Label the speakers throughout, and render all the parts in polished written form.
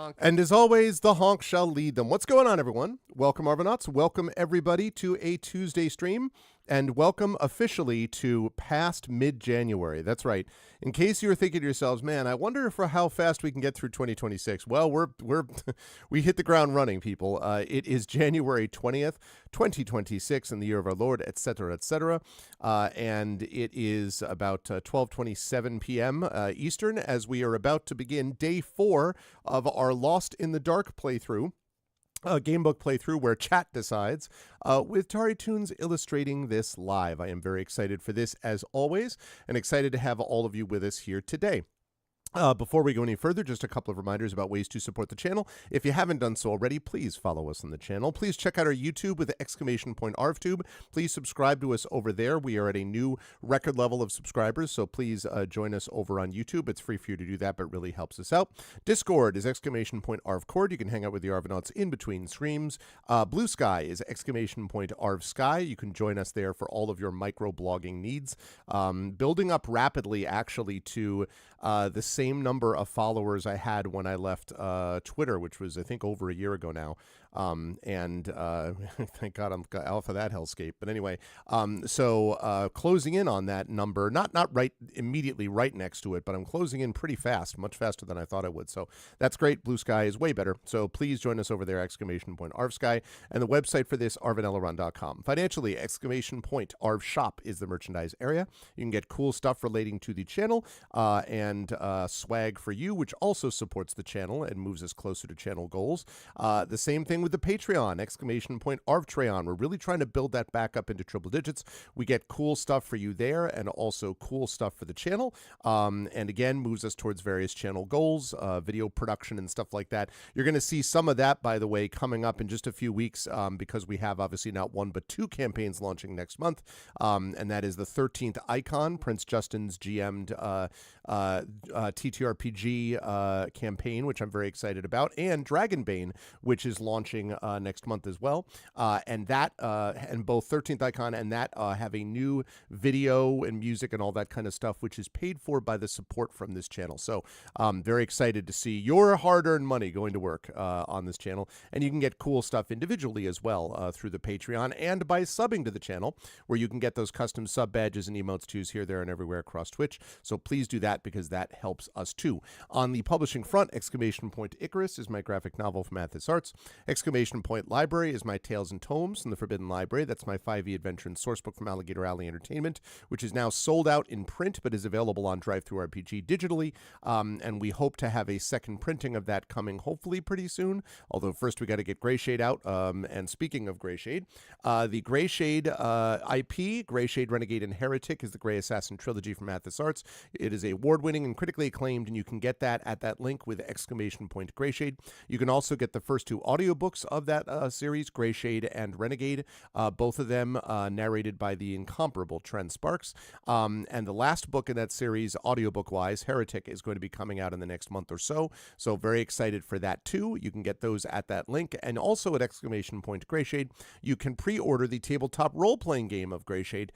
Speaker 1: Honk.
Speaker 2: And as always, the honk shall lead them. What's going on, everyone? Welcome, Arvanauts. Welcome, everybody, to a Tuesday stream. And welcome officially to past mid-January. That's right. In case you were thinking to yourselves, man, I wonder for how fast we can get through 2026. Well, we hit the ground running, people. It is January 20th, 2026, in the year of our Lord, etc., etc. And it is about 12:27 p.m. Eastern, as we are about to begin day 4 of our Lost in the Dark playthrough. A gamebook playthrough where chat decides, with TariToons illustrating this live. I am very excited for this, as always, and excited to have all of you with us here today. Before we go any further, just a couple of reminders about ways to support the channel. If you haven't done so already, please follow us on the channel. Please check out our YouTube with the !ArvTube. Please subscribe to us over there. We are at a new record level of subscribers, so please join us over on YouTube. It's free for you to do that, but really helps us out. Discord is !ArvCord. You can hang out with the Arvanauts in between streams. Blue Sky is !ArvSky. You can join us there for all of your micro-blogging needs. Building up rapidly, actually, to the same number of followers I had when I left Twitter, which was, I think, over a year ago now. Thank God I'm off of that hellscape. But anyway, closing in on that number, not right immediately right next to it, but I'm closing in pretty fast, much faster than I thought I would. So that's great. Blue Sky is way better. So please join us over there, !ArvSky. And the website for this, arvanellarun.com. Financially, !ArvShop is the merchandise area. You can get cool stuff relating to the channel and swag for you, which also supports the channel and moves us closer to channel goals. The same thing with the Patreon, !ArvTreon. We're really trying to build that back up into triple digits. We get cool stuff for you there and also cool stuff for the channel. And again, moves us towards various channel goals, video production and stuff like that. You're going to see some of that, by the way, coming up in just a few weeks because we have obviously not one but 2 campaigns launching next month. And that is the 13th Icon, Prince Justin's GM'd TTRPG campaign, which I'm very excited about, and Dragonbane, which is launching next month as well. And both 13th Icon and that have a new video and music and all that kind of stuff, which is paid for by the support from this channel. So very excited to see your hard-earned money going to work on this channel. And you can get cool stuff individually as well through the Patreon and by subbing to the channel, where you can get those custom sub badges and emotes too here, there, and everywhere across Twitch. So please do that because that helps us too. On the publishing front, Icarus is my graphic novel from Athos Arts. Library is my Tales and Tomes from the Forbidden Library. That's my 5e adventure and sourcebook from Alligator Alley Entertainment, which is now sold out in print but is available on DriveThruRPG digitally. And we hope to have a second printing of that coming hopefully pretty soon. Although first we got to get Greyshade out. And speaking of Greyshade, the Greyshade IP, Greyshade Renegade and Heretic, is the Grey Assassin trilogy from Athos Arts. It is award-winning and critically acclaimed, and you can get that at that link with !Greyshade. You can also get the first 2 audiobooks of that series, Greyshade and Renegade, both of them narrated by the incomparable Trent Sparks. And the last book in that series, audiobook-wise, Heretic, is going to be coming out in the next month or so. So very excited for that too. You can get those at that link. And also at !Greyshade, you can pre-order the tabletop role-playing game of Greyshade,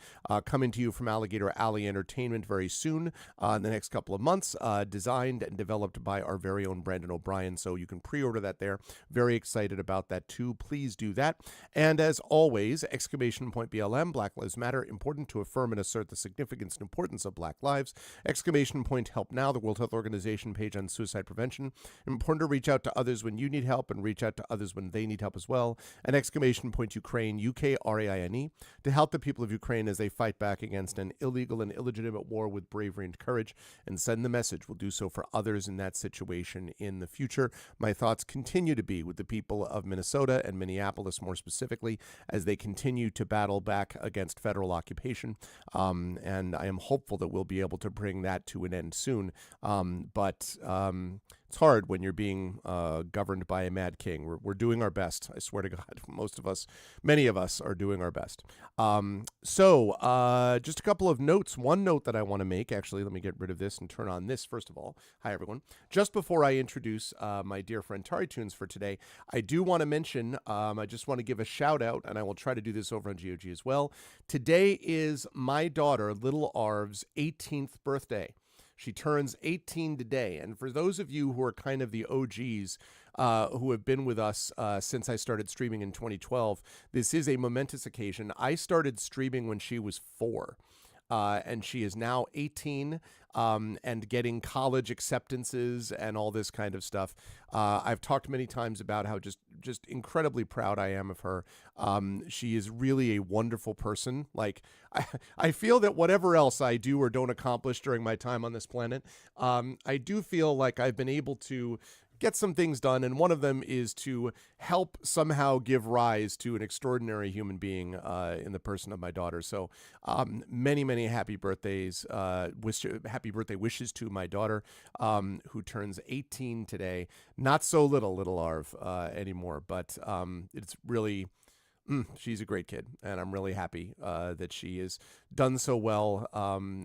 Speaker 2: coming to you from Alligator Alley Entertainment very soon, in the next couple of months, designed and developed by our very own Brandon O'Brien. So you can pre-order that there. Very excited about that too. Please do that. And as always, !BLM, Black Lives Matter, important to affirm and assert the significance and importance of Black lives. !Help Now, the World Health Organization page on suicide prevention. Important to reach out to others when you need help and reach out to others when they need help as well. And !Ukraine, UKRAINE, to help the people of Ukraine as they fight back against an illegal and illegitimate war with bravery and courage, and send the message. We'll do so for others in that situation in the future. My thoughts continue to be with the people of Minnesota and Minneapolis more specifically as they continue to battle back against federal occupation. And I am hopeful that we'll be able to bring that to an end soon. But it's hard when you're being governed by a mad king. We're doing our best. I swear to God, most of us, many of us, are doing our best. So just a couple of notes. One note that I want to make, actually, let me get rid of this and turn on this first of all. Hi, everyone. Just before I introduce my dear friend TariToons for today, I do want to mention, I just want to give a shout out, and I will try to do this over on GOG as well. Today is my daughter, Little Arv's 18th birthday. She turns 18 today. And for those of you who are kind of the OGs who have been with us since I started streaming in 2012, this is a momentous occasion. I started streaming when she was 4. And she is now 18 and getting college acceptances and all this kind of stuff. I've talked many times about how just incredibly proud I am of her. She is really a wonderful person. Like, I feel that whatever else I do or don't accomplish during my time on this planet, I do feel like I've been able to get some things done, and one of them is to help somehow give rise to an extraordinary human being in the person of my daughter. So many happy birthdays, happy birthday wishes to my daughter, who turns 18 today. Not so little Arv anymore, but it's really... she's a great kid, and I'm really happy that she has done so well,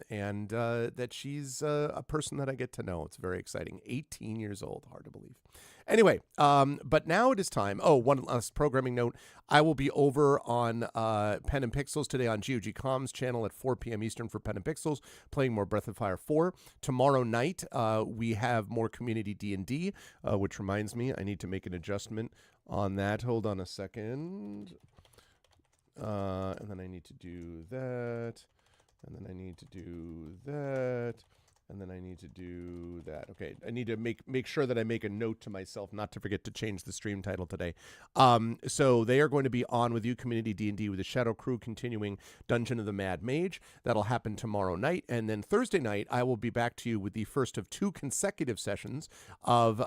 Speaker 2: and that she's a person that I get to know. It's very exciting. 18 years old, hard to believe. Anyway, but now it is time. Oh, one last programming note. I will be over on Pen and Pixels today on GOG Comms channel at 4 p.m. Eastern for Pen and Pixels, playing more Breath of Fire 4. Tomorrow night, we have more community D&D, which reminds me, I need to make an adjustment on that. Hold on a second. And then I need to do that, and then I need to do that, and then I need to do that. Okay, I need to make sure that I make a note to myself not to forget to change the stream title today. So they are going to be on with you, Community D&D, with the Shadow Crew continuing Dungeon of the Mad Mage. That'll happen tomorrow night, and then Thursday night I will be back to you with the first of 2 consecutive sessions of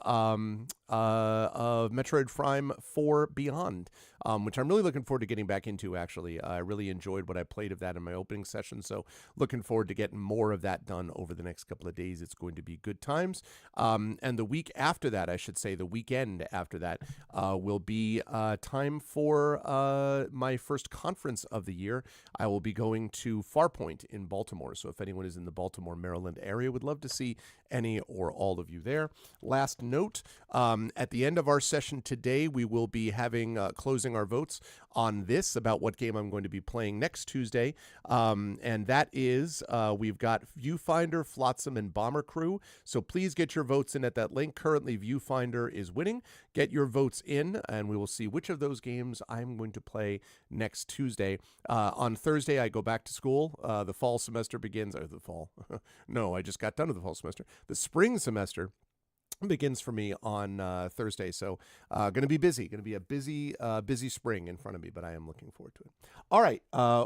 Speaker 2: Metroid Prime 4 Beyond, which I'm really looking forward to getting back into, actually. I really enjoyed what I played of that in my opening session, so looking forward to getting more of that done over the next couple of days. It's going to be good times. And the week after that, I should say, the weekend after that, will be time for my first conference of the year. I will be going to Farpoint in Baltimore, so if anyone is in the Baltimore, Maryland area, would love to see any or all of you there. Last note, at the end of our session today, we will be having closing our votes on this about what game I'm going to be playing next Tuesday. And that is, we've got Viewfinder, Flotsam, and Bomber Crew. So please get your votes in at that link. Currently, Viewfinder is winning. Get your votes in, and we will see which of those games I'm going to play next Tuesday. On Thursday, I go back to school. The fall semester begins, or the fall. No, I just got done with the fall semester. The spring semester begins for me on Thursday, so going to be busy. Going to be a busy spring in front of me, but I am looking forward to it. All right.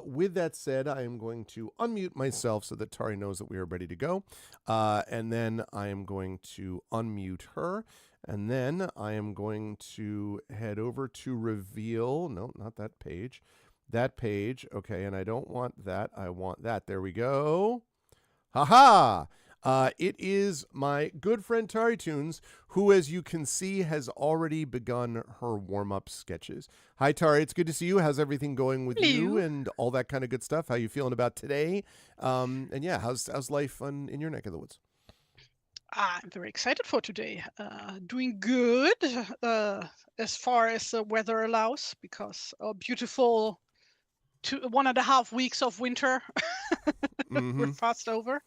Speaker 2: With that said, I am going to unmute myself so that Tari knows that we are ready to go, and then I am going to unmute her, and then I am going to head over to reveal. No, not that page. That page. Okay, and I don't want that. I want that. There we go. Ha-ha! It is my good friend TariToons, who, as you can see, has already begun her warm-up sketches. Hi, Tari. It's good to see you. How's everything going with you and all that kind of good stuff? How you feeling about today? And yeah, how's life in your neck of the woods?
Speaker 1: I'm very excited for today. Doing good as far as the weather allows, because a beautiful 1.5 weeks of winter we're fast over.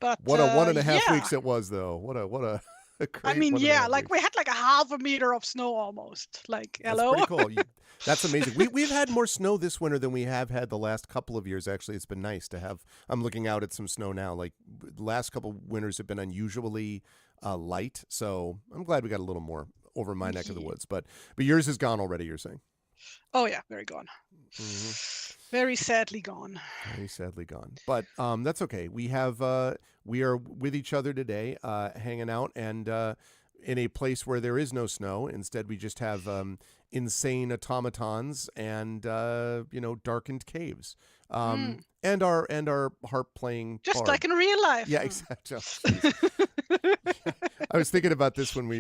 Speaker 1: But
Speaker 2: what a 1.5 weeks it was, though. What a great.
Speaker 1: I mean, yeah, like we had like 0.5 meter of snow almost. Like, hello.
Speaker 2: That's pretty cool. That's amazing. We've had more snow this winter than we have had the last couple of years. Actually, it's been nice to have. I'm looking out at some snow now. Like, the last couple of winters have been unusually light, so I'm glad we got a little more over my neck of the woods. But yours is gone already, you're saying?
Speaker 1: Oh yeah, very gone. Mm-hmm. Very sadly gone.
Speaker 2: Very sadly gone. But that's okay. We are with each other today, hanging out, and in a place where there is no snow. Instead, we just have insane automatons and darkened caves. And our harp playing
Speaker 1: just
Speaker 2: bard.
Speaker 1: like in real life.
Speaker 2: Yeah, exactly. I was thinking about this when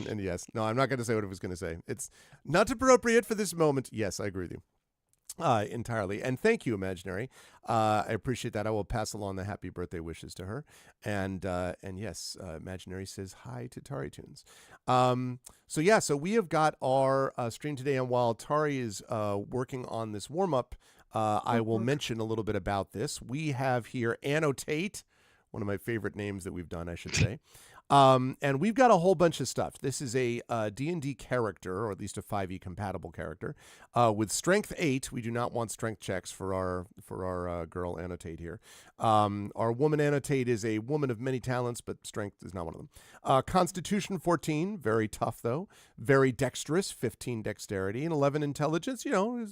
Speaker 2: and yes, no, I'm not going to say what I was going to say. It's not appropriate for this moment. Yes, I agree with you. Entirely. And thank you, Imaginary. I appreciate that. I will pass along the happy birthday wishes to her. And yes, Imaginary says hi to TariToons. So we have got our stream today, and while Tari is working on this warm up, I will mention a little bit about this. We have here Annotate, one of my favorite names that we've done, I should say. And we've got a whole bunch of stuff. This is a D&D character, or at least a 5e compatible character, with strength 8. We do not want strength checks for our girl Annotate here. Our woman Annotate is a woman of many talents, but strength is not one of them. Constitution 14, very tough though. Very dexterous, 15 dexterity, and 11 intelligence.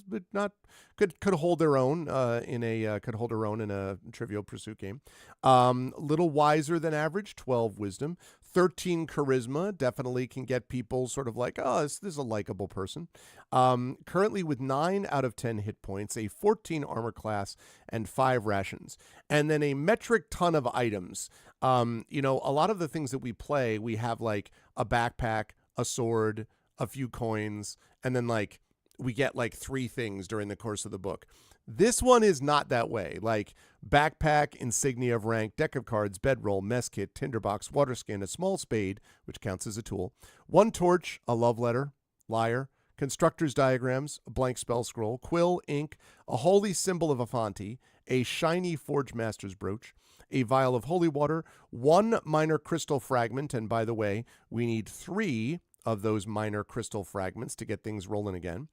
Speaker 2: But not could hold their own in a Trivial Pursuit game. Little wiser than average, 12 wisdom. 13 charisma, definitely can get people sort of like, oh, this is a likable person. Currently with 9 out of 10 hit points, a 14 armor class, and 5 rations. And then a metric ton of items. A lot of the things that we play, we have like a backpack, a sword, a few coins, and then like we get like 3 things during the course of the book. This one is not that way. Like backpack, insignia of rank, deck of cards, bedroll, mess kit, tinderbox, water skin, a small spade, which counts as a tool, 1 torch, a love letter, lyre, constructor's diagrams, a blank spell scroll, quill, ink, a holy symbol of Afanti, a shiny forge master's brooch, a vial of holy water, 1 minor crystal fragment, and by the way, we need 3 of those minor crystal fragments to get things rolling again,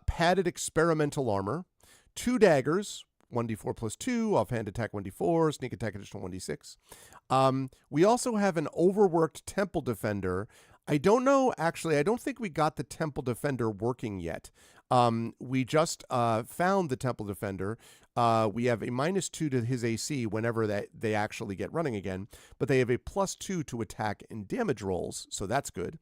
Speaker 2: padded experimental armor, 2 daggers, 1d4 plus 2, offhand attack 1d4, sneak attack additional 1d6. We also have an overworked temple defender. I don't know, actually, I don't think we got the temple defender working yet. We just found the temple defender. We have a -2 to his AC whenever they actually get running again, but they have a +2 to attack and damage rolls, so that's good.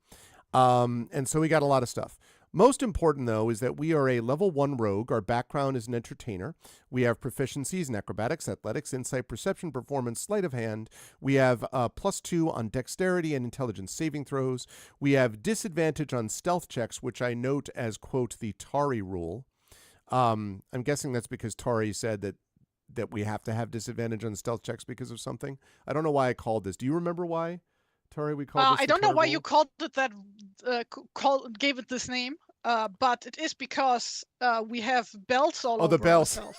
Speaker 2: And so we got a lot of stuff. Most important, though, is that we are a level 1 rogue. Our background is an entertainer. We have proficiencies in acrobatics, athletics, insight, perception, performance, sleight of hand. We have +2 on dexterity and intelligence saving throws. We have disadvantage on stealth checks, which I note as, quote, the Tari rule. I'm guessing that's because Tari said that we have to have disadvantage on stealth checks because of something. I don't know why I called this. Do you remember why, Tari, we called this
Speaker 1: I
Speaker 2: the
Speaker 1: don't know
Speaker 2: Tari
Speaker 1: why
Speaker 2: rule?
Speaker 1: you called it that, gave it this name, but it is because we have bells all over
Speaker 2: the bells.
Speaker 1: ourselves.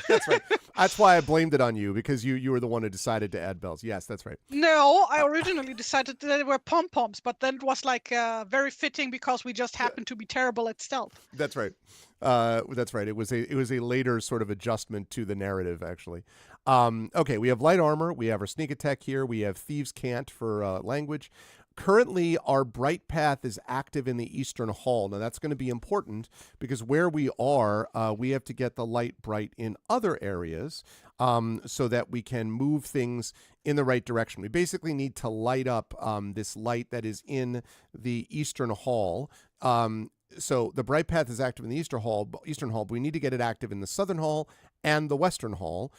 Speaker 2: That's right. That's why I blamed it on you, because you were the one who decided to add bells. Yes, that's right.
Speaker 1: No, I originally decided that they were pom-poms, but then it was like very fitting because we just happened to be terrible at stealth.
Speaker 2: That's right. That's right. It was a later sort of adjustment to the narrative, actually. Okay, we have light armor. We have our sneak attack here. We have thieves' cant for language. Currently, our bright path is active in the Eastern Hall. Now, that's going to be important because where we are, we have to get the light bright in other areas so that we can move things in the right direction. We basically need to light up this light that is in the Eastern Hall. So the bright path is active in the Eastern Hall, but we need to get it active in the Southern Hall and the Western Hall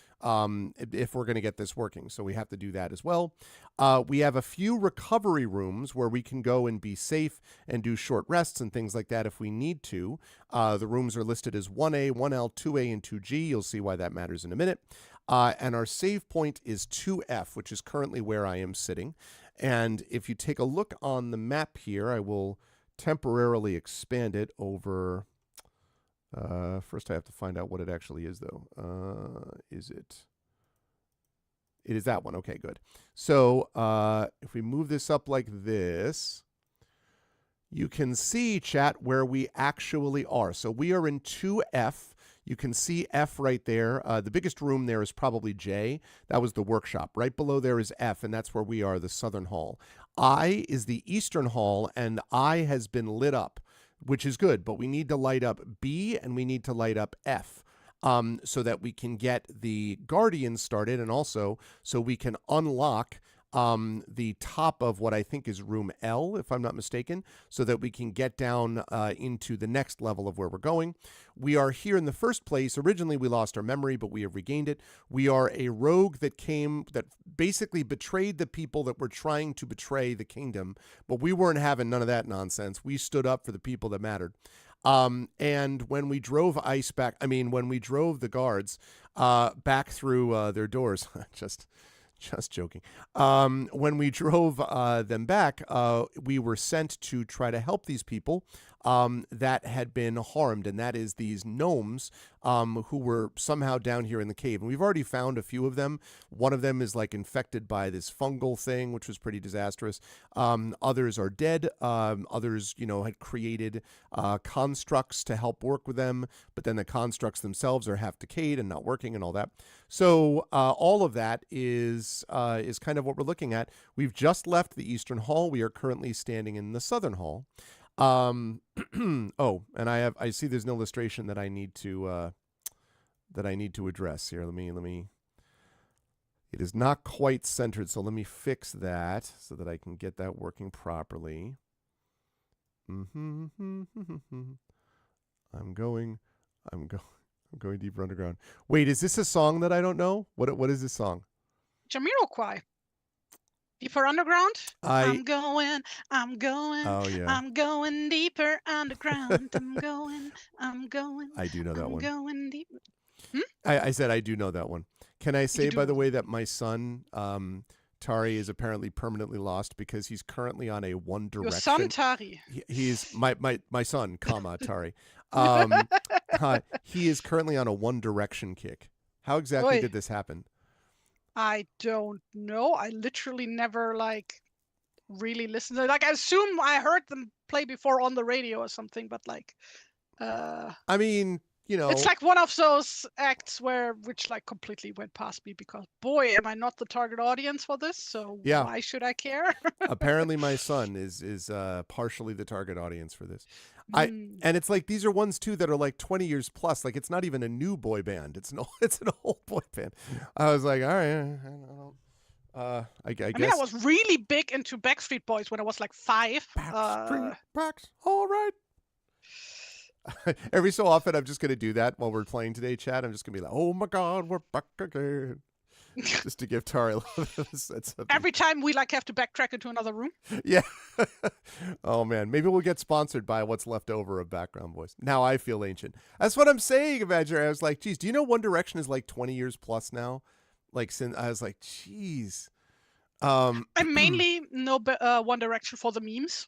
Speaker 2: if we're going to get this working. So we have to do that as well. We have a few recovery rooms where we can go and be safe and do short rests and things like that if we need to. The rooms are listed as 1A, 1L, 2A, and 2G. You'll see why that matters in a minute. And our save point is 2F, which is currently where I am sitting. And if you take a look on the map here, I will temporarily expand it over. First, I have to find out what it actually is, though. Is it? It is that one. Okay, good. So if we move this up like this, you can see, chat, where we actually are. So we are in 2F. You can see F right there. The biggest room there is probably J. That was the workshop. Right below there is F, and that's where we are, the Southern Hall. I is the Eastern Hall, and I has been lit up, which is good, but we need to light up B and we need to light up F so that we can get the Guardians started, and also so we can unlock the top of what I think is room L, if I'm not mistaken, so that we can get down into the next level of where we're going. We are here in the first place. Originally, we lost our memory, but we have regained it. We are a rogue that basically betrayed the people that were trying to betray the kingdom, but we weren't having none of that nonsense. We stood up for the people that mattered. And when we drove when we drove the guards back through their doors, just joking. When we drove them back, we were sent to try to help these people that had been harmed, and that is these gnomes who were somehow down here in the cave. And we've already found a few of them. One of them is like infected by this fungal thing, which was pretty disastrous. Others are dead. Others, had created constructs to help work with them, but then the constructs themselves are half decayed and not working and all that. So all of that is kind of what we're looking at. We've just left the Eastern Hall. We are currently standing in the Southern Hall. And I see there's an illustration that I need to address here. Let me. It is not quite centered, so let me fix that so that I can get that working properly. I'm going deeper underground. Wait, is this a song that I don't know? What is this song?
Speaker 1: Jamiroquai. Deeper underground? I'm going.
Speaker 2: Oh, yeah.
Speaker 1: I'm going deeper underground. I'm going.
Speaker 2: I do know that one.
Speaker 1: I'm going deeper.
Speaker 2: I said I do know that one. Can I say, by the way, that my son, Tari, is apparently permanently lost because he's currently on a One Direction.
Speaker 1: Your son, Tari.
Speaker 2: He's my son, Tari. He is currently on a One Direction kick. How exactly did this happen?
Speaker 1: I don't know. I literally never really listened to it. I assume I heard them play before on the radio or something, but
Speaker 2: I mean,
Speaker 1: it's like one of those acts which completely went past me because boy, am I not the target audience for this, so
Speaker 2: yeah.
Speaker 1: Why should I care?
Speaker 2: Apparently my son is partially the target audience for this. And it's these are ones too that are 20 years plus. It's not even a new boy band. It's an old boy band. I was like, all right, I guess.
Speaker 1: I mean, I was really big into Backstreet Boys when I was 5.
Speaker 2: Backstreet Backs, all right. Every so often, I'm just going to do that while we're playing today, chat. I'm just going to be like, oh my God, we're back again. Just to give Tari a little
Speaker 1: every time we have to backtrack into another room.
Speaker 2: Yeah. Oh man, maybe we'll get sponsored by what's left over of background voice. Now I feel ancient. That's what I'm saying, Imagine. I was like, geez, do you know One Direction is 20 years plus now? Since I was like, geez.
Speaker 1: I mainly know One Direction for the memes.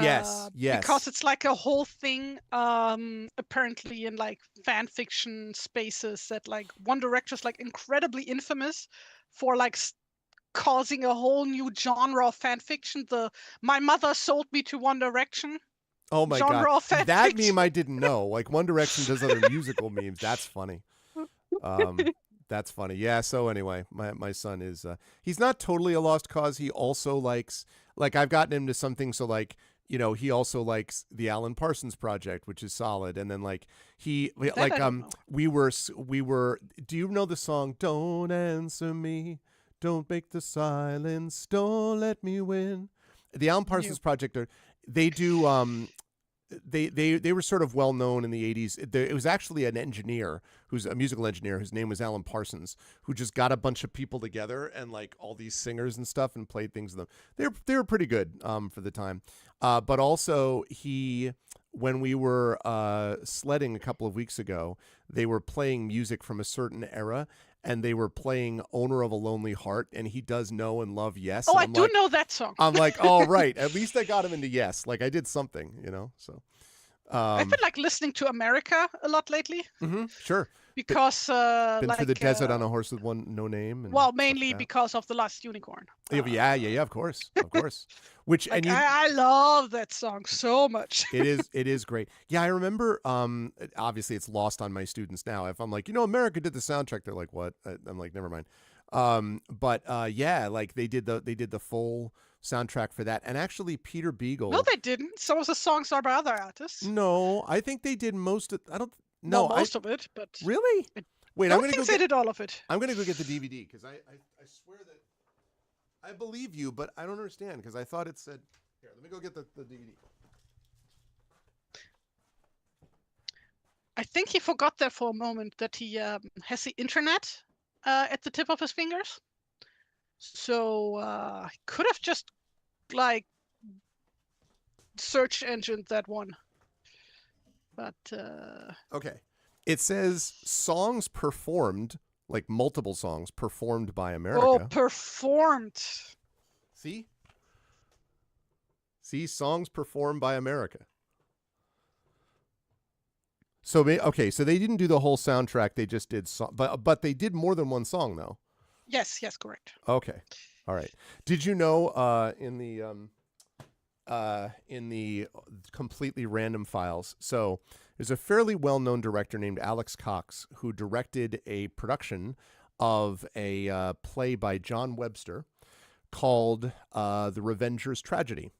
Speaker 2: Yes.
Speaker 1: Because it's a whole thing, apparently in fan fiction spaces that One Direction is incredibly infamous for causing a whole new genre of fan fiction. My mother sold me to One Direction.
Speaker 2: Oh my
Speaker 1: genre
Speaker 2: God,
Speaker 1: of fan
Speaker 2: that
Speaker 1: fiction.
Speaker 2: meme I didn't know. One Direction does other musical memes. That's funny. That's funny. Yeah. So anyway, my son is he's not totally a lost cause. He also likes I've gotten him to something so he also likes the Alan Parsons Project, which is solid. And then we were do you know the song Don't Answer Me, Don't Make the Silence, Don't Let Me Win? The Alan Parsons Project they do they were sort of well known in the 80s. It was actually an engineer who's a musical engineer whose name was Alan Parsons, who just got a bunch of people together and all these singers and stuff and played things with them. They were pretty good for the time. But also when we were sledding a couple of weeks ago, they were playing music from a certain era. And they were playing Owner of a Lonely Heart, and he does know and love Yes.
Speaker 1: Oh, I do know that song.
Speaker 2: I'm like, oh, right. At least I got him into Yes. I did something, so.
Speaker 1: I've been listening to America a lot lately.
Speaker 2: Mm-hmm, sure.
Speaker 1: Because
Speaker 2: been through the desert on a horse with no name.
Speaker 1: And mainly because of The Last Unicorn.
Speaker 2: Yeah, of course. Which
Speaker 1: I love that song so much.
Speaker 2: It is great. Yeah, I remember. Obviously, it's lost on my students now. If I'm like, America did the soundtrack, they're like, what? I'm like, never mind. Yeah, they did the full soundtrack for that, and actually Peter Beagle.
Speaker 1: No, they didn't. Some of the songs are by other artists.
Speaker 2: No, I think they did most of. I don't.
Speaker 1: No, most of it, but
Speaker 2: really. Wait,
Speaker 1: I don't think they did all of it.
Speaker 2: I'm gonna go get the DVD because I swear I believe you, but I don't understand because I thought it said. Here, let me go get the DVD.
Speaker 1: I think he forgot there for a moment that he has the internet at the tip of his fingers. So he could have just like search engine that one. But
Speaker 2: Okay. It says songs performed, like multiple songs performed by America.
Speaker 1: performed.
Speaker 2: See? See, songs performed by America. So okay, so they didn't do the whole soundtrack. They just did but they did more than one song though.
Speaker 1: Yes, correct.
Speaker 2: Okay. All right. Did you know in the completely random files? So there's a fairly well-known director named Alex Cox who directed a production of a play by John Webster called The Revenger's Tragedy.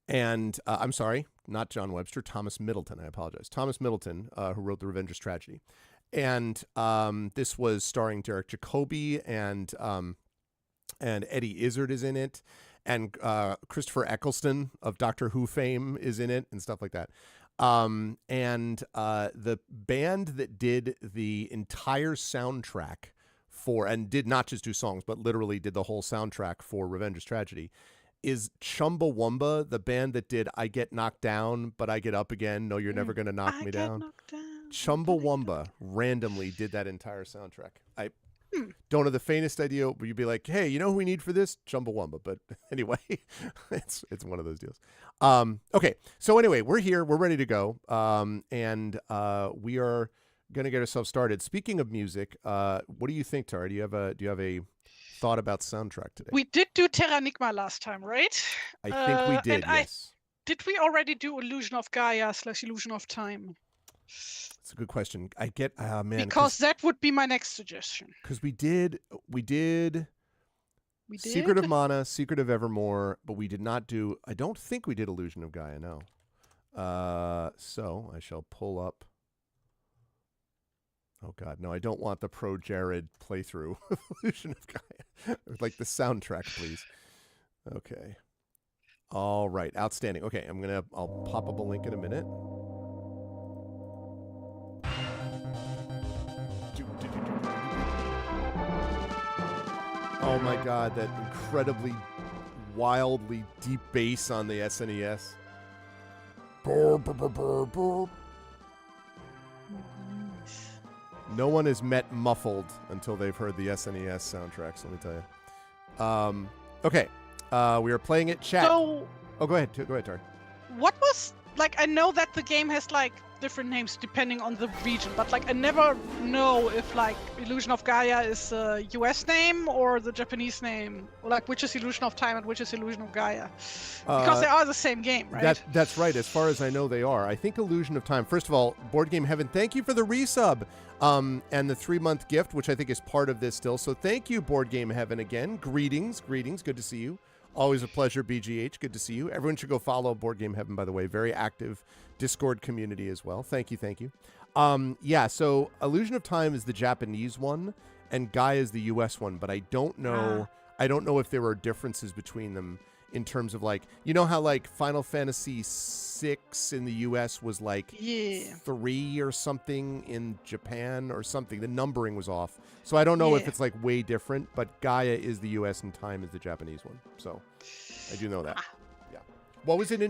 Speaker 2: And I'm sorry, not John Webster, Thomas Middleton. I apologize. Thomas Middleton, who wrote The Revenger's Tragedy. And this was starring Derek Jacobi and Eddie Izzard is in it. And Christopher Eccleston of Doctor Who fame is in it and stuff like that. And the band that did the entire soundtrack and did not just do songs, but literally did the whole soundtrack for Revenger's Tragedy is Chumbawamba, the band that did I Get Knocked Down, But I Get Up Again. No, you're never going to knock me down. Chumbawamba randomly did that entire soundtrack. I don't have the faintest idea, but you'd be like, hey, you know who we need for this? Chumbawamba. But anyway, it's one of those deals. Okay, so anyway, we're here. We're ready to go. And we are going to get ourselves started. Speaking of music, what do you think, Tara? Do you have a thought about soundtrack today?
Speaker 1: We did do Terranigma last time, right?
Speaker 2: I think we did, yes.
Speaker 1: Did we already do Illusion of Gaia / Illusion of Time?
Speaker 2: That's a good question. I get, man.
Speaker 1: Because that would be my next suggestion.
Speaker 2: Because we did Secret of Mana, Secret of Evermore, but we did not do, I don't think we did Illusion of Gaia, no. So I shall pull up. Oh, God, no, I don't want the Pro Jared playthrough of Illusion of Gaia. Like the soundtrack, please. Okay. All right, outstanding. Okay, I'll pop up a link in a minute. Oh my God, that incredibly, wildly deep bass on the SNES. Burr, burr, burr, burr, burr. No one has met muffled until they've heard the SNES soundtracks, let me tell you. Okay, we are playing it. Chat.
Speaker 1: So,
Speaker 2: go ahead, Tari.
Speaker 1: What was, like, I know that the game has, like, different names depending on the region, but, like, I never know if, like, Illusion of Gaia is a US name or the Japanese name, or, like, which is Illusion of Time and which is Illusion of Gaia. Because they are the same game, right?
Speaker 2: That's right. As far as I know, they are. I think Illusion of Time, first of all, Board Game Heaven, thank you for the resub and the 3-month gift, which I think is part of this still. So thank you, Board Game Heaven, again. Greetings. Good to see you. Always a pleasure, BGH. Good to see you. Everyone should go follow Board Game Heaven, by the way. Very active Discord community as well. Thank you. Yeah, so Illusion of Time is the Japanese one, and Gaia is the US one, but I don't know. I don't know if there are differences between them in terms of, like, you know how, like, Final Fantasy 6 in the US was like 3 or something in Japan or something. The numbering was off. So I don't know if it's like way different, but Gaia is the US and Time is the Japanese one. So I do know that. Yeah. What was it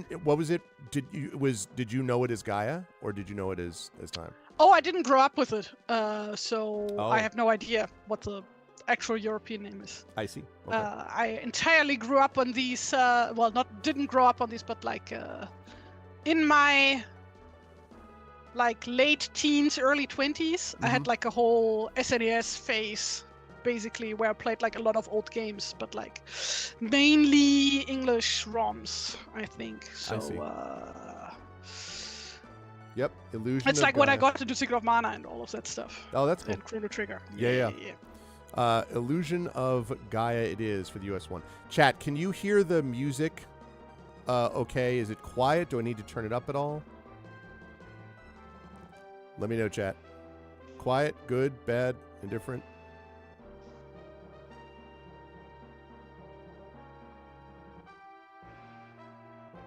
Speaker 2: did you know it as Gaia or did you know it as Time?
Speaker 1: Oh, I didn't grow up with it. So I have no idea what the actual European name is.
Speaker 2: I see. Okay.
Speaker 1: I entirely grew up on these, didn't grow up on these, but like in my like late teens, early 20s, I had like a whole SNES phase, basically, where I played like a lot of old games, but like mainly English ROMs, I think. So,
Speaker 2: I see. Yep, Illusion.
Speaker 1: It's like when I got to do Secret of Mana and all of that stuff.
Speaker 2: Oh, that's cool.
Speaker 1: And Chrono Trigger.
Speaker 2: Yeah. Illusion of Gaia it is for the US one. Chat, can you hear the music okay? Is it quiet? Do I need to turn it up at all? Let me know, chat. Quiet, good, bad, indifferent?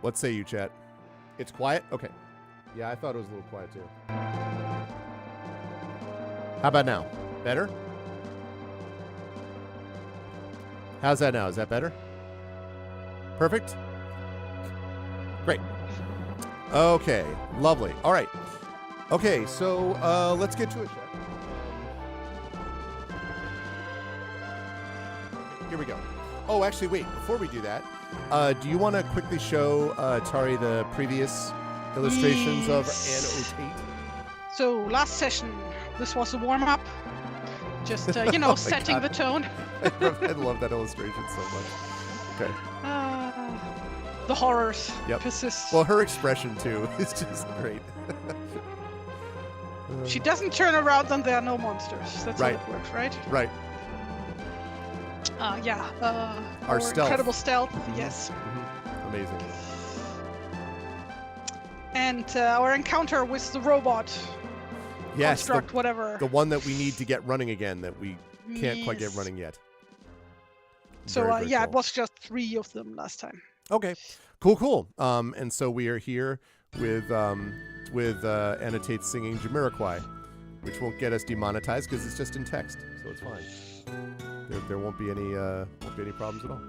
Speaker 2: What say you, chat? It's quiet? Okay. Yeah, I thought it was a little quiet too. How about now? Better? How's that now? Is that better? Perfect? Great. Okay, lovely. All right. Okay, so let's get to it, chat. Here we go. Oh, actually, wait. Before we do that, do you want to quickly show Tari the previous illustrations of Anne O'Tate?
Speaker 1: So last session, this was a warm-up. Just, setting the tone.
Speaker 2: I love that illustration so much. Okay.
Speaker 1: The horrors
Speaker 2: Yep.
Speaker 1: persist.
Speaker 2: Well, her expression, too, is just great.
Speaker 1: She doesn't turn around and there are no monsters. That's
Speaker 2: Right.
Speaker 1: how it works, right?
Speaker 2: Right.
Speaker 1: Our
Speaker 2: stealth.
Speaker 1: incredible stealth,
Speaker 2: Mhm.
Speaker 1: yes.
Speaker 2: Mm-hmm. Amazing.
Speaker 1: And our encounter with the robot.
Speaker 2: Yes,
Speaker 1: Construct, whatever.
Speaker 2: the one that we need to get running again that we can't quite get
Speaker 1: Yes.
Speaker 2: running yet.
Speaker 1: So,
Speaker 2: Very, very
Speaker 1: it
Speaker 2: cool.
Speaker 1: was just 3 of them last time.
Speaker 2: Okay, cool. And so we are here with Annotate singing Jamiroquai, which won't get us demonetized because it's just in text, so it's fine. There won't be any problems at all.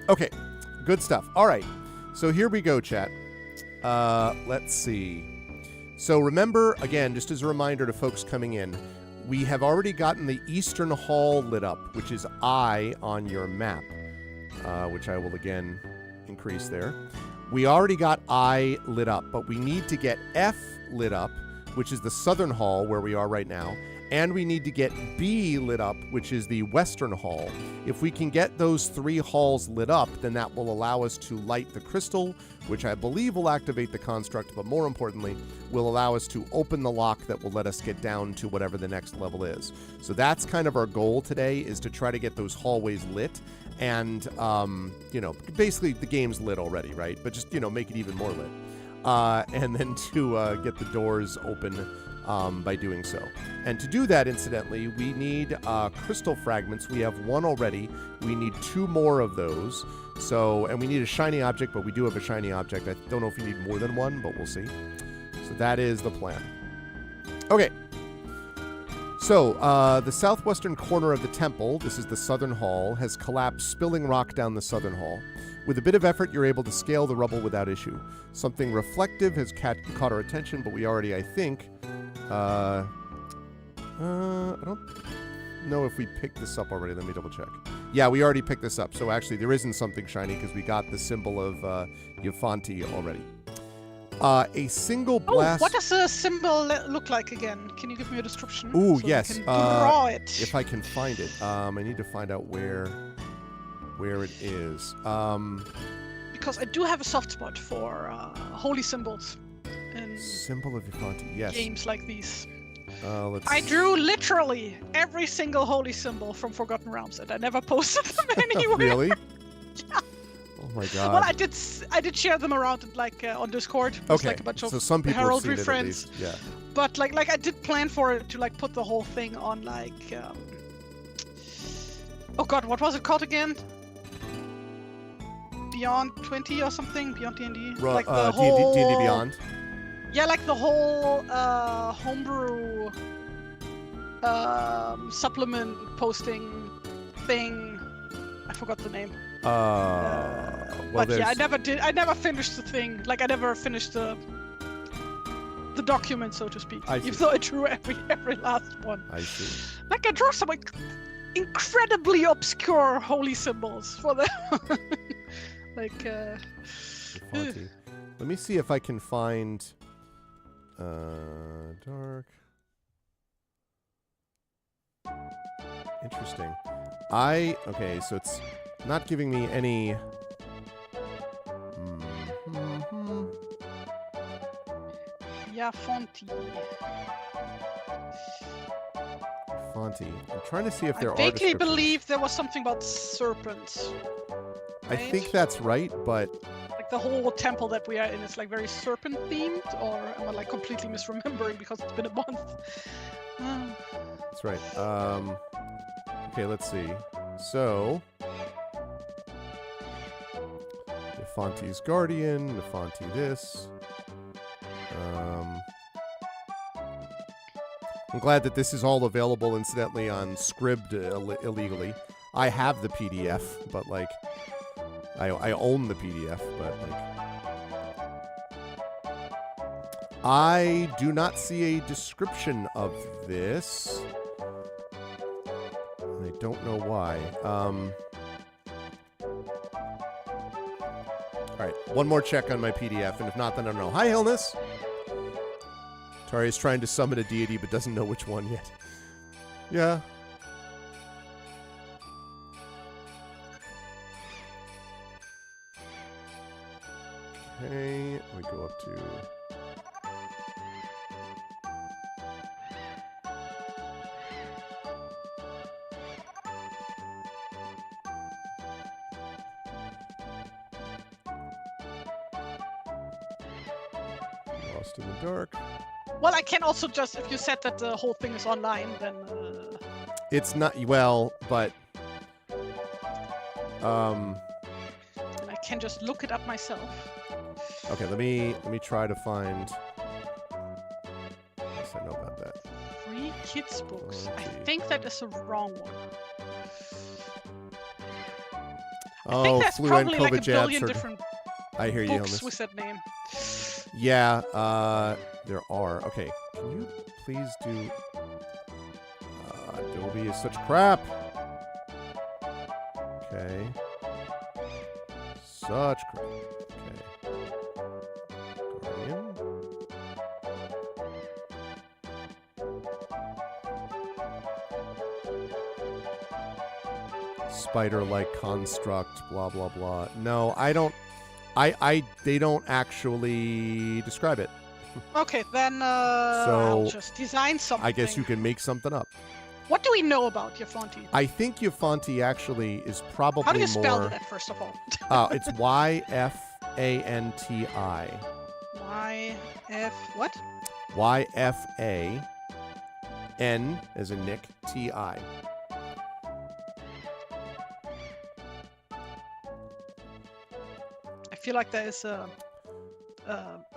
Speaker 2: Okay, good stuff. All right, so here we go, chat. Let's see. So remember, again, just as a reminder to folks coming in, we have already gotten the Eastern Hall lit up, which is I on your map, which I will again increase there. We already got I lit up, but we need to get F lit up, which is the Southern Hall where we are right now, and we need to get B lit up, which is the Western Hall. If we can get those 3 halls lit up, then that will allow us to light the crystal, which I believe will activate the construct, but more importantly, will allow us to open the lock that will let us get down to whatever the next level is. So that's kind of our goal today, is to try to get those hallways lit. And, basically the game's lit already, right? But just, make it even more lit. And then to get the doors open by doing so. And to do that, incidentally, we need crystal fragments. We have 1 already. We need 2 more of those. So, and we need a shiny object, but we do have a shiny object. I don't know if you need more than 1, but we'll see. So that is the plan. Okay. So, the southwestern corner of the temple, this is the southern hall, has collapsed, spilling rock down the southern hall. With a bit of effort, you're able to scale the rubble without issue. Something reflective has caught our attention, but we already, I think... I don't know if we picked this up already. Let me double check. Yeah, we already picked this up. So actually, there isn't something shiny because we got the symbol of Yufanti already. A single blast...
Speaker 1: Oh, what does the symbol look like again? Can you give me a description?
Speaker 2: Ooh,
Speaker 1: so
Speaker 2: yes.
Speaker 1: I can draw it.
Speaker 2: If I can find it. I need to find out where it is.
Speaker 1: Because I do have a soft spot for holy symbols in
Speaker 2: Symbol of Yufanti, yes.
Speaker 1: games like these.
Speaker 2: I
Speaker 1: drew literally every single holy symbol from Forgotten Realms, and I never posted them anywhere.
Speaker 2: Really?
Speaker 1: Yeah.
Speaker 2: Oh my god.
Speaker 1: Well, I did share them around on Discord. With,
Speaker 2: Okay.
Speaker 1: Like a bunch of
Speaker 2: so some people have
Speaker 1: heraldry
Speaker 2: seen it
Speaker 1: friends.
Speaker 2: at least. Yeah.
Speaker 1: But like I did plan for it to put the whole thing on oh god, what was it called again? Beyond 20 or something? Beyond D&D? Like the whole...
Speaker 2: D&D Beyond?
Speaker 1: Yeah, like the whole homebrew supplement posting thing. I forgot the name. But yeah, I never finished the thing. Like I never finished the document, so to speak. Even though I drew every last one.
Speaker 2: I see.
Speaker 1: Like I drew some incredibly obscure holy symbols for them.
Speaker 2: Yufanti. Let me see if I can find dark. Interesting. Okay, so it's not giving me any.
Speaker 1: Yeah, Fonty.
Speaker 2: Fonty. I'm trying to see if there are.
Speaker 1: I vaguely
Speaker 2: descriptions.
Speaker 1: believe there was something about serpents.
Speaker 2: I think that's right, but
Speaker 1: like the whole temple that we are in is very serpent themed, or am I completely misremembering because it's been a month?
Speaker 2: That's right. Okay, let's see. So Nefanti's Guardian, Nefanti this. I'm glad that this is all available, incidentally, on Scribd illegally. I have the PDF, but, like, I own the PDF, but, like... I do not see a description of this. I don't know why. Alright, one more check on my PDF, and if not, then I don't know. Hi, Hillness! Tari is trying to summon a deity, but doesn't know which one yet. Yeah. Okay, we go up to... Lost in the dark.
Speaker 1: Well, I can also just, if you said that the whole thing is online, then...
Speaker 2: It's not, well, but...
Speaker 1: I can just look it up myself.
Speaker 2: Okay, let me try to find... Yes, I know about that.
Speaker 1: Free kids books. I think that is the wrong one. I think there's probably like a billion different
Speaker 2: I hear you,
Speaker 1: books with that name.
Speaker 2: Yeah, there are. Okay, can you please do... Adobe is such crap. Okay. Such crap. Okay. Guardian. Spider-like construct, blah, blah, blah. No, I don't... they don't actually describe it.
Speaker 1: Okay, then I'll just design something.
Speaker 2: I guess you can make something up.
Speaker 1: What do we know about Yafanti?
Speaker 2: I think Yafanti actually is probably more...
Speaker 1: How do you spell that, first of all?
Speaker 2: It's Y-F-A-N-T-I.
Speaker 1: Y-F... what?
Speaker 2: Y-F-A-N, as in Nick, T-I.
Speaker 1: I feel like there is a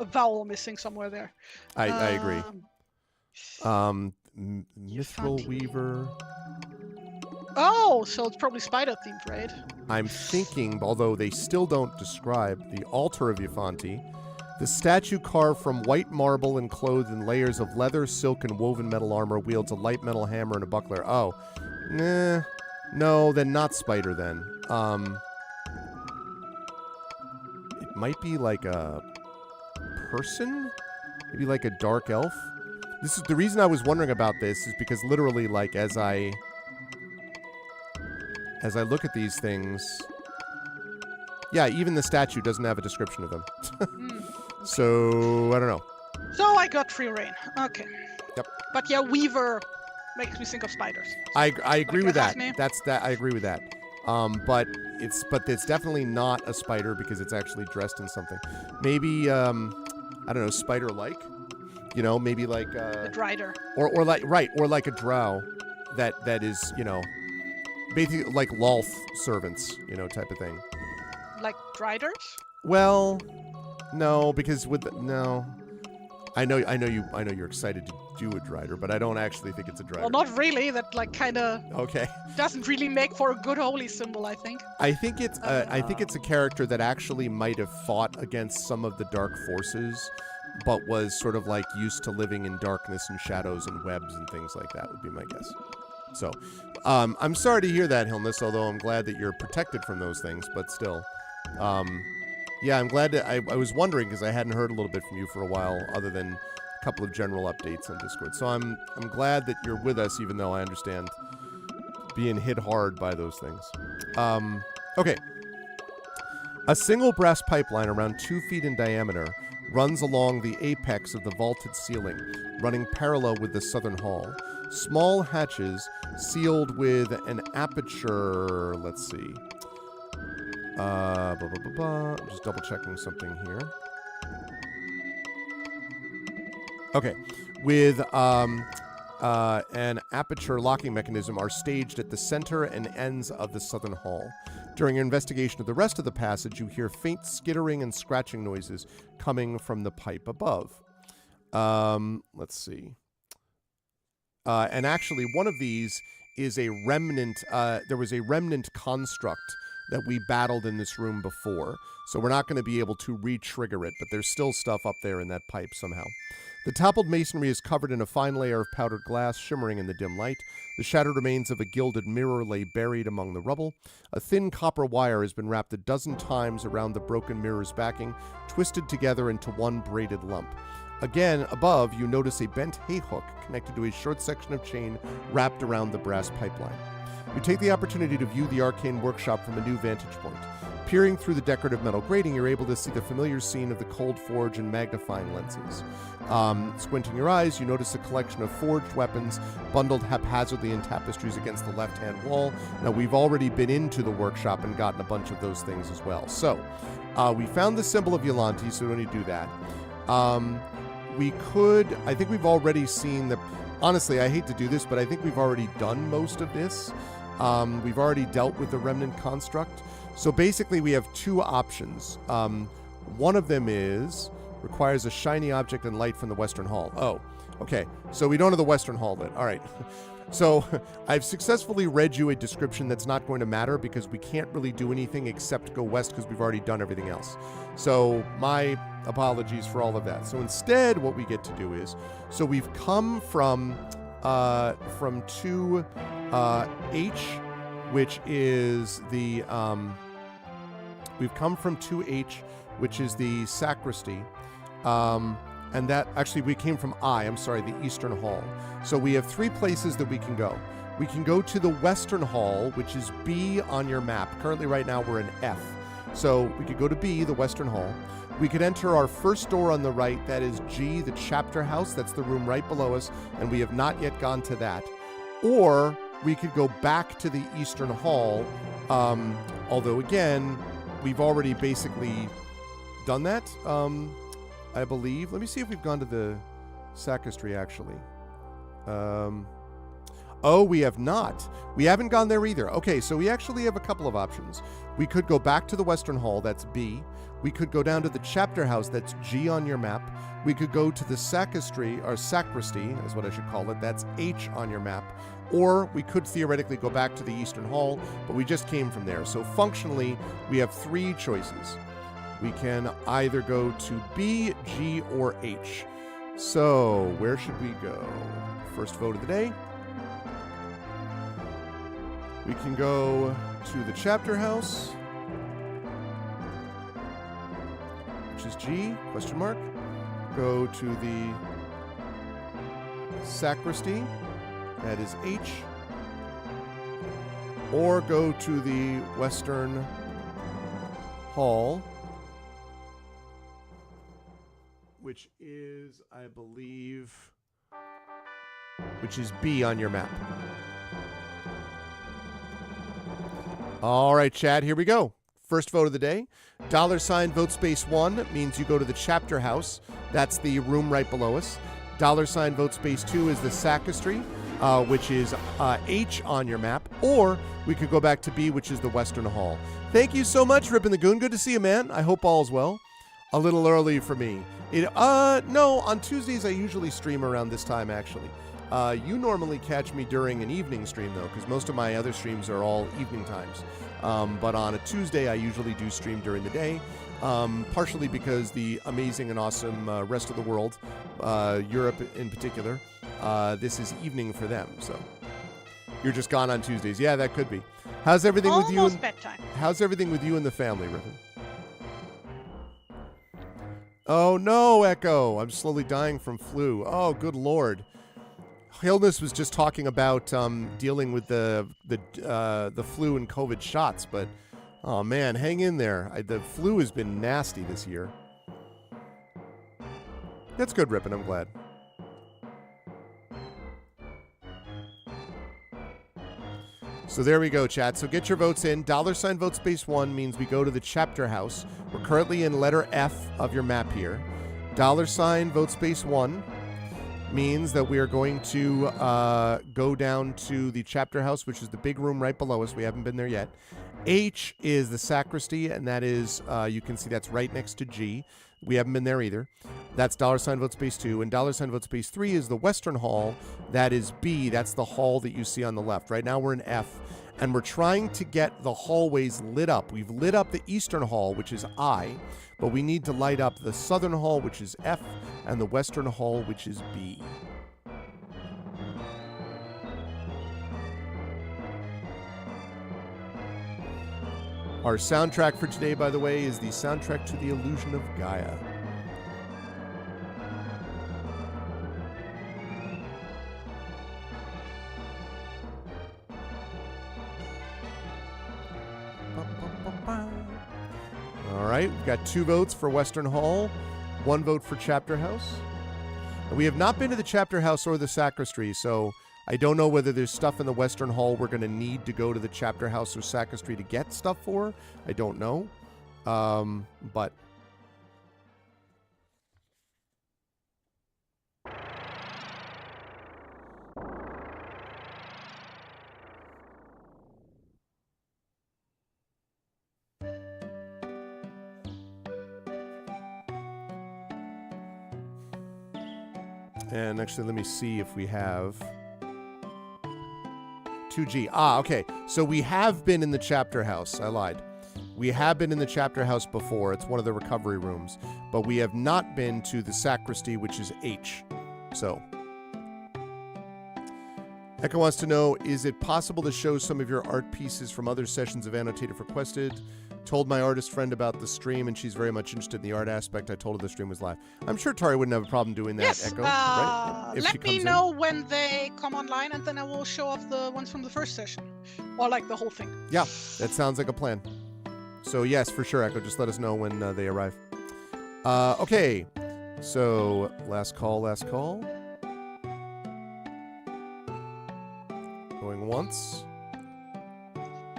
Speaker 1: vowel missing somewhere there.
Speaker 2: I agree. Mithril Weaver.
Speaker 1: Oh, so it's probably spider themed, right?
Speaker 2: I'm thinking, although they still don't describe, the altar of Yafanti. The statue carved from white marble and clothed in layers of leather, silk, and woven metal armor wields a light metal hammer and a buckler. Oh. Nah. No, then not spider then. It might be like a person? Maybe like a dark elf? This is the reason I was wondering about this is because literally, like, as I look at these things, yeah, even the statue doesn't have a description of them.
Speaker 1: Okay.
Speaker 2: So I don't know.
Speaker 1: So I got free reign. Okay.
Speaker 2: Yep.
Speaker 1: But yeah, Weaver makes me think of spiders.
Speaker 2: I agree with that.
Speaker 1: Name.
Speaker 2: That's that. I agree with that. But it's definitely not a spider because it's actually dressed in something. Maybe I don't know, spider-like. You know, maybe like
Speaker 1: a drider.
Speaker 2: Or like or like a drow that is, you know, basically like Lolth servants, you know, type of thing.
Speaker 1: Like driders?
Speaker 2: Well, no, because no. I know you're excited to do a drider, but I don't actually think it's a drider.
Speaker 1: Well, not really. That like kind of
Speaker 2: okay.
Speaker 1: Doesn't really make for a good holy symbol, I think.
Speaker 2: I think it's a character that actually might have fought against some of the dark forces, but was sort of like used to living in darkness and shadows and webs and things like that would be my guess. So, I'm sorry to hear that, Hilness, although I'm glad that you're protected from those things, but still. Yeah, I'm glad I was wondering because I hadn't heard a little bit from you for a while other than a couple of general updates on Discord. So I'm glad that you're with us even though I understand being hit hard by those things. Okay. A single brass pipeline around 2 feet in diameter runs along the apex of the vaulted ceiling, running parallel with the southern hall. Small hatches sealed with an aperture, let's see. I'm just double checking something here. Okay. With an aperture locking mechanism are staged at the center and ends of the southern hall. During your investigation of the rest of the passage, you hear faint skittering and scratching noises coming from the pipe above. Let's see. And actually, one of these is a remnant. There was a remnant construct that we battled in this room before. So we're not going to be able to re-trigger it, but there's still stuff up there in that pipe somehow. The toppled masonry is covered in a fine layer of powdered glass shimmering in the dim light. The shattered remains of a gilded mirror lay buried among the rubble. A thin copper wire has been wrapped a dozen times around the broken mirror's backing, twisted together into one braided lump. Again, above, you notice a bent hay hook connected to a short section of chain wrapped around the brass pipeline. You take the opportunity to view the arcane workshop from a new vantage point. Peering through the decorative metal grating, you're able to see the familiar scene of the cold forge and magnifying lenses. Squinting your eyes, you notice a collection of forged weapons bundled haphazardly in tapestries against the left-hand wall. Now, we've already been into the workshop and gotten a bunch of those things as well. So, we found the symbol of Yolanti, so we don't need to do that. I think we've already seen the... Honestly, I hate to do this, but I think we've already done most of this. We've already dealt with the remnant construct. So basically, we have two options. One of them requires a shiny object and light from the Western Hall. Oh, okay. So we don't have the Western Hall lit. All right. So I've successfully read you a description that's not going to matter because we can't really do anything except go west because we've already done everything else. So my apologies for all of that. So instead, what we get to do is, so we've come from 2H, which is the we've come from 2H, which is the sacristy. And that actually we came from the Eastern Hall. So we have three places that we can go. We can go to the Western Hall, which is B on your map. Currently right now we're in F. So we could go to B, the Western Hall. We could enter our first door on the right, that is G, the chapter house. That's the room right below us, and we have not yet gone to that. Or we could go back to the Eastern Hall, although again, we've already basically done that. I believe. Let me see if we've gone to the sacristy, actually. Oh, we have not. We haven't gone there either. Okay, so we actually have a couple of options. We could go back to the Western Hall, that's B. We could go down to the chapter house, that's G on your map. We could go to the sacristy is what I should call it, that's H on your map. Or we could theoretically go back to the Eastern Hall, but we just came from there. So functionally, we have three choices. We can either go to B, G, or H. So, where should we go? First vote of the day. We can go to the chapter house, which is G, question mark. Go to the sacristy, that is H. Or go to the Western Hall, which is, I believe, which is B on your map. All right, Chad, here we go. First vote of the day. $ vote space 1 means you go to the chapter house. That's the room right below us. $ vote space 2 is the sacristy, which is H on your map. Or we could go back to B, which is the Western Hall. Thank you so much, Rip and the Goon. Good to see you, man. I hope all's well. A little early for me. No, on Tuesdays I usually stream around this time, actually. You normally catch me during an evening stream, though, because most of my other streams are all evening times. But on a Tuesday, I usually do stream during the day, partially because the amazing and awesome rest of the world, Europe in particular, this is evening for them. So you're just gone on Tuesdays. Yeah, that could be. How's everything with you?
Speaker 1: Almost bedtime.
Speaker 2: How's everything with you and the family, Rippin? Oh no, Echo! I'm slowly dying from flu. Oh, good lord. Hilnis was just talking about dealing with the flu and COVID shots, but oh man, hang in there. The flu has been nasty this year. That's good, Rippin'. I'm glad. So there we go, chat. So get your votes in. $ vote space 1 means we go to the chapter house. We're currently in letter F of your map here. $ vote space 1 means that we are going to go down to the chapter house, which is the big room right below us. We haven't been there yet. H is the sacristy, and that is, you can see that's right next to G. We haven't been there either. That's $vote space 2. And $vote space 3 is the Western Hall. That is B. That's the hall that you see on the left. Right now we're in F, and we're trying to get the hallways lit up. We've lit up the Eastern Hall, which is I, but we need to light up the Southern Hall, which is F, and the Western Hall, which is B. Our soundtrack for today, by the way, is the soundtrack to The Illusion of Gaia. All right, we've got 2 votes for Western Hall, 1 vote for Chapter House. We have not been to the Chapter House or the Sacristy, so I don't know whether there's stuff in the Western Hall we're going to need to go to the Chapter House or Sacristy to get stuff for. I don't know. But... And actually, let me see if we have 2G. Okay. So we have been in the Chapter House. I lied. We have been in the Chapter House before. It's one of the recovery rooms. But we have not been to the Sacristy, which is H. So. Echo wants to know, is it possible to show some of your art pieces from other sessions of Annotated if requested? Told my artist friend about the stream, and she's very much interested in the art aspect. I told her the stream was live. I'm sure Tari wouldn't have a problem doing that,
Speaker 1: Yes,
Speaker 2: Echo. Right?
Speaker 1: let me know when they come online, and then I will show off the ones from the first session. Or like the whole thing.
Speaker 2: Yeah, that sounds like a plan. So yes, for sure, Echo. Just let us know when they arrive. Okay, so last call. Going once.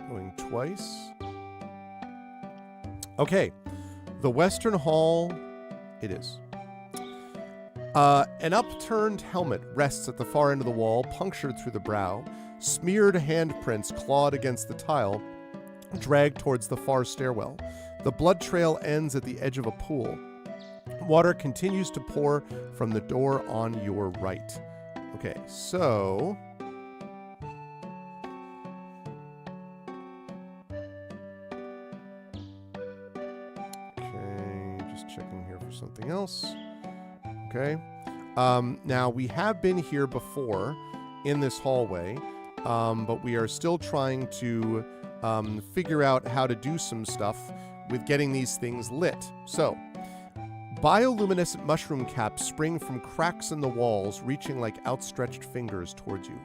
Speaker 2: Going twice. Okay, the Western Hall, it is. An upturned helmet rests at the far end of the wall, punctured through the brow. Smeared handprints clawed against the tile, dragged towards the far stairwell. The blood trail ends at the edge of a pool. Water continues to pour from the door on your right. Okay, so... checking here for something else. Okay. Now, we have been here before in this hallway, but we are still trying to figure out how to do some stuff with getting these things lit. So, bioluminescent mushroom caps spring from cracks in the walls, reaching like outstretched fingers towards you.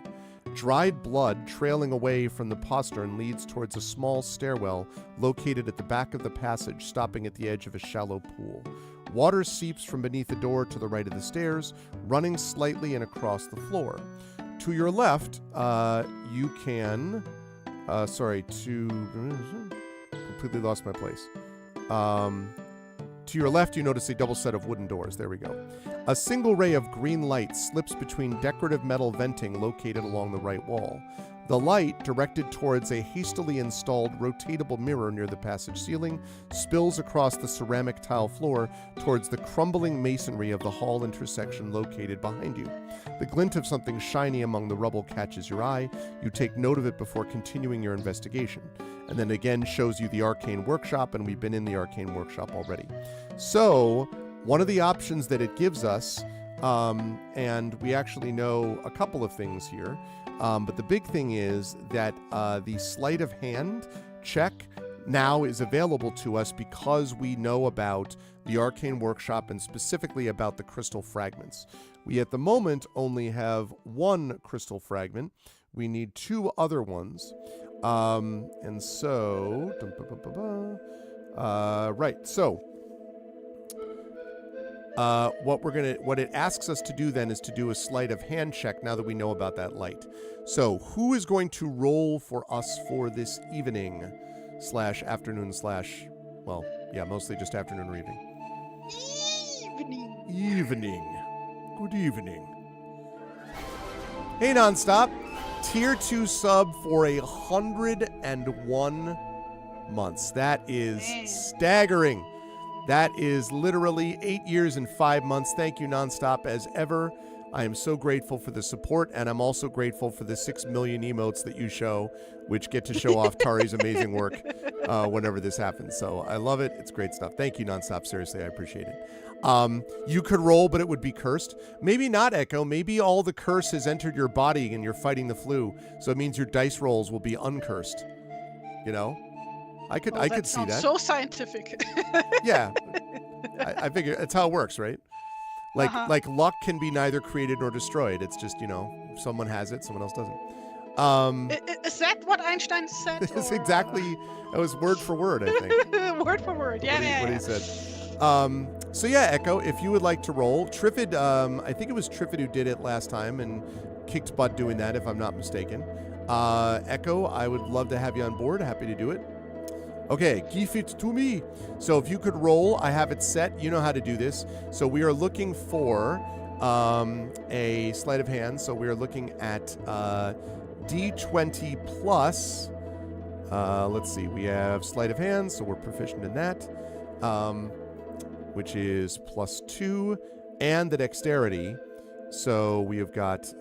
Speaker 2: Dried blood trailing away from the postern leads towards a small stairwell located at the back of the passage, stopping at the edge of a shallow pool. Water seeps from beneath the door to the right of the stairs, running slightly and across the floor. To your left, you can... completely lost my place. To your left, you notice a double set of wooden doors. There we go. A single ray of green light slips between decorative metal venting located along the right wall. The light, directed towards a hastily installed rotatable mirror near the passage ceiling, spills across the ceramic tile floor towards the crumbling masonry of the hall intersection located behind you. The glint of something shiny among the rubble catches your eye. You take note of it before continuing your investigation. And then again shows you the Arcane Workshop, and we've been in the Arcane Workshop already. So, one of the options that it gives us, and we actually know a couple of things here, but the big thing is that the sleight of hand check now is available to us because we know about the Arcane Workshop and specifically about the crystal fragments. We at the moment only have 1 crystal fragment. We need 2 other ones. And so, right. So, what it asks us to do then is to do a sleight of hand check now that we know about that light. So, who is going to roll for us for this evening / afternoon / well, yeah, mostly just afternoon or evening. Evening. Good evening. Hey, Nonstop. Tier 2 sub for 101 months. That is
Speaker 1: Man.
Speaker 2: staggering. That is literally 8 years and 5 months. Thank you, nonstop, as ever. I am so grateful for the support, and I'm also grateful for the 6 million emotes that you show, which get to show off Tari's amazing work whenever this happens. So I love it. It's great stuff. Thank you, nonstop. Seriously, I appreciate it. You could roll, but it would be cursed. Maybe not, Echo. Maybe all the curse has entered your body and you're fighting the flu. So it means your dice rolls will be uncursed. You know? I could see that.
Speaker 1: So scientific.
Speaker 2: Yeah. I figure that's how it works, right? Like luck can be neither created nor destroyed. It's just, someone has it, someone else doesn't.
Speaker 1: Is that what Einstein said?
Speaker 2: It's exactly, that was word for word, I think.
Speaker 1: Word for word, yeah.
Speaker 2: What he said. So yeah, Echo, if you would like to roll, Triffid, I think it was Triffid who did it last time and kicked butt doing that, if I'm not mistaken. Echo, I would love to have you on board. Happy to do it. Okay, give it to me. So if you could roll, I have it set. You know how to do this. So we are looking for a sleight of hand. So we are looking at D20 plus. Let's see. We have sleight of hand, so we're proficient in that, which is +2, and the dexterity. So we have got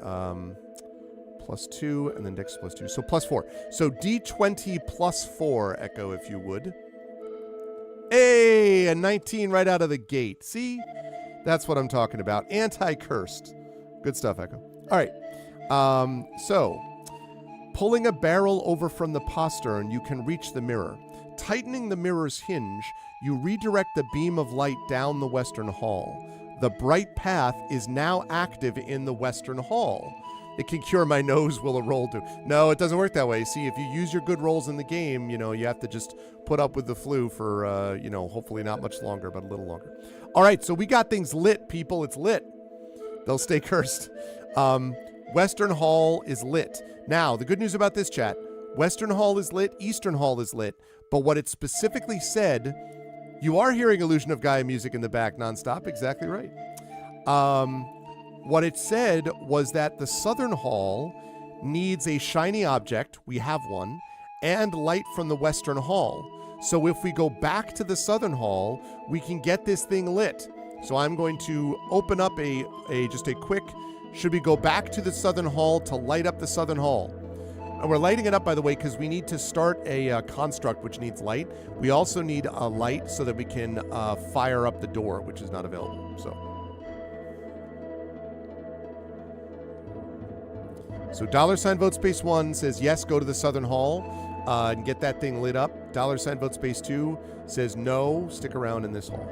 Speaker 2: +2, and then dex +2. So +4. So D20 +4, Echo, if you would. Hey, a 19 right out of the gate. See? That's what I'm talking about. Anti-cursed. Good stuff, Echo. All right. So, pulling a barrel over from the postern, you can reach the mirror. Tightening the mirror's hinge, you redirect the beam of light down the western hall. The bright path is now active in the western hall. It can cure my nose, will a roll do? No, it doesn't work that way. See, if you use your good rolls in the game, you have to just put up with the flu for, hopefully not much longer, but a little longer. All right, so we got things lit, people. It's lit. They'll stay cursed. Western Hall is lit. Now, the good news about this, chat, Western Hall is lit, Eastern Hall is lit, but what it specifically said, you are hearing Illusion of Gaia music in the back nonstop, exactly right. What it said was that the Southern Hall needs a shiny object, we have one, and light from the Western Hall. So if we go back to the Southern Hall, we can get this thing lit. So I'm going to open up just a quick, should we go back to the Southern Hall to light up the Southern Hall? And we're lighting it up, by the way, because we need to start a construct which needs light. We also need a light so that we can fire up the door, which is not available. So $vote space 1 says yes, go to the Southern Hall and get that thing lit up. $vote space 2 says no, stick around in this hall.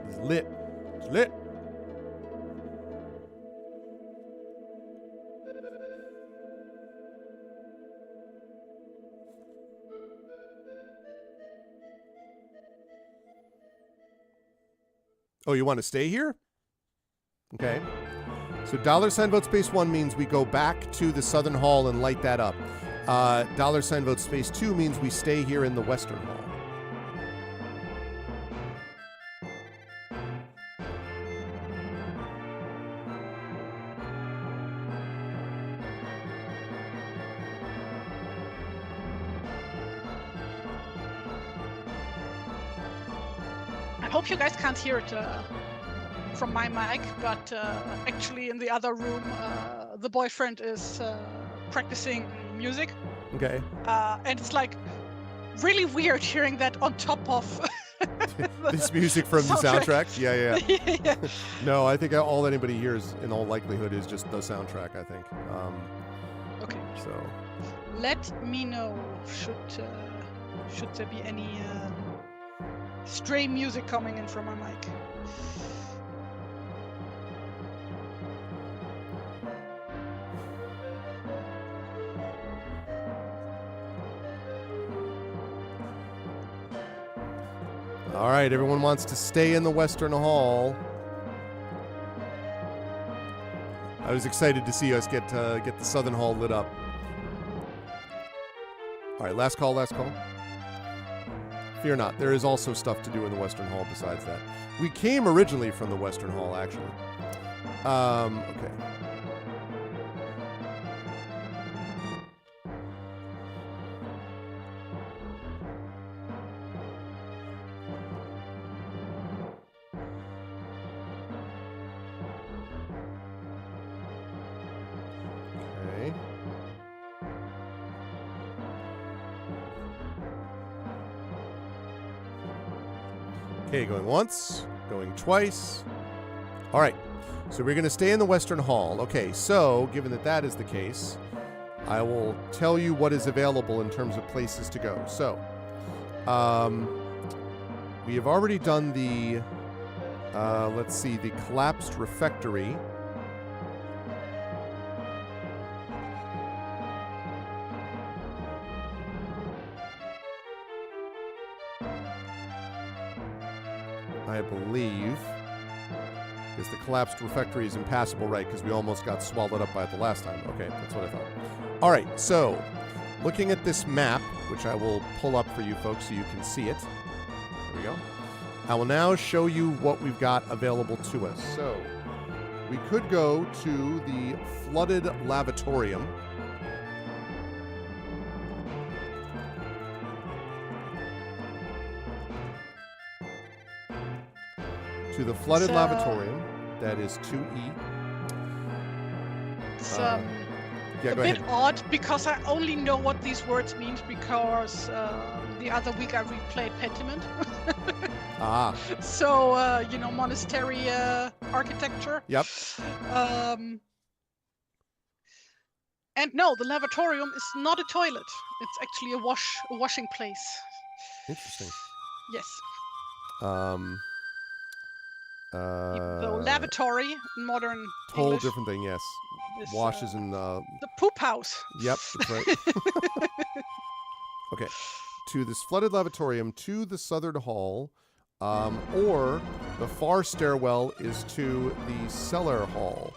Speaker 2: It's lit. It's lit. Oh, you want to stay here? Okay. So $vote space 1 means we go back to the Southern Hall and light that up. $vote space 2 means we stay here in the Western Hall.
Speaker 1: I hope you guys can't hear it from my mic, but actually in the other room, the boyfriend is practicing music.
Speaker 2: Okay.
Speaker 1: And it's like really weird hearing that on top of
Speaker 2: this music from the soundtrack. Yeah.
Speaker 1: Yeah.
Speaker 2: No, I think all anybody hears in all likelihood is just the soundtrack, I think.
Speaker 1: Okay.
Speaker 2: So
Speaker 1: let me know should there be any stray music coming in from my mic.
Speaker 2: all right, everyone wants to stay in the Western Hall. I was excited to see us get the Southern Hall lit up. All right, last call. Fear not, there is also stuff to do in the Western Hall besides that. We came originally from the Western Hall, actually. Okay. Okay, going once, going twice. All right, so we're going to stay in the Western Hall. Okay, so given that that is the case, I will tell you what is available in terms of places to go. So, we have already done the, let's see, the collapsed refectory. I believe. Because the collapsed refectory is impassable, right? Because we almost got swallowed up by it the last time. Okay, that's what I thought. All right, so looking at this map, which I will pull up for you folks so you can see it. There we go. I will now show you what we've got available to us. So we could go to the flooded lavatorium. To the flooded lavatorium. That is 2E.
Speaker 1: It's
Speaker 2: Yeah,
Speaker 1: a
Speaker 2: go
Speaker 1: bit
Speaker 2: ahead.
Speaker 1: odd because I only know what these words mean because the other week I replayed Pentiment.
Speaker 2: Ah,
Speaker 1: So, monastery architecture.
Speaker 2: yep.
Speaker 1: And no, the lavatorium is not a toilet. It's actually a washing place.
Speaker 2: Interesting.
Speaker 1: Yes. Even though
Speaker 2: Uh,
Speaker 1: lavatory in modern
Speaker 2: whole
Speaker 1: English
Speaker 2: different thing, yes.
Speaker 1: is
Speaker 2: Washes and
Speaker 1: the poop house.
Speaker 2: yep, that's right. Okay, to this flooded lavatorium, to the southern hall, or the far stairwell is to the cellar hall,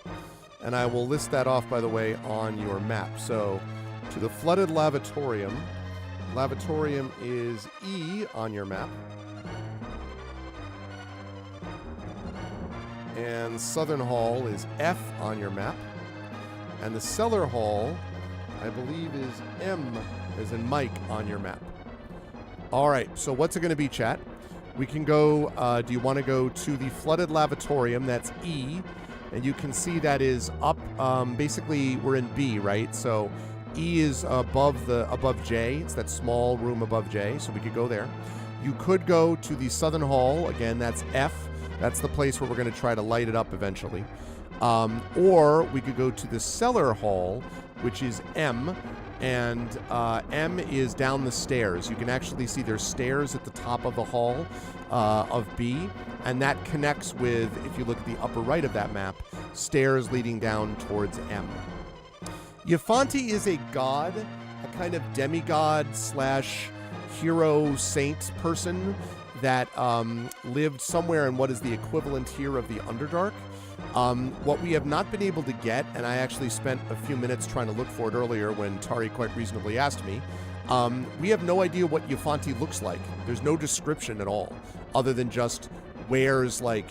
Speaker 2: and I will list that off, by the way, on your map. So, to the flooded lavatorium, lavatorium is E on your map. And Southern Hall is F on your map. And the Cellar Hall, I believe, is M, as in Mike, on your map. All right, so what's it going to be, chat? We can go, do you want to go to the Flooded Lavatorium? That's E. And you can see that is up, basically, we're in B, right? So E is above J. It's that small room above J, so we could go there. You could go to the Southern Hall. Again, that's F. That's the place where we're going to try to light it up eventually. Or we could go to the Cellar Hall, which is M, and M is down the stairs. You can actually see there's stairs at the top of the hall of B, and that connects with, if you look at the upper right of that map, stairs leading down towards M. Euphante is a god, a kind of demigod slash hero saint person that lived somewhere in what is the equivalent here of the Underdark. What we have not been able to get, and I actually spent a few minutes trying to look for it earlier when Tari quite reasonably asked me, we have no idea what Euphante looks like. There's no description at all, other than just wears like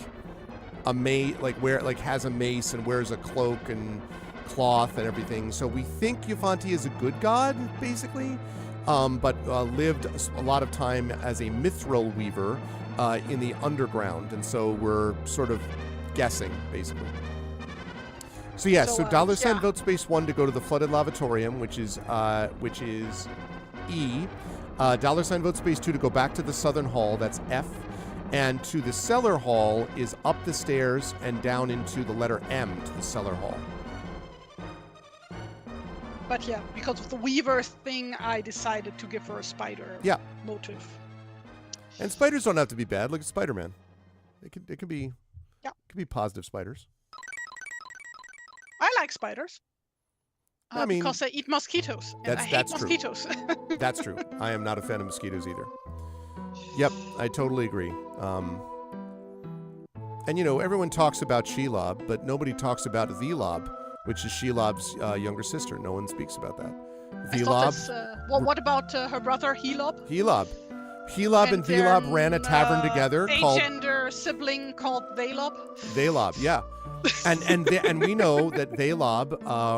Speaker 2: a has a mace and wears a cloak and cloth and everything. So we think Euphante is a good god, basically. But lived a lot of time as a mithril weaver in the underground, and so we're sort of guessing, basically. So yes, so $ vote space 1 to go to the flooded lavatorium, which is E. $ vote space 2 to go back to the southern hall, that's F. And to the cellar hall is up the stairs and down into the letter M to the cellar hall.
Speaker 1: But yeah, because of the Weaver thing, I decided to give her a spider motive.
Speaker 2: And spiders don't have to be bad. Look at Spider-Man. It can be positive spiders.
Speaker 1: I like spiders.
Speaker 2: I mean,
Speaker 1: because they eat mosquitoes. And I hate mosquitoes.
Speaker 2: That's true. I am not a fan of mosquitoes either. Yep, I totally agree. And everyone talks about Shelob, but nobody talks about Velob, which is Shelob's younger sister. No one speaks about that. Velob.
Speaker 1: What about her brother Helob?
Speaker 2: Helob and Velob ran a tavern together called
Speaker 1: agender sibling called Velob.
Speaker 2: Velob, yeah. And we know that Velob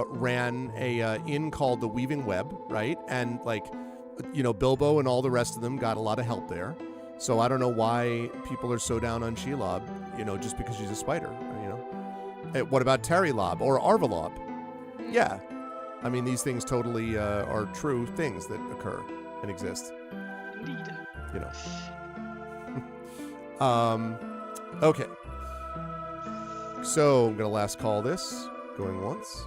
Speaker 2: ran a inn called the Weaving Web, right? And Bilbo and all the rest of them got a lot of help there. So I don't know why people are so down on Shelob, just because she's a spider, What about TariLob or Arvelob? Yeah. I mean, these things totally are true things that occur and exist.
Speaker 1: Indeed.
Speaker 2: Okay. So I'm going to last call this. Going once.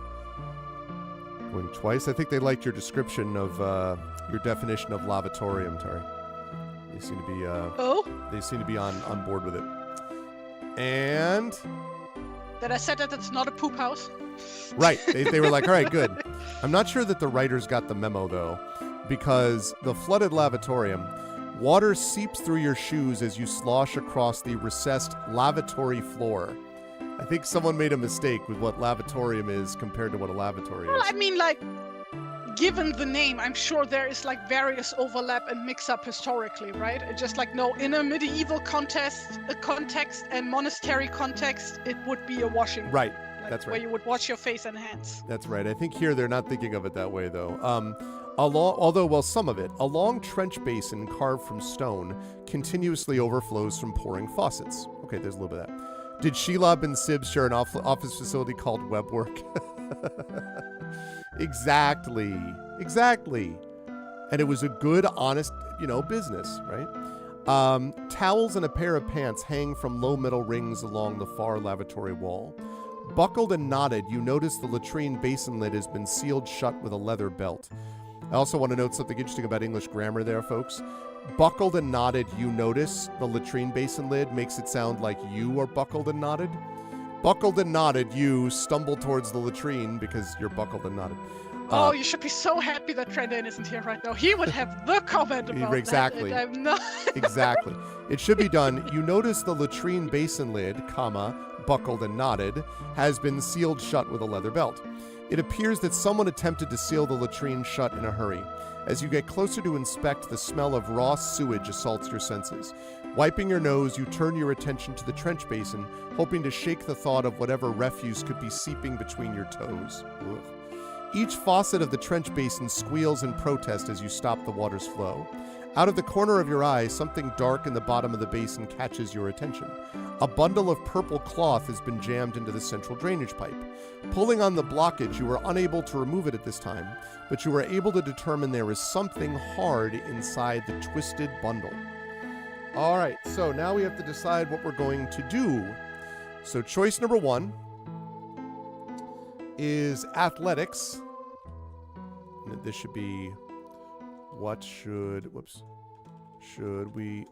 Speaker 2: Going twice. I think they liked your description of your definition of lavatorium, Tari. They seem to be they seem to be on board with it. And
Speaker 1: that I said that it's not a poop house.
Speaker 2: Right. They were like, all right, good. I'm not sure that the writers got the memo, though, because the flooded lavatorium, water seeps through your shoes as you slosh across the recessed lavatory floor. I think someone made a mistake with what lavatorium is compared to what a lavatory
Speaker 1: Well,
Speaker 2: is.
Speaker 1: I mean, like, given the name, I'm sure there is like various overlap and mix-up historically, right? It's just like, no, in a medieval context and monastery context, it would be a washing.
Speaker 2: Right.
Speaker 1: Like,
Speaker 2: That's right.
Speaker 1: where you would wash your face and hands.
Speaker 2: That's right. I think here they're not thinking of it that way, though. Although some of it, a long trench basin carved from stone continuously overflows from pouring faucets. Okay, there's a little bit of that. Did Shelob and Sib share an office facility called Webwork? Exactly. And it was a good, honest, business, right? Towels and a pair of pants hang from low metal rings along the far lavatory wall. Buckled and knotted, you notice the latrine basin lid has been sealed shut with a leather belt. I also want to note something interesting about English grammar there, folks. Buckled and knotted, you notice the latrine basin lid makes it sound like you are buckled and knotted. Buckled and knotted, you stumble towards the latrine because you're buckled and knotted.
Speaker 1: Oh, you should be so happy that Trendan isn't here right now. He would have the comment about
Speaker 2: exactly.
Speaker 1: that. I'm not.
Speaker 2: Exactly. It should be done. You notice the latrine basin lid, buckled and knotted, has been sealed shut with a leather belt. It appears that someone attempted to seal the latrine shut in a hurry. As you get closer to inspect, the smell of raw sewage assaults your senses. Wiping your nose, you turn your attention to the trench basin, hoping to shake the thought of whatever refuse could be seeping between your toes. Ugh. Each faucet of the trench basin squeals in protest as you stop the water's flow. Out of the corner of your eye, something dark in the bottom of the basin catches your attention. A bundle of purple cloth has been jammed into the central drainage pipe. Pulling on the blockage, you are unable to remove it at this time, but you are able to determine there is something hard inside the twisted bundle. All right, so now we have to decide what we're going to do. So choice number 1 is athletics. And this should be what should we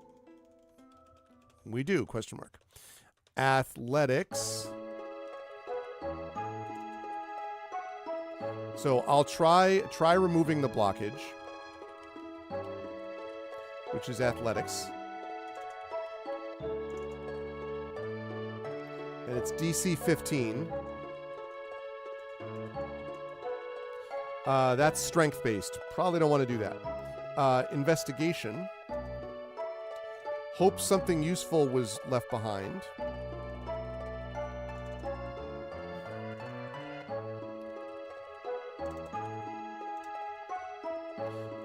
Speaker 2: do? Question mark. Athletics. So I'll try removing the blockage, which is athletics. And it's DC 15. That's strength-based. Probably don't want to do that. Investigation. Hope something useful was left behind.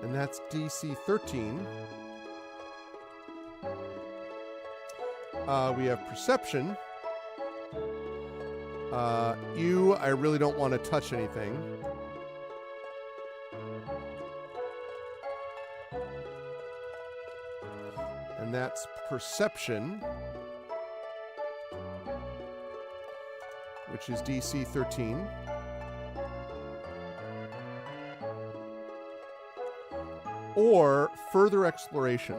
Speaker 2: And that's DC 13. We have perception. I really don't want to touch anything. And that's perception, which is DC 13. Or further exploration,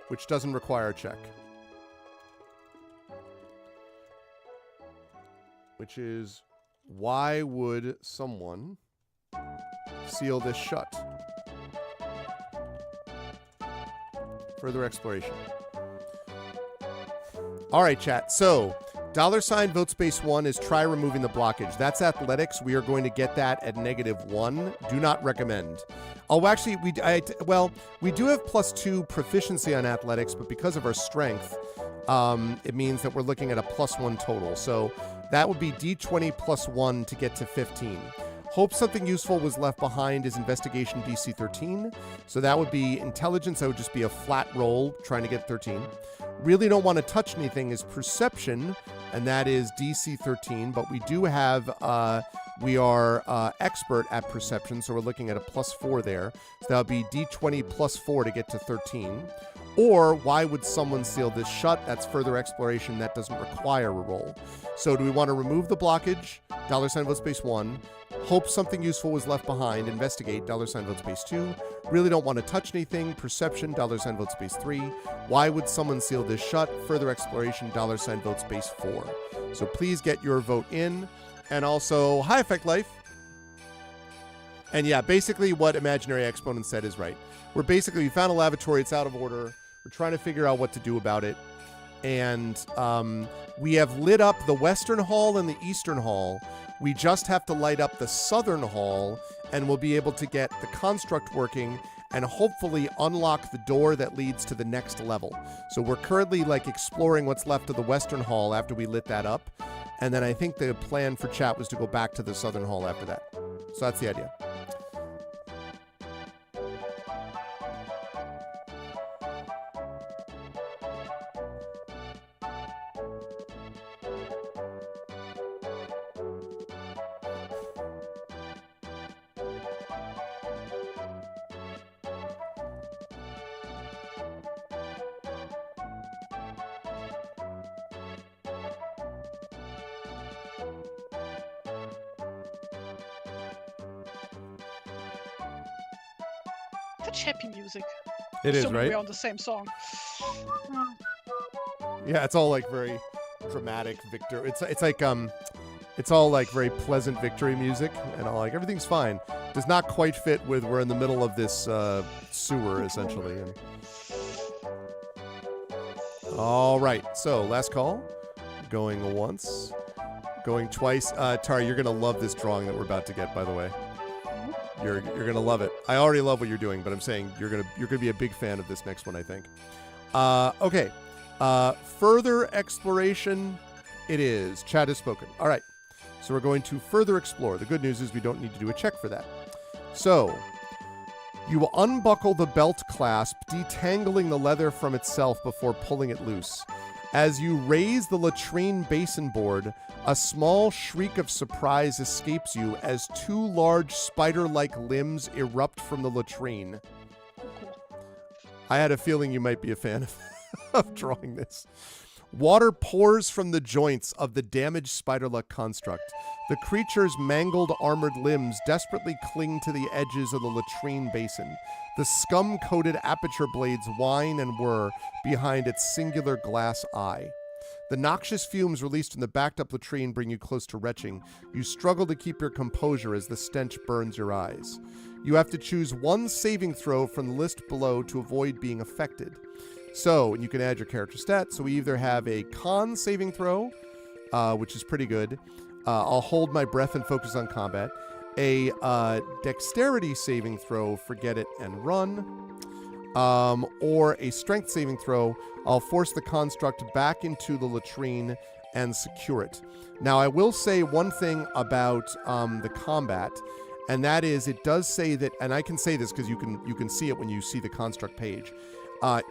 Speaker 2: which doesn't require a check. Which is, why would someone seal this shut? Further exploration. All right, chat. So, $ vote space 1 is try removing the blockage. That's athletics. We are going to get that at -1. Do not recommend. Oh, actually, we do have +2 proficiency on athletics, but because of our strength, it means that we're looking at a +1 total. So that would be D20 +1 to get to 15. Hope something useful was left behind is investigation DC 13. So that would be intelligence. That would just be a flat roll trying to get 13. Really don't want to touch anything is perception, and that is DC 13. But we do have, we are expert at perception, so we're looking at a +4 there. So that would be D20 +4 to get to 13. Or why would someone seal this shut? That's further exploration. That doesn't require a roll. So do we want to remove the blockage? $vote space 1. Hope something useful was left behind. Investigate. $vote space 2. Really don't want to touch anything. Perception. $vote space 3. Why would someone seal this shut? Further exploration. $vote space 4. So please get your vote in. And also, high effect life. And yeah, basically what Imaginary Exponent said is right. We found a lavatory. It's out of order. We're trying to figure out what to do about it. And we have lit up the Western Hall and the Eastern Hall. We just have to light up the Southern Hall, and we'll be able to get the construct working and hopefully unlock the door that leads to the next level. So we're currently exploring what's left of the Western Hall after we lit that up. And then I think the plan for chat was to go back to the Southern Hall after that. So that's the idea.
Speaker 1: Such happy music.
Speaker 2: It is,
Speaker 1: Assuming
Speaker 2: right?
Speaker 1: We're on the same song.
Speaker 2: Yeah, it's all very dramatic victor. It's all very pleasant victory music, and all everything's fine. Does not quite fit with we're in the middle of this sewer essentially. And... all right, so last call, going once, going twice. Tara, you're gonna love this drawing that we're about to get. By the way, you're gonna love it. I already love what you're doing, but I'm saying you're gonna be a big fan of this next one, I think. Okay. Further exploration it is. Chat has spoken. All right. So we're going to further explore. The good news is we don't need to do a check for that. So you will unbuckle the belt clasp, detangling the leather from itself before pulling it loose. As you raise the latrine basin board, a small shriek of surprise escapes you as two large spider-like limbs erupt from the latrine. I had a feeling you might be a fan of drawing this. Water pours from the joints of the damaged spider-like construct. The creature's mangled armored limbs desperately cling to the edges of the latrine basin. The scum-coated aperture blades whine and whir behind its singular glass eye. The noxious fumes released in the backed-up latrine bring you close to retching. You struggle to keep your composure as the stench burns your eyes. You have to choose one saving throw from the list below to avoid being affected. So, and you can add your character stats. So we either have a con saving throw, which is pretty good. I'll hold my breath and focus on combat. A dexterity saving throw, forget it and run. Or a strength saving throw. I'll force the construct back into the latrine and secure it. Now, I will say one thing about the combat, and that is it does say that, and I can say this because you can see it when you see the construct page.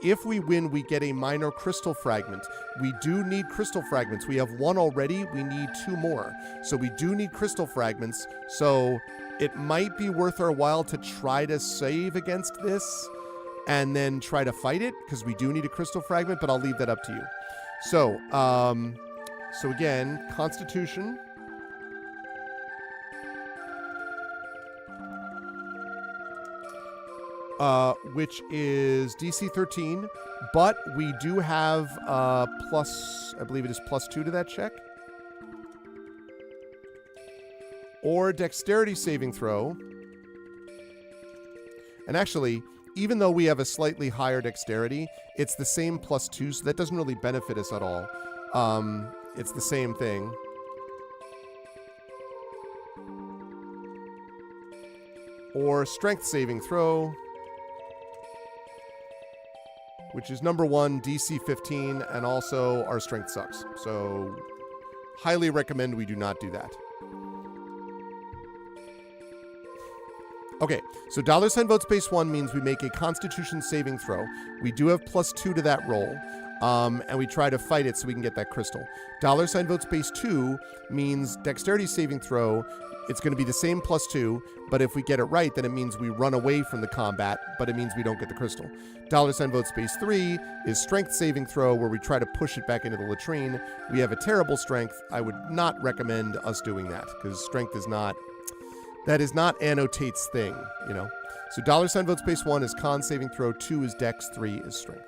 Speaker 2: If we win, we get a minor crystal fragment. We do need crystal fragments. We have one already. We need two more. So we do need crystal fragments. So it might be worth our while to try to save against this and then try to fight it because we do need a crystal fragment, but I'll leave that up to you. So, so again, Constitution. Which is DC 13, but we do have plus, I believe it is +2 to that check. Or dexterity saving throw. And actually, even though we have a slightly higher dexterity, it's the same +2, so that doesn't really benefit us at all. It's the same thing. Or strength saving throw, which is number 1, DC 15, and also our strength sucks. So, highly recommend we do not do that. Okay, so $vote space 1 means we make a Constitution saving throw. We do have +2 to that roll. and we try to fight it so we can get that crystal. $ vote space 2 means dexterity saving throw. It's going to be the same +2, but if we get it right, then it means we run away from the combat, but it means we don't get the crystal. $ vote space 3 is strength saving throw, where we try to push it back into the latrine. We have a terrible strength. I would not recommend us doing that, because strength is not... That is not Annotate's thing, you know? So $ vote space 1 is con saving throw, 2 is dex, 3 is strength.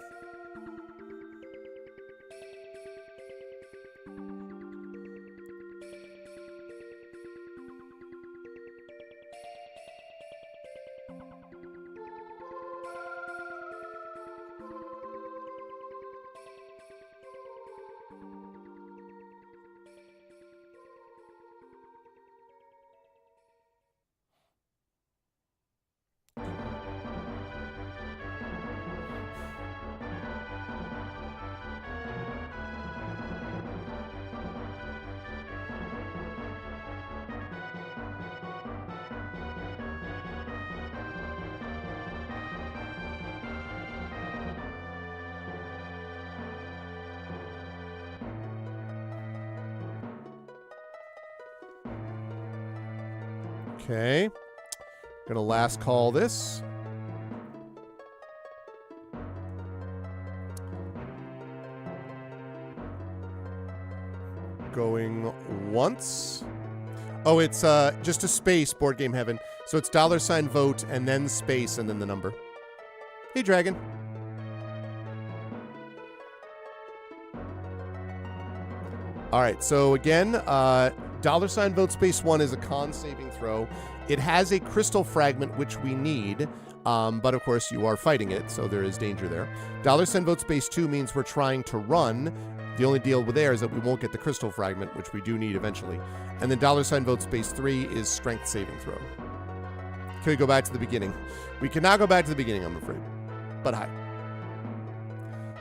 Speaker 2: Okay. Gonna last call this. Going once. Oh, it's just a space, Board Game Heaven. So it's $ vote and then space and then the number. Hey, Dragon. All right, so again, $ vote space 1 is a con saving throw. It has a crystal fragment, which we need, but of course you are fighting it, so there is danger there. $ vote space 2 means we're trying to run. The only deal with there is that we won't get the crystal fragment, which we do need eventually. And then $ vote space 3 is strength saving throw. Can we go back to the beginning? We cannot go back to the beginning, I'm afraid. But hi.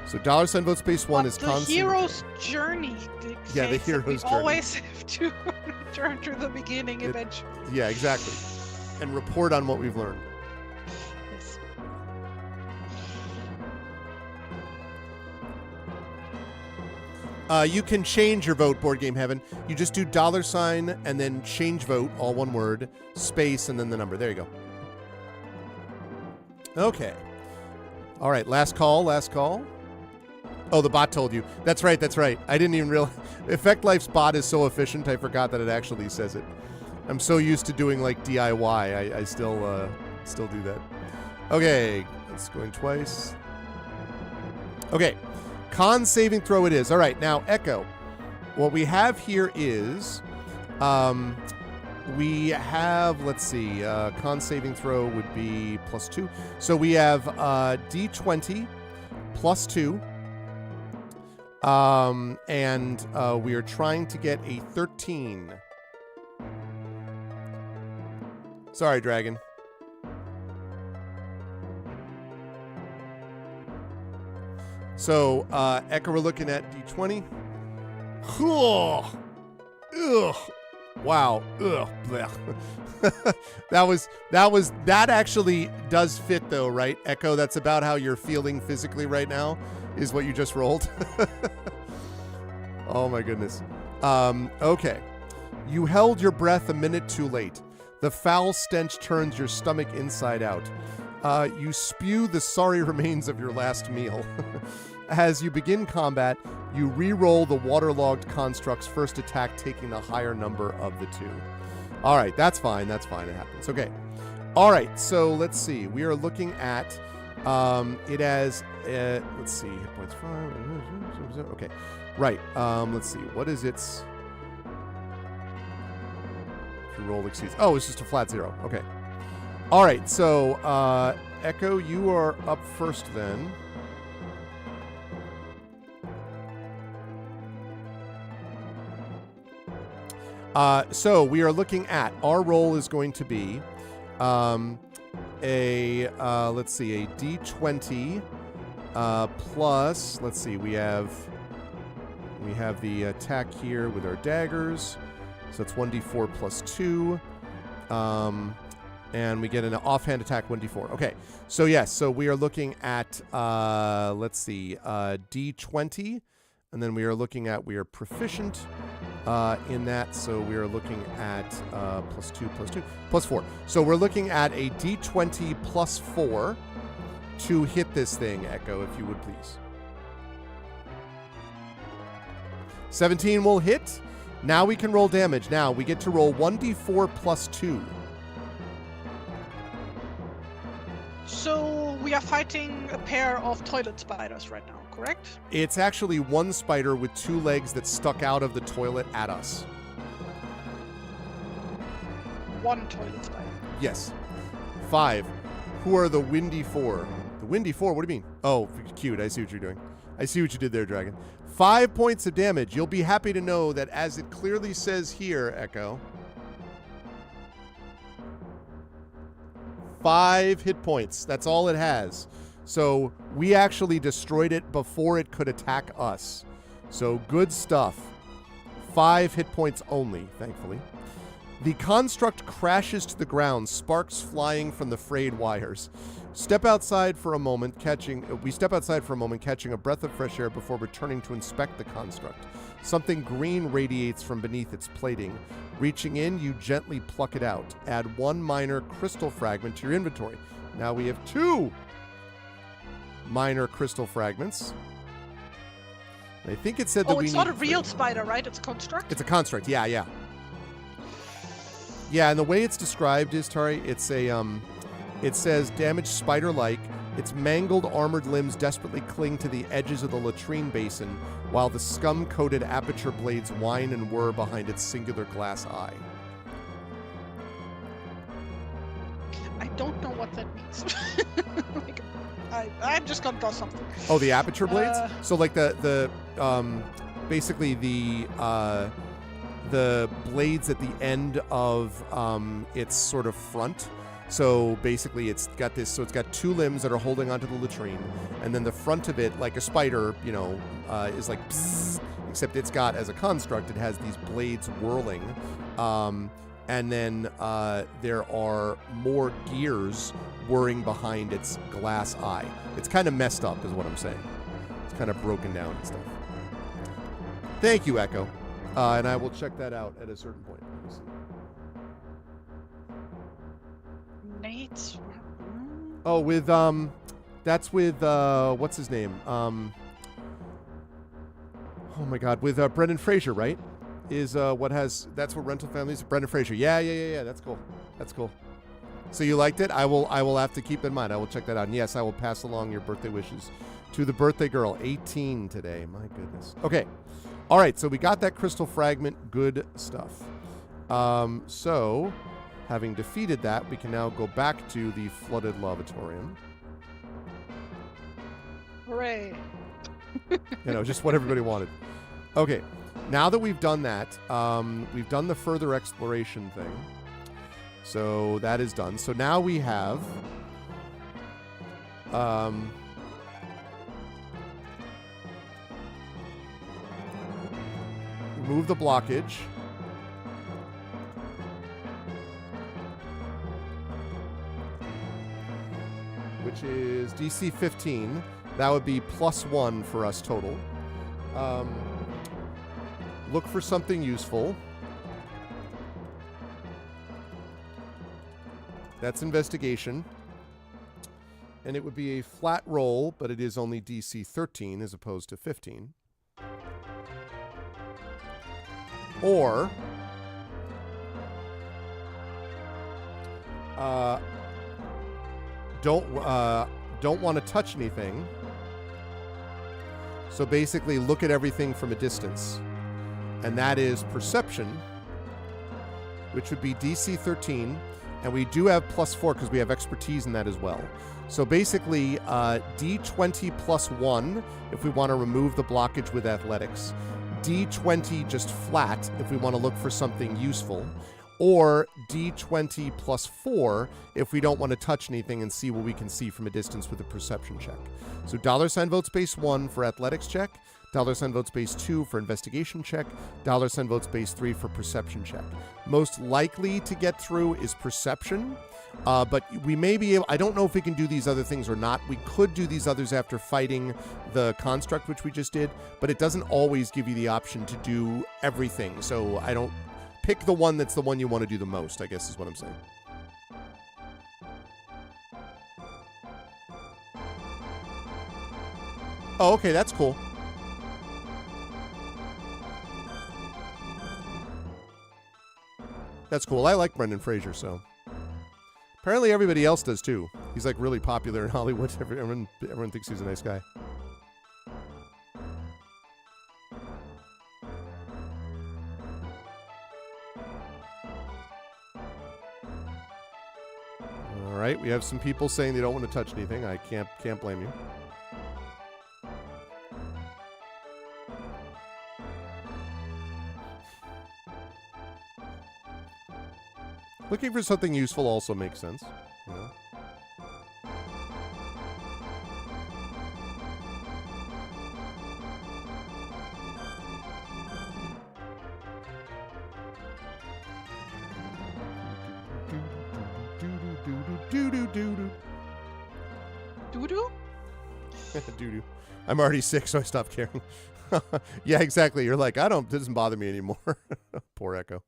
Speaker 2: So $ vote space 1 is con saving throw.
Speaker 1: The hero's journey.
Speaker 2: Yeah, the hero's journey.
Speaker 1: Always have to return to the beginning eventually.
Speaker 2: Yeah, exactly. And report on what we've learned. Yes. You can change your vote, Board Game Heaven. You just do $ and then change vote, all one word, space, and then the number. There you go. Okay. All right, last call, last call. Oh, the bot told you. That's right, that's right. I didn't even realize. Effect Life's bot is so efficient, I forgot that it actually says it. I'm so used to doing, like, DIY. I still do that. Okay, it's going twice. Okay, con saving throw it is. All right, now, Echo. What we have here is, we have, let's see, con saving throw would be +2. So we have D20 +2. And we are trying to get a 13. Sorry, Dragon. So, Echo, we're looking at D20. Ugh. Wow. Ugh. That actually does fit though, right? Echo, that's about how you're feeling physically right now, is what you just rolled. Oh my goodness. Okay. You held your breath a minute too late. The foul stench turns your stomach inside out. You spew the sorry remains of your last meal. As you begin combat, you re-roll the waterlogged construct's first attack, taking the higher number of the two. All right, that's fine. That's fine. It happens. Okay. All right, so let's see. We are looking at it as, let's see, hit points 5. Okay, right. Let's see. What is its... If your roll exceeds... Oh, it's just a flat 0. Okay. All right, so Echo, you are up first then. So we are looking at, our roll is going to be let's see, a D20 plus, let's see, we have the attack here with our daggers, so it's 1d4 plus 2. And we get an offhand attack 1d4. Okay. So, yes. So, we are looking at, let's see, d20. And then we are looking at, we are proficient in that. So, we are looking at +2, +2, +4. So, we're looking at a d20 +4 to hit this thing, Echo, if you would please. 17 will hit. Now we can roll damage. Now we get to roll 1d4 +2.
Speaker 1: So we are fighting a pair of toilet spiders right now, correct?
Speaker 2: It's actually one spider with 2 legs that stuck out of the toilet at us.
Speaker 1: One toilet spider.
Speaker 2: Yes. 5. Who are the Windy 4? The Windy 4? What do you mean? Oh, cute. I see what you're doing. I see what you did there, Dragon. 5 points of damage. You'll be happy to know that as it clearly says here, Echo, 5 hit points. That's all it has. So we actually destroyed it before it could attack us. So good stuff. 5 hit points only, thankfully. The construct crashes to the ground, sparks flying from the frayed wires. We step outside for a moment, catching a breath of fresh air before returning to inspect the construct. Something green radiates from beneath its plating. Reaching in, you gently pluck it out. Add 1 minor crystal fragment to your inventory. Now we have 2 minor crystal fragments. I think it said that we need...
Speaker 1: Oh, it's not a real spider, right? It's a construct?
Speaker 2: It's a construct, yeah. Yeah, and the way it's described is, Tari, it's a, it says damaged spider-like. Its mangled armored limbs desperately cling to the edges of the latrine basin, while the scum-coated aperture blades whine and whir behind its singular glass eye.
Speaker 1: I don't know what that means. I'm just gonna draw something.
Speaker 2: Oh, the aperture blades? So like the basically the blades at the end of its sort of front. So basically it's got this, so it's got 2 limbs that are holding onto the latrine, and then the front of it, like a spider, you know, is like psst, except it's got, as a construct, it has these blades whirling. And then there are more gears whirring behind its glass eye. It's kind of messed up, is what I'm saying. It's kind of broken down and stuff. Thank you, Echo. And I will check that out at a certain point. Let me see.
Speaker 1: Nate.
Speaker 2: Oh, with that's with what's his name? Oh my God, with Brendan Fraser, right? Is that's what Rental Families. Brendan Fraser. Yeah. That's cool. That's cool. So you liked it? I will have to keep in mind. I will check that out. And yes, I will pass along your birthday wishes to the birthday girl. 18 today. My goodness. Okay. All right. So we got that crystal fragment. Good stuff. So having defeated that, we can now go back to the flooded lavatorium.
Speaker 1: Hooray.
Speaker 2: Just what everybody wanted. Okay. Now that we've done that, we've done the further exploration thing. So that is done. So now we have remove the blockage. Which is DC 15. That would be +1 for us total. Look for something useful. That's investigation. And it would be a flat roll, but it is only DC 13 as opposed to 15. Or don't want to touch anything. So basically look at everything from a distance. And that is perception, which would be DC 13. And we do have +4 because we have expertise in that as well. So basically, D20 +1 if we want to remove the blockage with athletics. D20 just flat if we want to look for something useful. Or D20 +4 if we don't want to touch anything and see what we can see from a distance with a perception check. So $vote space 1 for athletics check, $ vote space 2 for investigation check, $ vote space 3 for perception check. Most likely to get through is perception, but we may be able, I don't know if we can do these other things or not. We could do these others after fighting the construct, which we just did, but it doesn't always give you the option to do everything. So I don't pick the one that's the one you want to do the most, I guess is what I'm saying. Oh, okay, that's cool. That's cool. I like Brendan Fraser, so. Apparently everybody else does too. He's like really popular in Hollywood. Everyone thinks he's a nice guy. All right, we have some people saying they don't want to touch anything. I can't blame you. Looking for something useful also makes sense, you know.
Speaker 1: Doo-doo?
Speaker 2: Doo-doo. I'm already sick, so I stopped caring. Yeah, exactly. You're like, it doesn't bother me anymore. Poor Echo.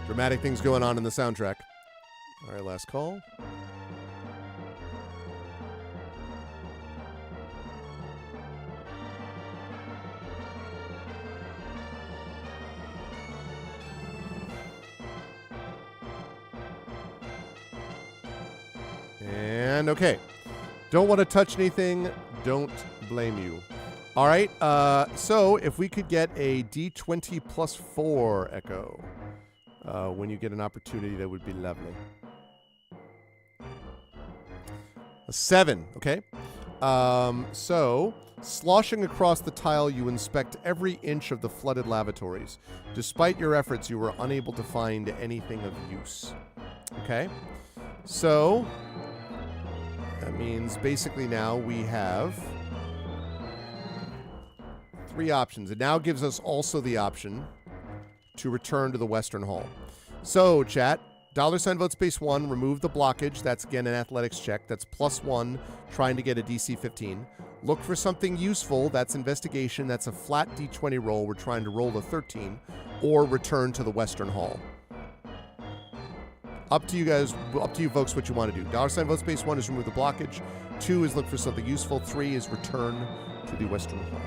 Speaker 2: Dramatic things going on in the soundtrack. All right, last call. And okay. Don't want to touch anything. Don't blame you. All right. So if we could get a D20 plus 4, Echo. When you get an opportunity, that would be lovely. A 7, okay. So, sloshing across the tile, you inspect every inch of the flooded lavatories. Despite your efforts, you were unable to find anything of use. Okay. So, that means basically now we have 3 options. It now gives us also the option to return to the Western Hall. So, chat, $ vote space 1, remove the blockage. That's, again, an athletics check. That's +1, trying to get a DC 15. Look for something useful. That's investigation. That's a flat D20 roll. We're trying to roll a 13. Or return to the Western Hall. Up to you guys, up to you folks what you want to do. $ vote space 1 is remove the blockage. 2 is look for something useful. 3 is return to the Western Hall.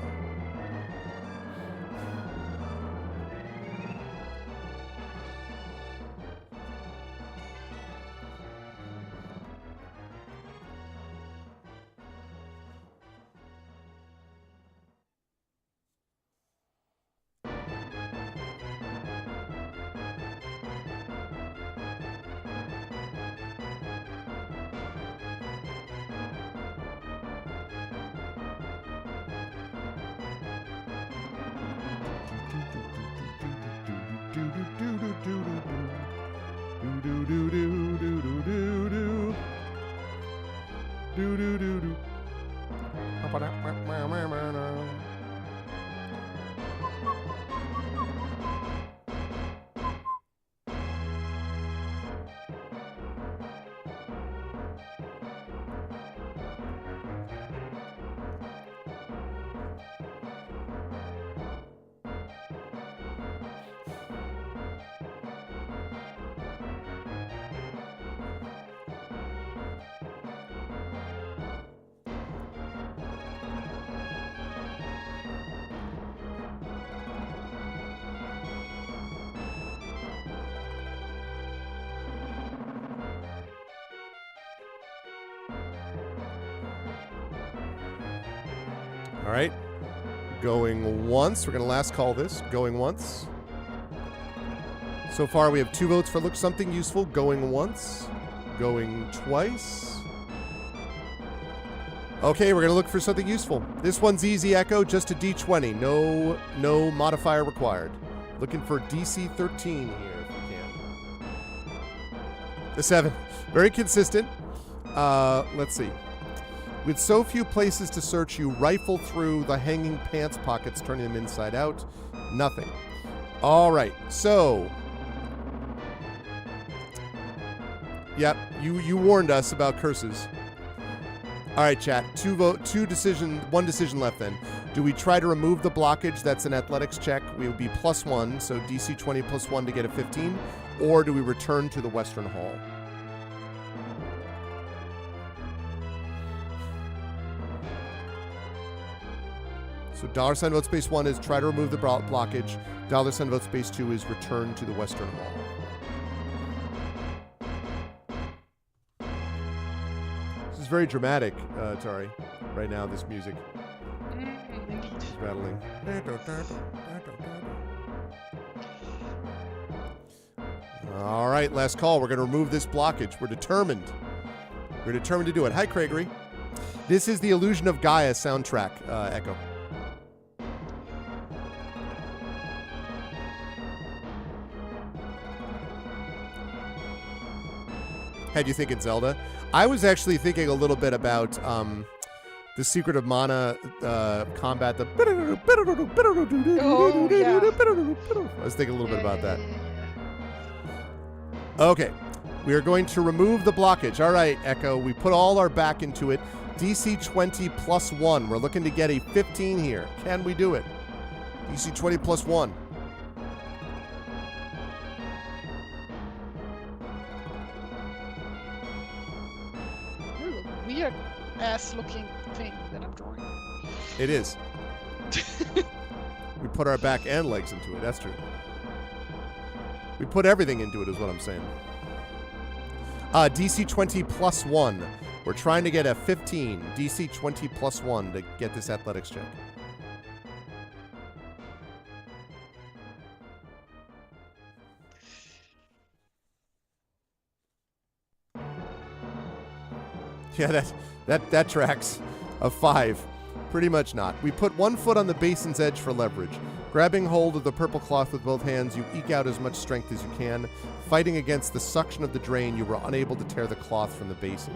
Speaker 2: All right. Going once. We're going to last call this. Going once. So far, we have 2 votes for look something useful. Going once. Going twice. Okay, we're going to look for something useful. This one's easy, Echo. Just a D20. No modifier required. Looking for DC 13 here if we can. The 7. Very consistent. Let's see. With so few places to search, you rifle through the hanging pants pockets, turning them inside out. Nothing. All right. So, yep, you warned us about curses. All right, chat. One decision left then. Do we try to remove the blockage? That's an athletics check. We would be +1, so DC 20 +1 to get a 15. Or do we return to the Western Hall? So $ vote space 1 is try to remove the blockage. $ vote space 2 is return to the Western Hall. This is very dramatic, Tari, right now, this music.
Speaker 1: Indeed.
Speaker 2: It's rattling. All right, last call. We're going to remove this blockage. We're determined. We're determined to do it. Hi, Craigery. This is the Illusion of Gaia soundtrack, Echo. Had you thinking Zelda? I was actually thinking a little bit about the Secret of Mana combat. The I was thinking a little bit about that. Okay, we are going to remove the blockage. All right, Echo, we put all our back into it. DC 20 +1. We're looking to get a 15 here. Can we do it? DC 20 +1.
Speaker 1: Weird ass looking thing that I'm drawing.
Speaker 2: It is. We put our back and legs into it. That's true. We put everything into it is what I'm saying. DC 20 +1. We're trying to get a 15. DC 20 +1 to get this athletics check. Yeah, that tracks. A 5. Pretty much not. We put one foot on the basin's edge for leverage. Grabbing hold of the purple cloth with both hands, you eke out as much strength as you can. Fighting against the suction of the drain, you were unable to tear the cloth from the basin.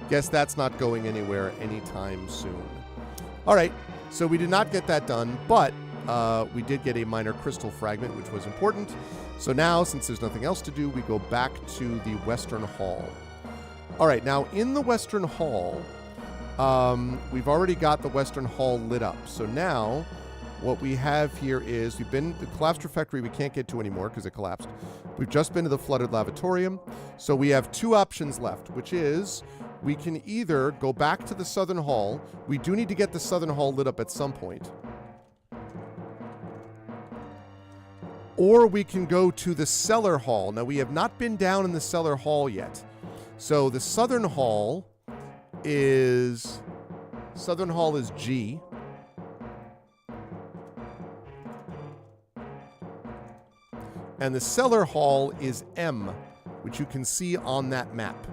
Speaker 2: Guess that's not going anywhere anytime soon. All right, so we did not get that done, but we did get a minor crystal fragment, which was important. So now, since there's nothing else to do, we go back to the Western Hall. All right, now in the Western Hall, we've already got the Western Hall lit up. So now what we have here is the collapsed refectory we can't get to anymore because it collapsed. We've just been to the flooded lavatorium. So we have two options left, which is we can either go back to the Southern Hall. We do need to get the Southern Hall lit up at some point. Or we can go to the Cellar Hall. Now, we have not been down in the Cellar Hall yet. So the Southern Hall is G. And the Cellar Hall is M, which you can see on that map.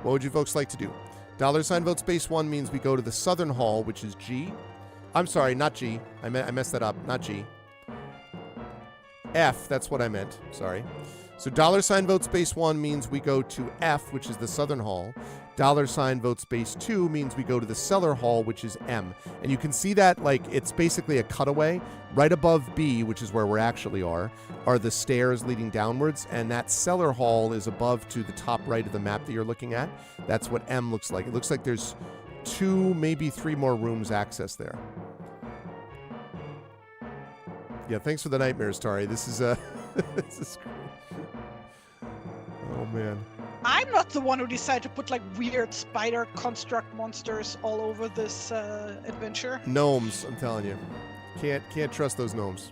Speaker 2: What would you folks like to do? $ vote space 1 means we go to the Southern Hall, which is G. I'm sorry, not G. I messed that up. Not G. F, that's what I meant. Sorry. So $ vote space 1 means we go to F, which is the Southern Hall. $ vote space 2 means we go to the Cellar Hall, which is M. And you can see that, like, it's basically a cutaway. Right above B, which is where we actually are the stairs leading downwards. And that Cellar Hall is above to the top right of the map that you're looking at. That's what M looks like. It looks like there's 2, maybe 3 more rooms access there. Yeah, thanks for the nightmares, Tari. This is this is great. Oh, man.
Speaker 1: I'm not the one who decided to put like weird spider construct monsters all over this adventure.
Speaker 2: Gnomes, I'm telling you. Can't trust those gnomes.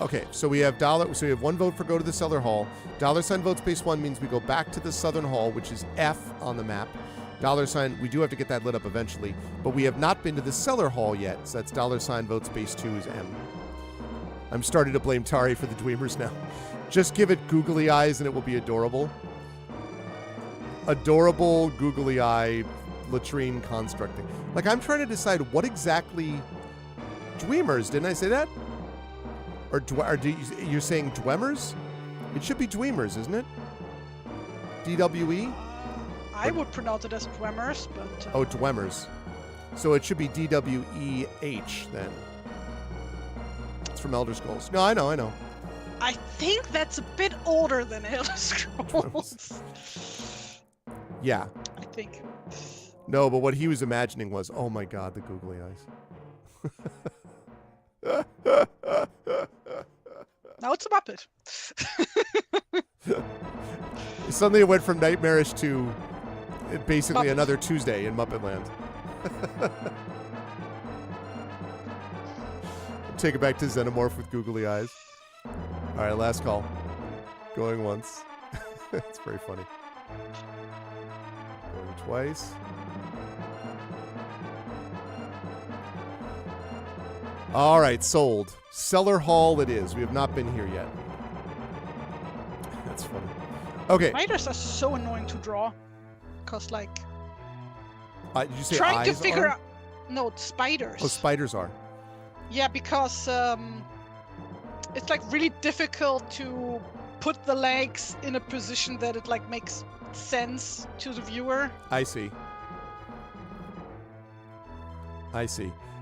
Speaker 2: Okay, so we have so we have 1 vote for go to the Cellar Hall. $ vote space 1 means we go back to the Southern Hall, which is F on the map. We do have to get that lit up eventually, but we have not been to the Cellar Hall yet, so that's $ vote space 2 is M. I'm starting to blame Tari for the Dweemers now. Just give it googly eyes and it will be adorable. Adorable googly eye latrine constructing. Like, I'm trying to decide what exactly Dweemers, didn't I say that? Or you're saying Dweemers? It should be Dweemers, isn't it? DWE?
Speaker 1: I would pronounce it as Dweemers, but...
Speaker 2: Oh, Dweemers. So it should be DWEH then. It's from Elder Scrolls. No, I know.
Speaker 1: I think that's a bit older than Elder Scrolls.
Speaker 2: Yeah.
Speaker 1: I think.
Speaker 2: No, but what he was imagining was, oh my god, the googly eyes.
Speaker 1: Now it's a Muppet.
Speaker 2: Suddenly it went from nightmarish to basically
Speaker 1: Muppet.
Speaker 2: another Tuesday in Muppet Land. Take it back to Xenomorph with googly eyes. All right, last call. Going once. It's very funny. Going twice. All right, sold. Cellar Hall it is. We have not been here yet. That's funny. Okay.
Speaker 1: Spiders are so annoying to draw. Because, like...
Speaker 2: did you say
Speaker 1: trying
Speaker 2: eyes
Speaker 1: to figure
Speaker 2: are?
Speaker 1: out... No, spiders.
Speaker 2: Oh, spiders are.
Speaker 1: Yeah, because it's, like, really difficult to put the legs in a position that it, like, makes sense to the viewer.
Speaker 2: I see.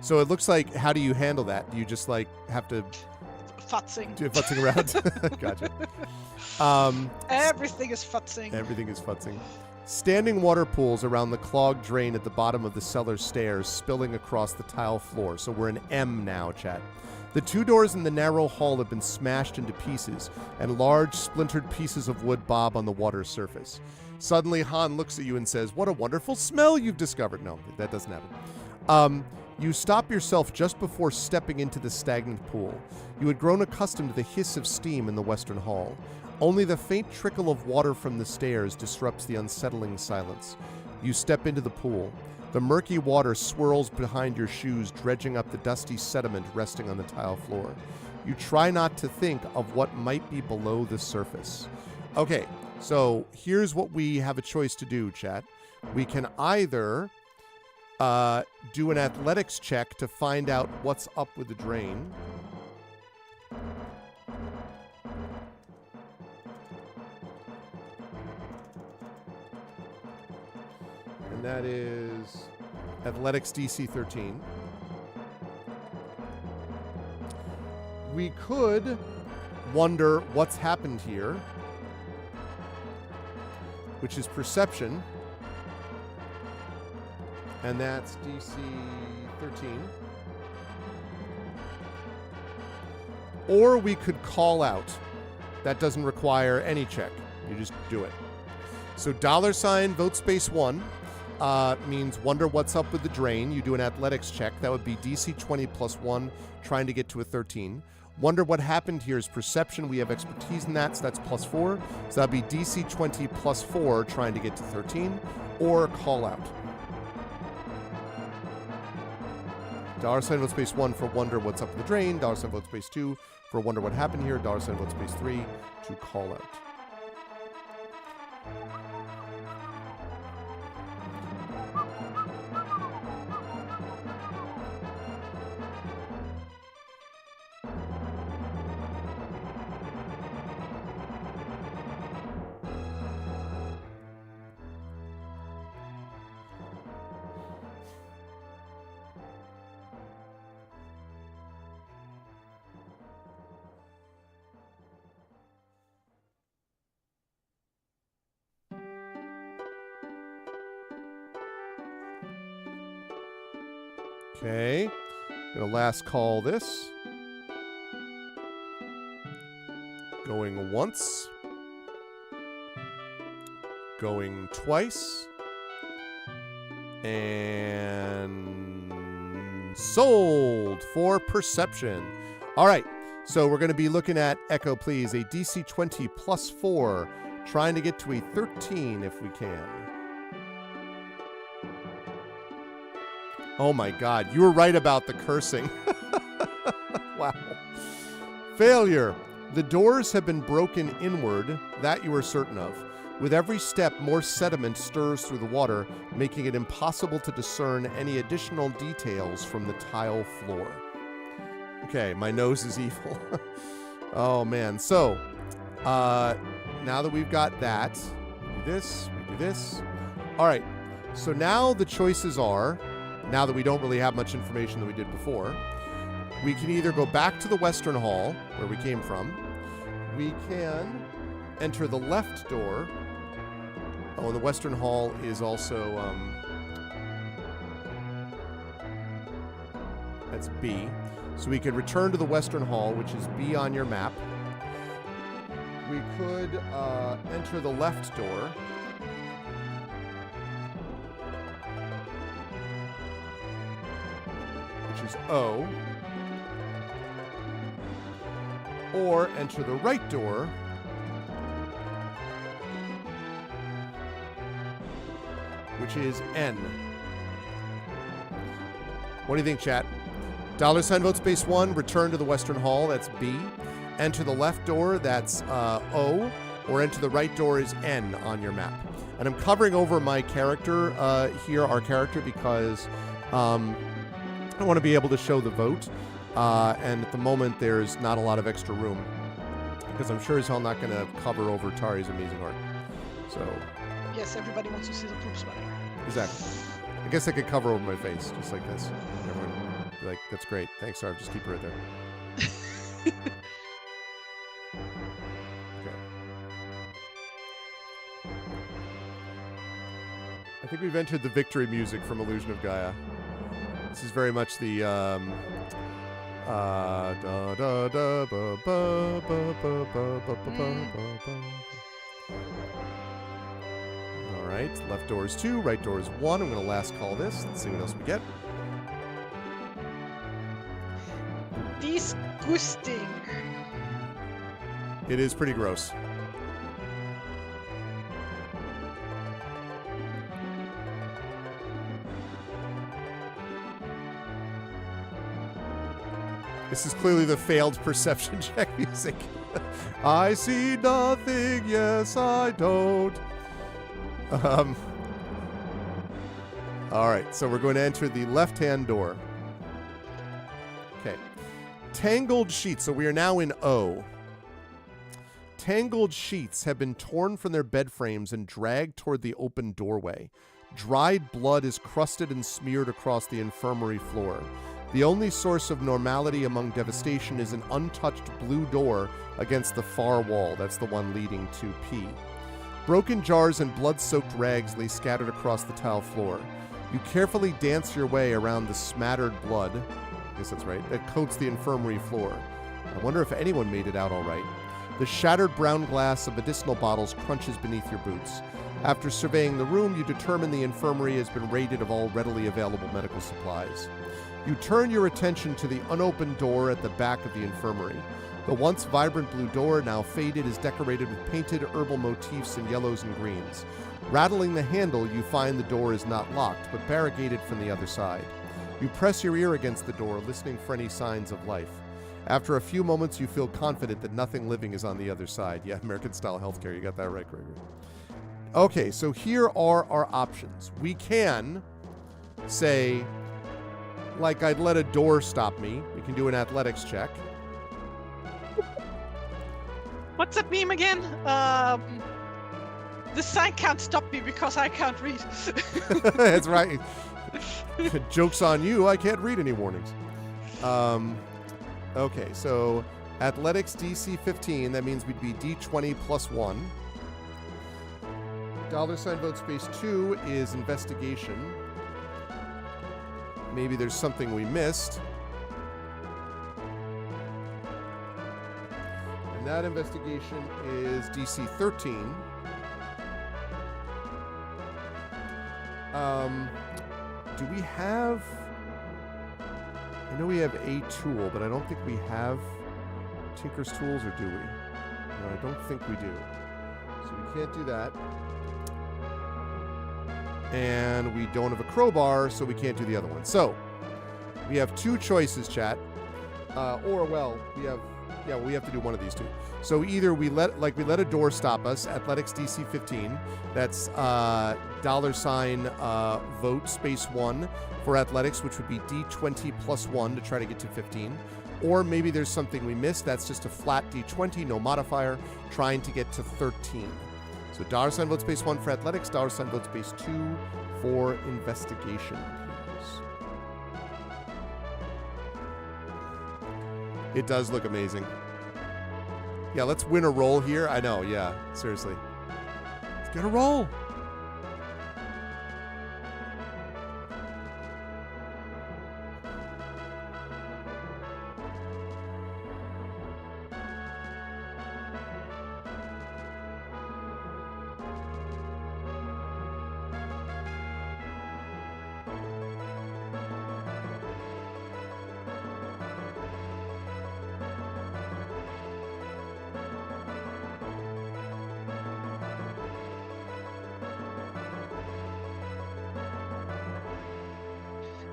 Speaker 2: So it looks like, how do you handle that? Do you just, like, have to...
Speaker 1: Futzing.
Speaker 2: Do futzing around? Gotcha.
Speaker 1: Everything is futzing.
Speaker 2: Everything is futzing. Standing water pools around the clogged drain at the bottom of the cellar stairs, spilling across the tile floor. So we're in M now, chat. The two doors in the narrow hall have been smashed into pieces, and large, splintered pieces of wood bob on the water's surface. Suddenly, Han looks at you and says, "What a wonderful smell you've discovered." No, that doesn't happen. You stop yourself just before stepping into the stagnant pool. You had grown accustomed to the hiss of steam in the western hall. Only the faint trickle of water from the stairs disrupts the unsettling silence. You step into the pool. The murky water swirls behind your shoes, dredging up the dusty sediment resting on the tile floor. You try not to think of what might be below the surface. Okay, so here's what we have a choice to do, chat. We can either do an athletics check to find out what's up with the drain. And that is athletics DC 13. We could wonder what's happened here, which is perception. And that's DC 13. Or we could call out. That doesn't require any check. You just do it. So $ vote space 1 means wonder what's up with the drain. You do an athletics check. That would be DC 20 plus 1, trying to get to a 13. Wonder what happened here is perception. We have expertise in that, so that's plus 4. So that would be DC 20 plus 4, trying to get to 13. Or call out. $ vote space 1 for wonder what's up the drain. $ vote space 2 for wonder what happened here. $ vote space 3 to call out. Okay, gonna last call this. Going once. Going twice. And sold for perception. All right, so we're gonna be looking at, Echo please, a DC 20 plus 4, trying to get to a 13 if we can. Oh my god, you were right about the cursing. Wow. Failure. The doors have been broken inward, that you are certain of. With every step, more sediment stirs through the water, making it impossible to discern any additional details from the tile floor. Okay, my nose is evil. Oh, man. So, now that we've got that, we do this. All right. So now the choices are, now that we don't really have much information that we did before, we can either go back to the Western Hall, where we came from. We can enter the left door. Oh, and the Western Hall is also, that's B. So we could return to the Western Hall, which is B on your map. We could enter the left door. Which is O. Or enter the right door. Which is N. What do you think, chat? $ vote space 1, return to the Western Hall, that's B. Enter the left door, that's O. Or enter the right door is N on your map. And I'm covering over my character here, our character, because I want to be able to show the vote. And at the moment, there's not a lot of extra room. Because I'm sure as hell not going to cover over Tari's amazing art. So...
Speaker 1: Yes, everybody wants to see the poop sweater.
Speaker 2: Exactly. I guess I could cover over my face, just like this. Everyone be like, that's great. Thanks, Sarv. Just keep it right there. Okay. I think we've entered the victory music from Illusion of Gaia. This is very much the da da da ba ba ba ba ba ba ba ba. All right, left door is 2, right door is 1. I'm going to last call this. Let's see what else we get.
Speaker 1: Disgusting.
Speaker 2: It is pretty gross. This is clearly the failed perception check music. I see nothing, yes I don't. All right, so we're going to enter the left-hand door. Okay. Tangled sheets. So we are now in O. Tangled sheets have been torn from their bed frames and dragged toward the open doorway. Dried blood is crusted and smeared across the infirmary floor. The only source of normality among devastation is an untouched blue door against the far wall. That's the one leading to P. Broken jars and blood-soaked rags lay scattered across the tile floor. You carefully dance your way around the smattered blood, I guess that's right, that coats the infirmary floor. I wonder if anyone made it out all right. The shattered brown glass of medicinal bottles crunches beneath your boots. After surveying the room, you determine the infirmary has been raided of all readily available medical supplies. You turn your attention to the unopened door at the back of the infirmary. The once vibrant blue door, now faded, is decorated with painted herbal motifs in yellows and greens. Rattling the handle, you find the door is not locked, but barricaded from the other side. You press your ear against the door, listening for any signs of life. After a few moments, you feel confident that nothing living is on the other side. Yeah, American-style healthcare. You got that right, Gregory. Okay, so here are our options. We can say, like I'd let a door stop me. We can do an athletics check.
Speaker 1: What's that meme again? The sign can't stop me because I can't read.
Speaker 2: That's right. Joke's on you. I can't read any warnings. Okay, so athletics DC 15. That means we'd be D20 plus 1. $ vote space 2 is investigation. Maybe there's something we missed. And that investigation is DC 13. Do we have... I know we have a tool, but I don't think we have Tinker's tools, or do we? No, I don't think we do. So we can't do that. And we don't have a crowbar, so we can't do the other one. So, we have two choices, chat. We have to do one of these two. So either we let a door stop us, athletics DC 15. That's $ vote space 1 for athletics, which would be D20 plus 1 to try to get to 15. Or maybe there's something we missed. That's just a flat D20, no modifier, trying to get to 13. So $ vote space 1 for athletics, $ vote space 2 for investigation, please. It does look amazing. Yeah, let's win a roll here. I know, yeah, seriously. Let's get a roll.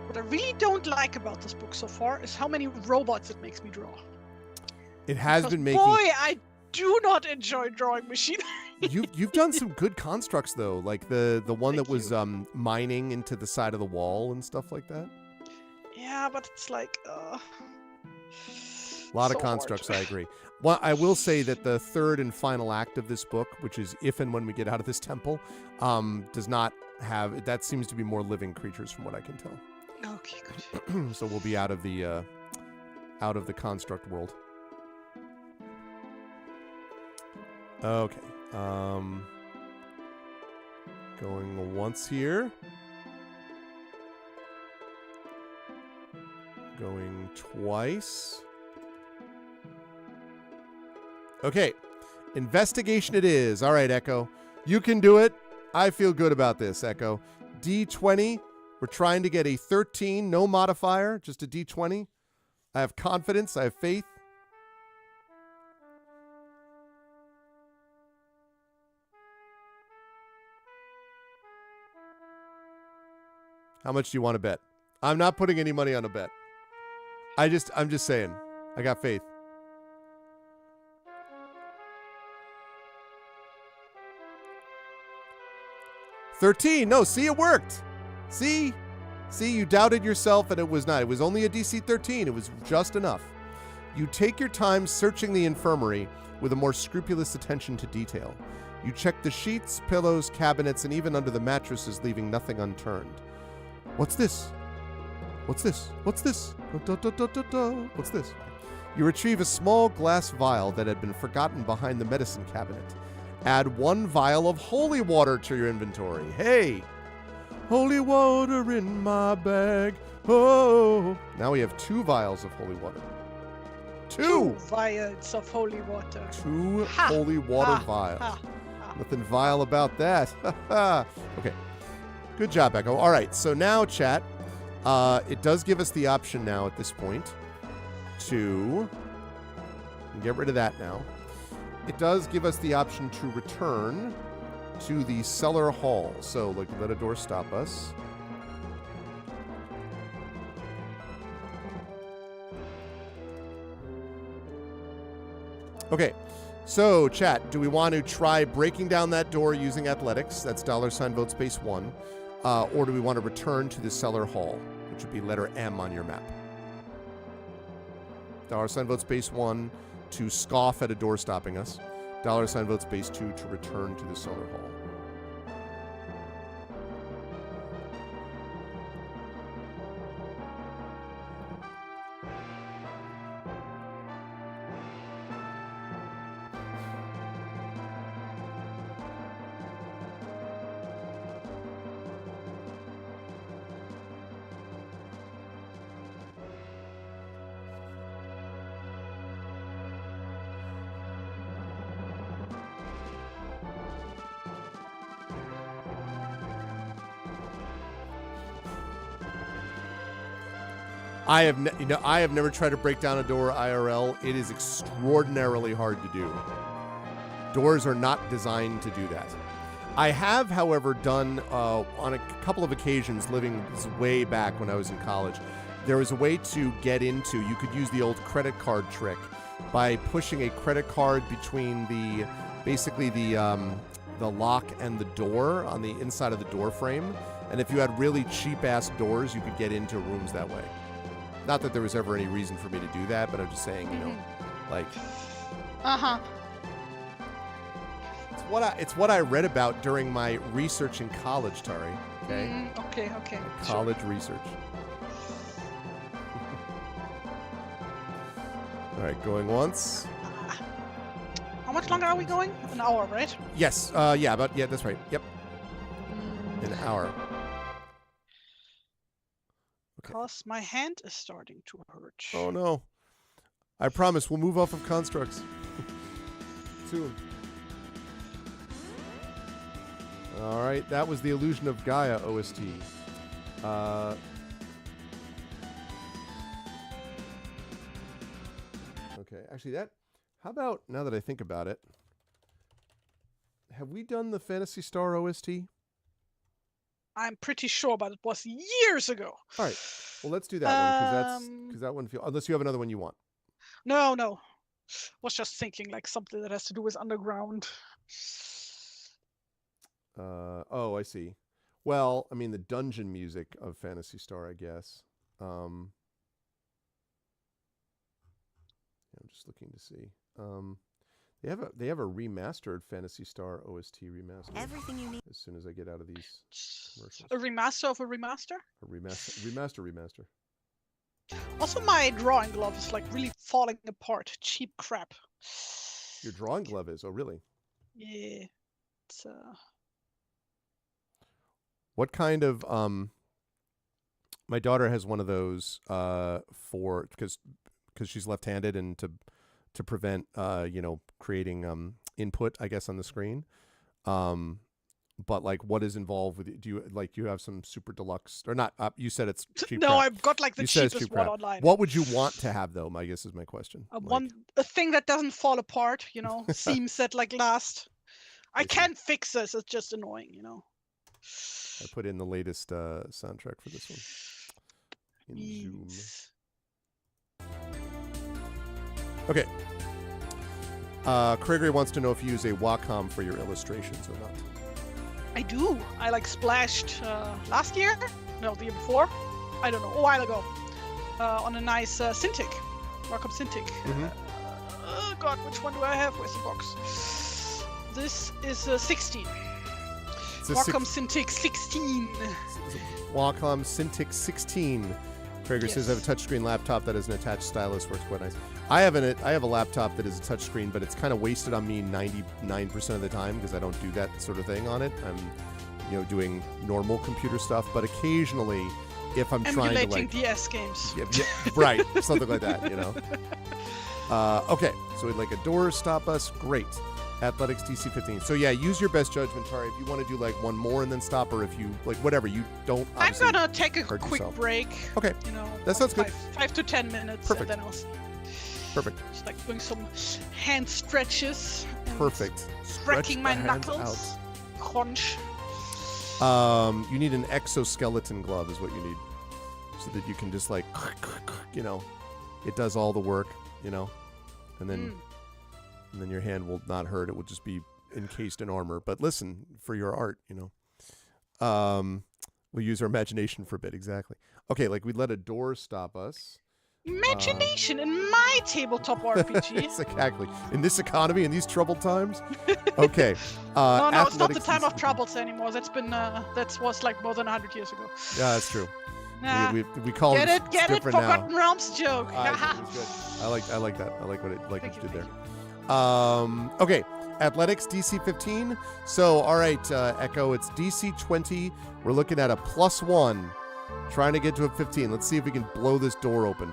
Speaker 1: What I really don't like about this book so far is how many robots it makes me draw.
Speaker 2: It has
Speaker 1: Because
Speaker 2: been making...
Speaker 1: boy, I do not enjoy drawing machinery.
Speaker 2: You've done some good constructs though, like the one
Speaker 1: Thank
Speaker 2: that was
Speaker 1: you.
Speaker 2: mining into the side of the wall and stuff like that.
Speaker 1: Yeah, but it's like
Speaker 2: A lot
Speaker 1: so
Speaker 2: of constructs,
Speaker 1: hard.
Speaker 2: I agree. Well, I will say that the third and final act of this book, which is if and when we get out of this temple, does not have... That seems to be more living creatures from what I can tell.
Speaker 1: Okay, good.
Speaker 2: So we'll be out of the construct world. Okay. Going once here. Going twice. Okay. Investigation it is. All right, Echo. You can do it. I feel good about this, Echo. D20. We're trying to get a 13, no modifier, just a D20. I have confidence. I have faith. How much do you want to bet? I'm not putting any money on a bet. I'm just saying. I got faith. $13. No, see, it worked. See, you doubted yourself and it was not. It was only a DC 13. It was just enough. You take your time searching the infirmary with a more scrupulous attention to detail. You check the sheets, pillows, cabinets, and even under the mattresses, leaving nothing unturned. What's this? What's this? What's this? What's this? You retrieve a small glass vial that had been forgotten behind the medicine cabinet. Add 1 vial of holy water to your inventory. Hey! Holy water in my bag. Oh! Now we have 2 vials of holy water. 2
Speaker 1: vials of holy water.
Speaker 2: 2 holy water vials. Nothing vile about that. Okay. Good job, Echo. All right. So now, chat, it does give us the option now at this point to get rid of that now. It does give us the option to return to the cellar hall. So, like, let a door stop us. Okay. So, chat, do we want to try breaking down that door using athletics? That's $ vote space 1. Or do we want to return to the cellar hall, which would be letter M on your map? $ vote space 1 to scoff at a door stopping us. $ vote space 2 to return to the cellar hall. I have never tried to break down a door IRL. It is extraordinarily hard to do. Doors are not designed to do that. I have, however, done on a couple of occasions, living way back when I was in college, there was a way to get into, you could use the old credit card trick by pushing a credit card between the lock and the door on the inside of the door frame. And if you had really cheap-ass doors, you could get into rooms that way. Not that there was ever any reason for me to do that, but I'm just saying, like. It's what I read about during my research in college, Tari. Okay.
Speaker 1: Okay.
Speaker 2: College research. All right, going once.
Speaker 1: How much longer are we going? An hour, right?
Speaker 2: Yes. That's right. Yep. An hour. Okay.
Speaker 1: Because my hand is starting to hurt.
Speaker 2: Oh no. I promise we'll move off of constructs soon. All right, that was the Illusion of Gaia OST. Okay, actually how about, now that I think about it, have we done the Phantasy Star OST?
Speaker 1: I'm pretty sure, but it was years ago.
Speaker 2: All right, well, let's do that one, because that one feels, unless you have another one you want.
Speaker 1: No. Was just thinking like something that has to do with underground.
Speaker 2: Oh, I see. Well, I mean the dungeon music of Phantasy Star, I guess. I'm just looking to see. They have a remastered Phantasy Star OST remaster.
Speaker 3: Everything you need.
Speaker 2: As soon as I get out of these commercials.
Speaker 1: A remaster of a remaster?
Speaker 2: A remaster.
Speaker 1: Also, my drawing glove is like really falling apart. Cheap crap.
Speaker 2: Your drawing glove is? Oh, really?
Speaker 1: Yeah. It's
Speaker 2: What kind of my daughter has one of those for because she's left-handed and to prevent creating input, I guess, on the screen. But like, what is involved with it? Do you have some super deluxe or not? You said it's cheap.
Speaker 1: No,
Speaker 2: crap.
Speaker 1: I've got like the cheapest one online.
Speaker 2: What would you want to have though? I guess is my question.
Speaker 1: A thing that doesn't fall apart, seams that like last. I can't fix this. It's just annoying,
Speaker 2: I put in the latest soundtrack for this one in Zoom. Okay. Gregory wants to know if you use a Wacom for your illustrations or not.
Speaker 1: I do. I like splashed last year? No, the year before? I don't know. A while ago. On a nice Cintiq. Wacom Cintiq. Oh god, which one do I have? Where's the box? This is 16. Wacom Cintiq 16.
Speaker 2: Wacom Cintiq 16. Gregory says I have a touchscreen laptop that has an attached stylus. Works quite nice. I have a laptop that is a touchscreen, but it's kind of wasted on me 99% of the time because I don't do that sort of thing on it. I'm, doing normal computer stuff, but occasionally, if I'm trying to
Speaker 1: emulating DS games.
Speaker 2: Yeah, right, something like that, Okay, so we'd like a door stop us. Great. Athletics DC 15. So yeah, use your best judgment, Tari. If you want to do like one more and then stop, or if you like whatever, you don't.
Speaker 1: I'm gonna take a quick break.
Speaker 2: Okay, that sounds good.
Speaker 1: 5 to 10 minutes.
Speaker 2: Perfect.
Speaker 1: And then I'll.
Speaker 2: Perfect.
Speaker 1: Just like doing some hand stretches. And
Speaker 2: perfect.
Speaker 1: Stretching my knuckles. Crunch.
Speaker 2: You need an exoskeleton glove, is what you need, so that you can just like, it does all the work, and then. And then your hand will not hurt. It will just be encased in armor. But listen, for your art, we'll use our imagination for a bit. Exactly. Okay, like we'd let a door stop us.
Speaker 1: Imagination in my tabletop RPG.
Speaker 2: Exactly. In this economy, in these troubled times. Okay.
Speaker 1: No, it's not the time of troubles anymore. That's been that was like more than 100 years ago.
Speaker 2: Yeah, that's true.
Speaker 1: Nah.
Speaker 2: We call
Speaker 1: get
Speaker 2: it.
Speaker 1: Get it. Forgotten
Speaker 2: now.
Speaker 1: Realms joke.
Speaker 2: It was good. I like that. I like what you did there. Okay, athletics, DC 15. So, all right, Echo, it's DC 20. We're looking at a +1, trying to get to a 15. Let's see if we can blow this door open.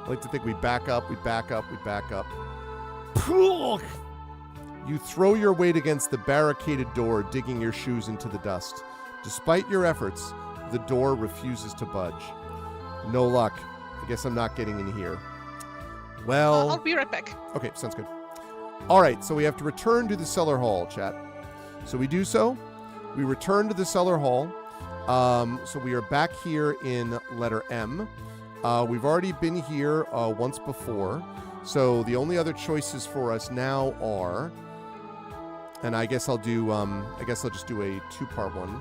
Speaker 2: I like to think we back up. You throw your weight against the barricaded door, digging your shoes into the dust. Despite your efforts, the door refuses to budge. No luck. I guess I'm not getting in here. Well,
Speaker 1: I'll be right back.
Speaker 2: Okay, sounds good. All right, so we have to return to the cellar hall, chat. So we do so. We return to the cellar hall. So we are back here in letter M. We've already been here once before. So the only other choices for us now are, and I guess I'll just do a two-part one.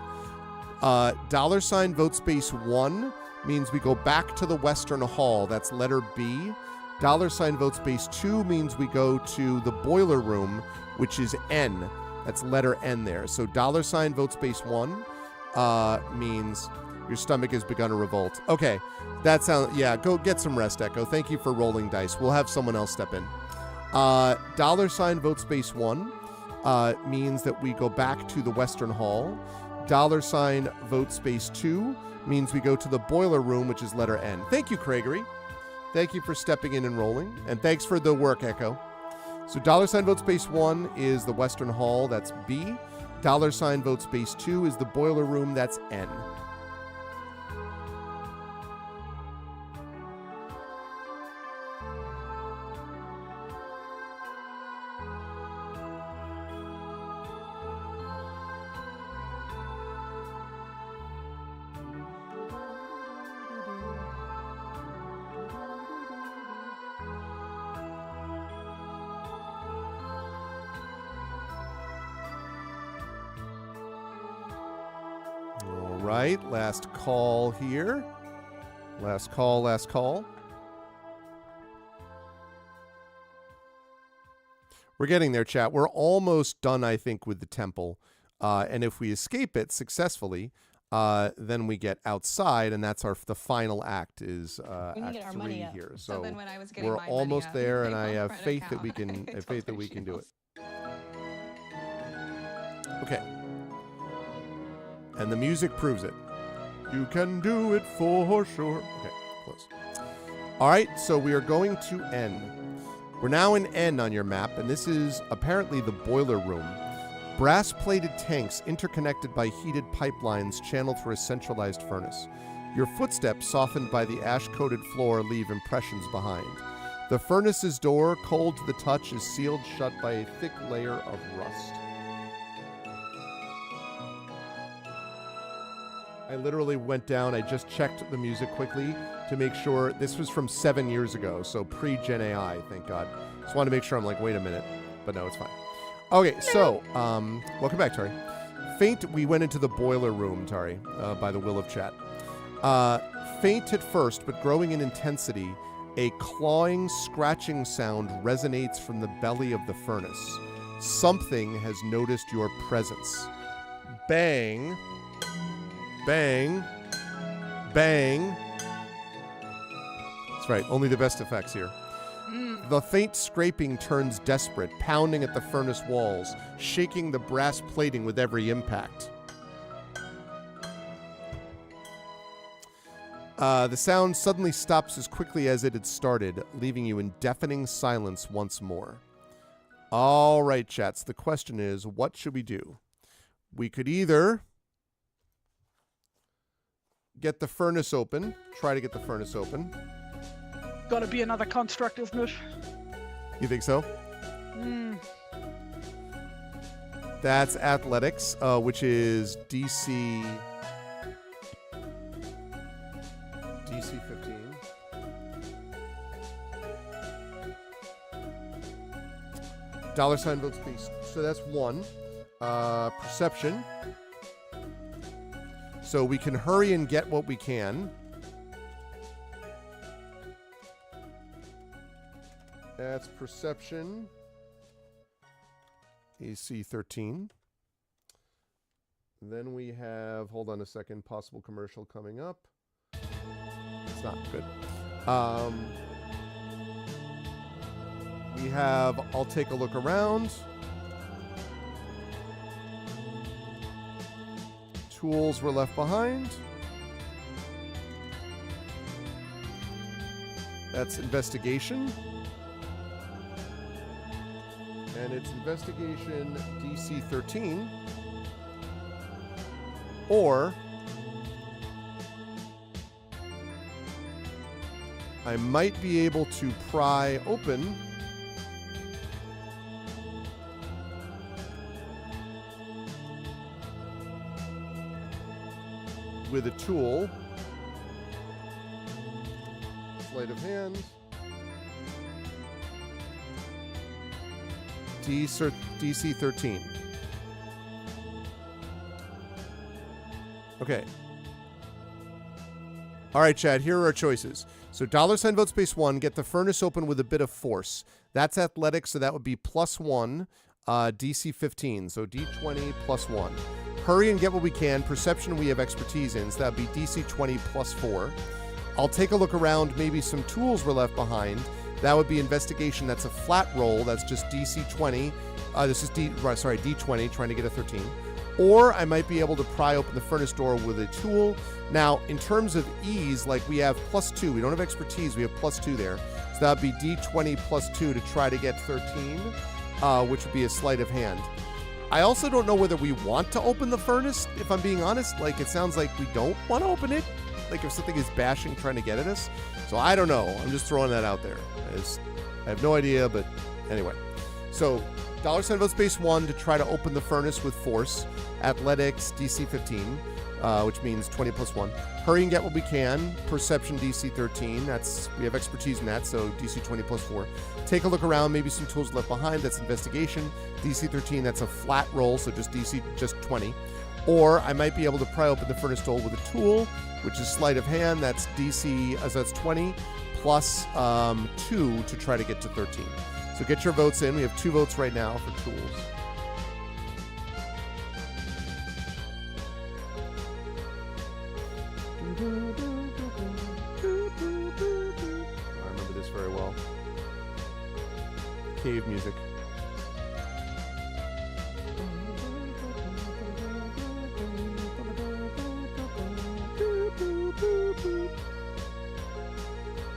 Speaker 2: $vote space 1 means we go back to the Western Hall. That's letter B. $ vote space 2 means we go to the boiler room, which is N. That's letter N there. So $ vote space 1 means your stomach has begun to revolt. Okay, that sounds, yeah, go get some rest, Echo. Thank you for rolling dice. We'll have someone else step in. $ vote space 1 means that we go back to the Western Hall. $ vote space 2 means we go to the boiler room, which is letter N. Thank you, Craigery. Thank you for stepping in and rolling. And thanks for the work, Echo. So $ vote space 1 is the Western Hall. That's B. $ vote space 2 is the boiler room. That's N. Right, last call here. Last call. We're getting there, chat. We're almost done, I think, with the temple. And if we escape it successfully, then we get outside, and that's the final act is Act 3 here. So
Speaker 3: then when I was getting
Speaker 2: we're
Speaker 3: my
Speaker 2: almost
Speaker 3: money
Speaker 2: there,
Speaker 3: up,
Speaker 2: and
Speaker 3: they
Speaker 2: I
Speaker 3: both
Speaker 2: have
Speaker 3: read
Speaker 2: faith that
Speaker 3: account.
Speaker 2: we can
Speaker 3: I
Speaker 2: faith that
Speaker 3: told
Speaker 2: we
Speaker 3: her
Speaker 2: can
Speaker 3: she
Speaker 2: do
Speaker 3: was-
Speaker 2: it. Okay. And the music proves it. You can do it for sure. Okay, close. All right, so we are going to N. We're now in N on your map, and this is apparently the boiler room. Brass-plated tanks interconnected by heated pipelines channeled through a centralized furnace. Your footsteps, softened by the ash-coated floor, leave impressions behind. The furnace's door, cold to the touch, is sealed shut by a thick layer of rust. I literally went down, I just checked the music quickly to make sure. This was from 7 years ago, so pre-Gen AI, thank God. Just wanted to make sure. I'm like, wait a minute. But no, it's fine. Okay, so, welcome back, Tari. We went into the boiler room, Tari, by the will of chat. Faint at first, but growing in intensity, a clawing, scratching sound resonates from the belly of the furnace. Something has noticed your presence. Bang. Bang. Bang. That's right, only the best effects here. The faint scraping turns desperate, pounding at the furnace walls, shaking the brass plating with every impact. The sound suddenly stops as quickly as it had started, leaving you in deafening silence once more. All right, chats, the question is, what should we do? We could either get the furnace open, try to get the furnace open.
Speaker 1: Gotta be another construct, isn't it?
Speaker 2: You think so? That's athletics, which is DC 15. $ vote space. So that's 1. Perception. So we can hurry and get what we can. That's perception. AC 13. Then we have, hold on a second, possible commercial coming up. It's not good. We have, I'll take a look around. Tools were left behind. That's investigation. And it's investigation DC 13. Or I might be able to pry open with a tool. Sleight of hand. DC 13. Okay. All right, Chad, here are our choices. So $ vote space 1, get the furnace open with a bit of force. That's athletics, so that would be +1, DC 15, so D20 +1. Hurry and get what we can. Perception we have expertise in, so that would be DC 20 +4. I'll take a look around. Maybe some tools were left behind. That would be investigation. That's a flat roll. That's just DC 20. This is D20, trying to get a 13. Or I might be able to pry open the furnace door with a tool. Now, in terms of ease, like we have +2. We don't have expertise. We have +2 there. So that would be D20 +2 to try to get 13, which would be a sleight of hand. I also don't know whether we want to open the furnace, if I'm being honest. Like, it sounds like we don't want to open it. Like, if something is bashing, trying to get at us. So I don't know. I'm just throwing that out there. I have no idea, but anyway. So $ vote space 1 to try to open the furnace with force. Athletics, DC 15, which means 20 +1. Hurry and get what we can. Perception, DC 13. We have expertise in that, so DC 20 +4. Take a look around. Maybe some tools left behind. That's investigation. DC 13, that's a flat roll, so just DC, just 20. Or I might be able to pry open the furnace door with a tool, which is sleight of hand. That's DC, so that's 20 plus 2 to try to get to 13. So get your votes in. We have 2 votes right now for tools. I remember this very well. Cave music.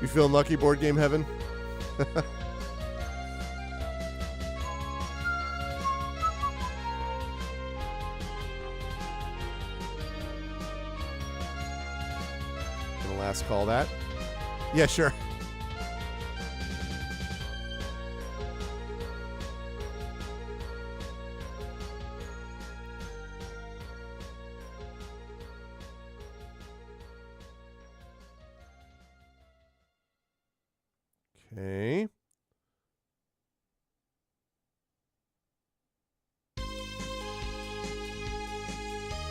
Speaker 2: You feeling lucky, board game heaven? Gonna last call that. Yeah, sure. Okay.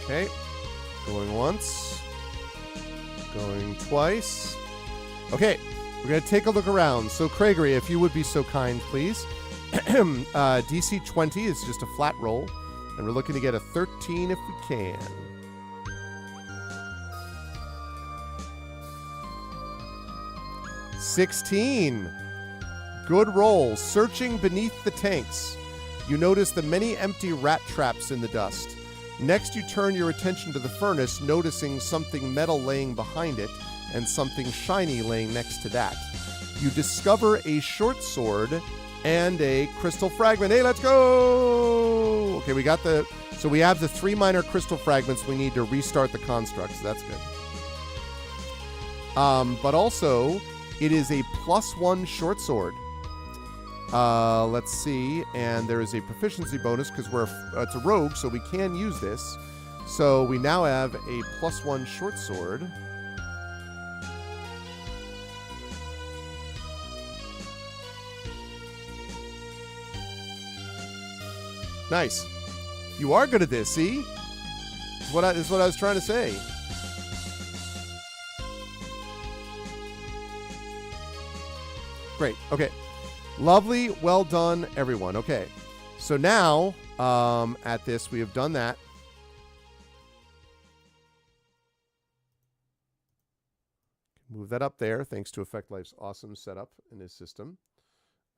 Speaker 2: Okay. Going once. Going twice. Okay. We're going to take a look around. So, Craigery, if you would be so kind, please. DC 20 is just a flat roll. And we're looking to get a 13 if we can. $16. Good roll. Searching beneath the tanks. You notice the many empty rat traps in the dust. Next, you turn your attention to the furnace, noticing something metal laying behind it and something shiny laying next to that. You discover a short sword and a crystal fragment. Hey, let's go! Okay, so we have the 3 minor crystal fragments we need to restart the construct, so that's good. But also, it is a +1 short sword. Let's see, and there is a proficiency bonus because it's a rogue, so we can use this. So we now have a +1 short sword. Nice. You are good at this, see? This is what I was trying to say. Great. Okay. Lovely. Well done, everyone. Okay. So now, at this, we have done that. Move that up there, thanks to Effect Life's awesome setup in his system.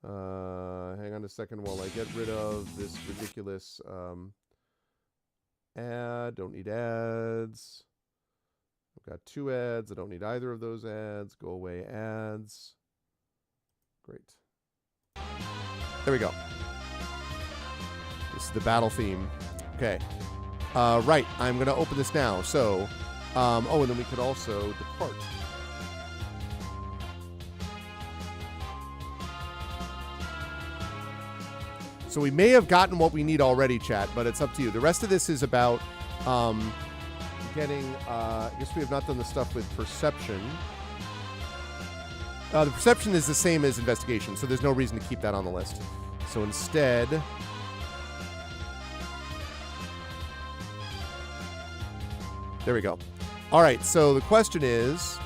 Speaker 2: Hang on a second while I get rid of this ridiculous ad. Don't need ads. I've got 2 ads. I don't need either of those ads. Go away, ads. Great. There we go. This is the battle theme. Okay. Right. I'm going to open this now. So, and then we could also depart. So we may have gotten what we need already, chat, but it's up to you. The rest of this is about getting... I guess we have not done the stuff with perception. The perception is the same as investigation, so there's no reason to keep that on the list. So instead... There we go. All right, so the question is...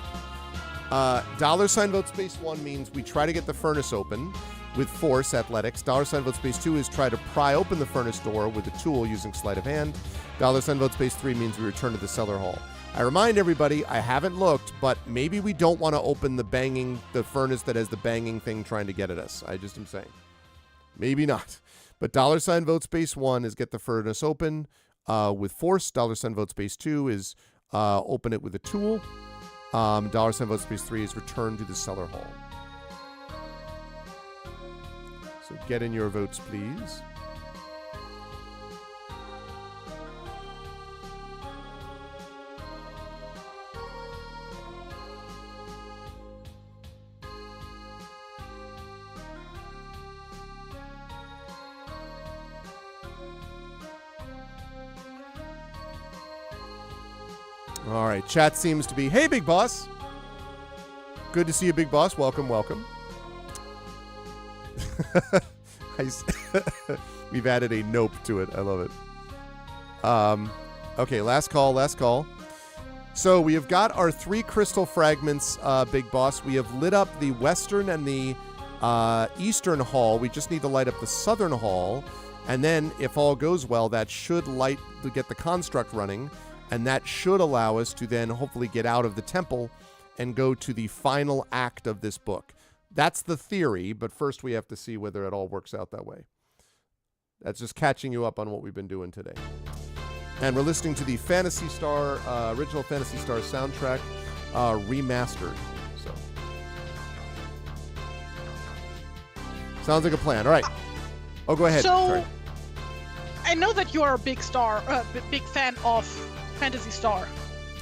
Speaker 2: $ vote space 1 means we try to get the furnace open with force athletics. $ vote space 2 is try to pry open the furnace door with a tool using sleight of hand. $ vote space 3 means we return to the cellar hall. I remind everybody, I haven't looked, but maybe we don't want to open the furnace that has the banging thing trying to get at us. I just am saying. Maybe not. But $ vote space 1 is get the furnace open with force. $ vote space 2 is open it with a tool. $ vote space 3 is return to the cellar hall. So get in your votes, please. All right, chat seems to be, hey, Big Boss. Good to see you, Big Boss. Welcome, welcome. We've added a nope to it. I love it. Okay, last call. So we have got our 3 crystal fragments, Big Boss. We have lit up the western and the eastern hall. We just need to light up the southern hall. And then, if all goes well, that should get the construct running. And that should allow us to then hopefully get out of the temple and go to the final act of this book. That's the theory, but first we have to see whether it all works out that way. That's just catching you up on what we've been doing today. And we're listening to the Phantasy Star, original Phantasy Star soundtrack, remastered. So, sounds like a plan. All right. Oh, go ahead. Sorry.
Speaker 1: I know that you are a big fan of Phantasy Star,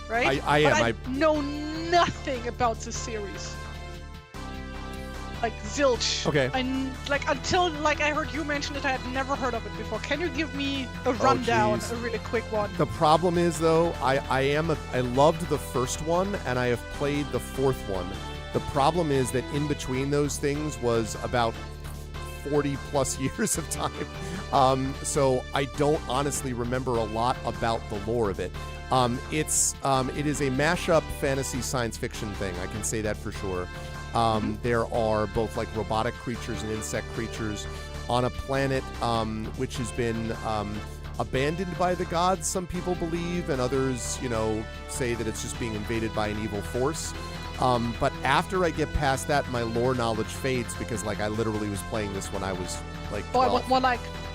Speaker 1: right?
Speaker 2: I am.
Speaker 1: I know nothing about this series. Like zilch.
Speaker 2: Okay.
Speaker 1: Until I heard you mention it, I had never heard of it before. Can you give me a rundown, a really quick one?
Speaker 2: The problem is though, I loved the first one and I have played the fourth one. The problem is that in between those things was about 40 plus years of time. So I don't honestly remember a lot about the lore of it. It is a mashup fantasy science fiction thing. I can say that for sure. There are both like robotic creatures and insect creatures on a planet which has been abandoned by the gods, some people believe, and others, say that it's just being invaded by an evil force. But after I get past that, my lore knowledge fades because, I literally was playing this when I was, 12.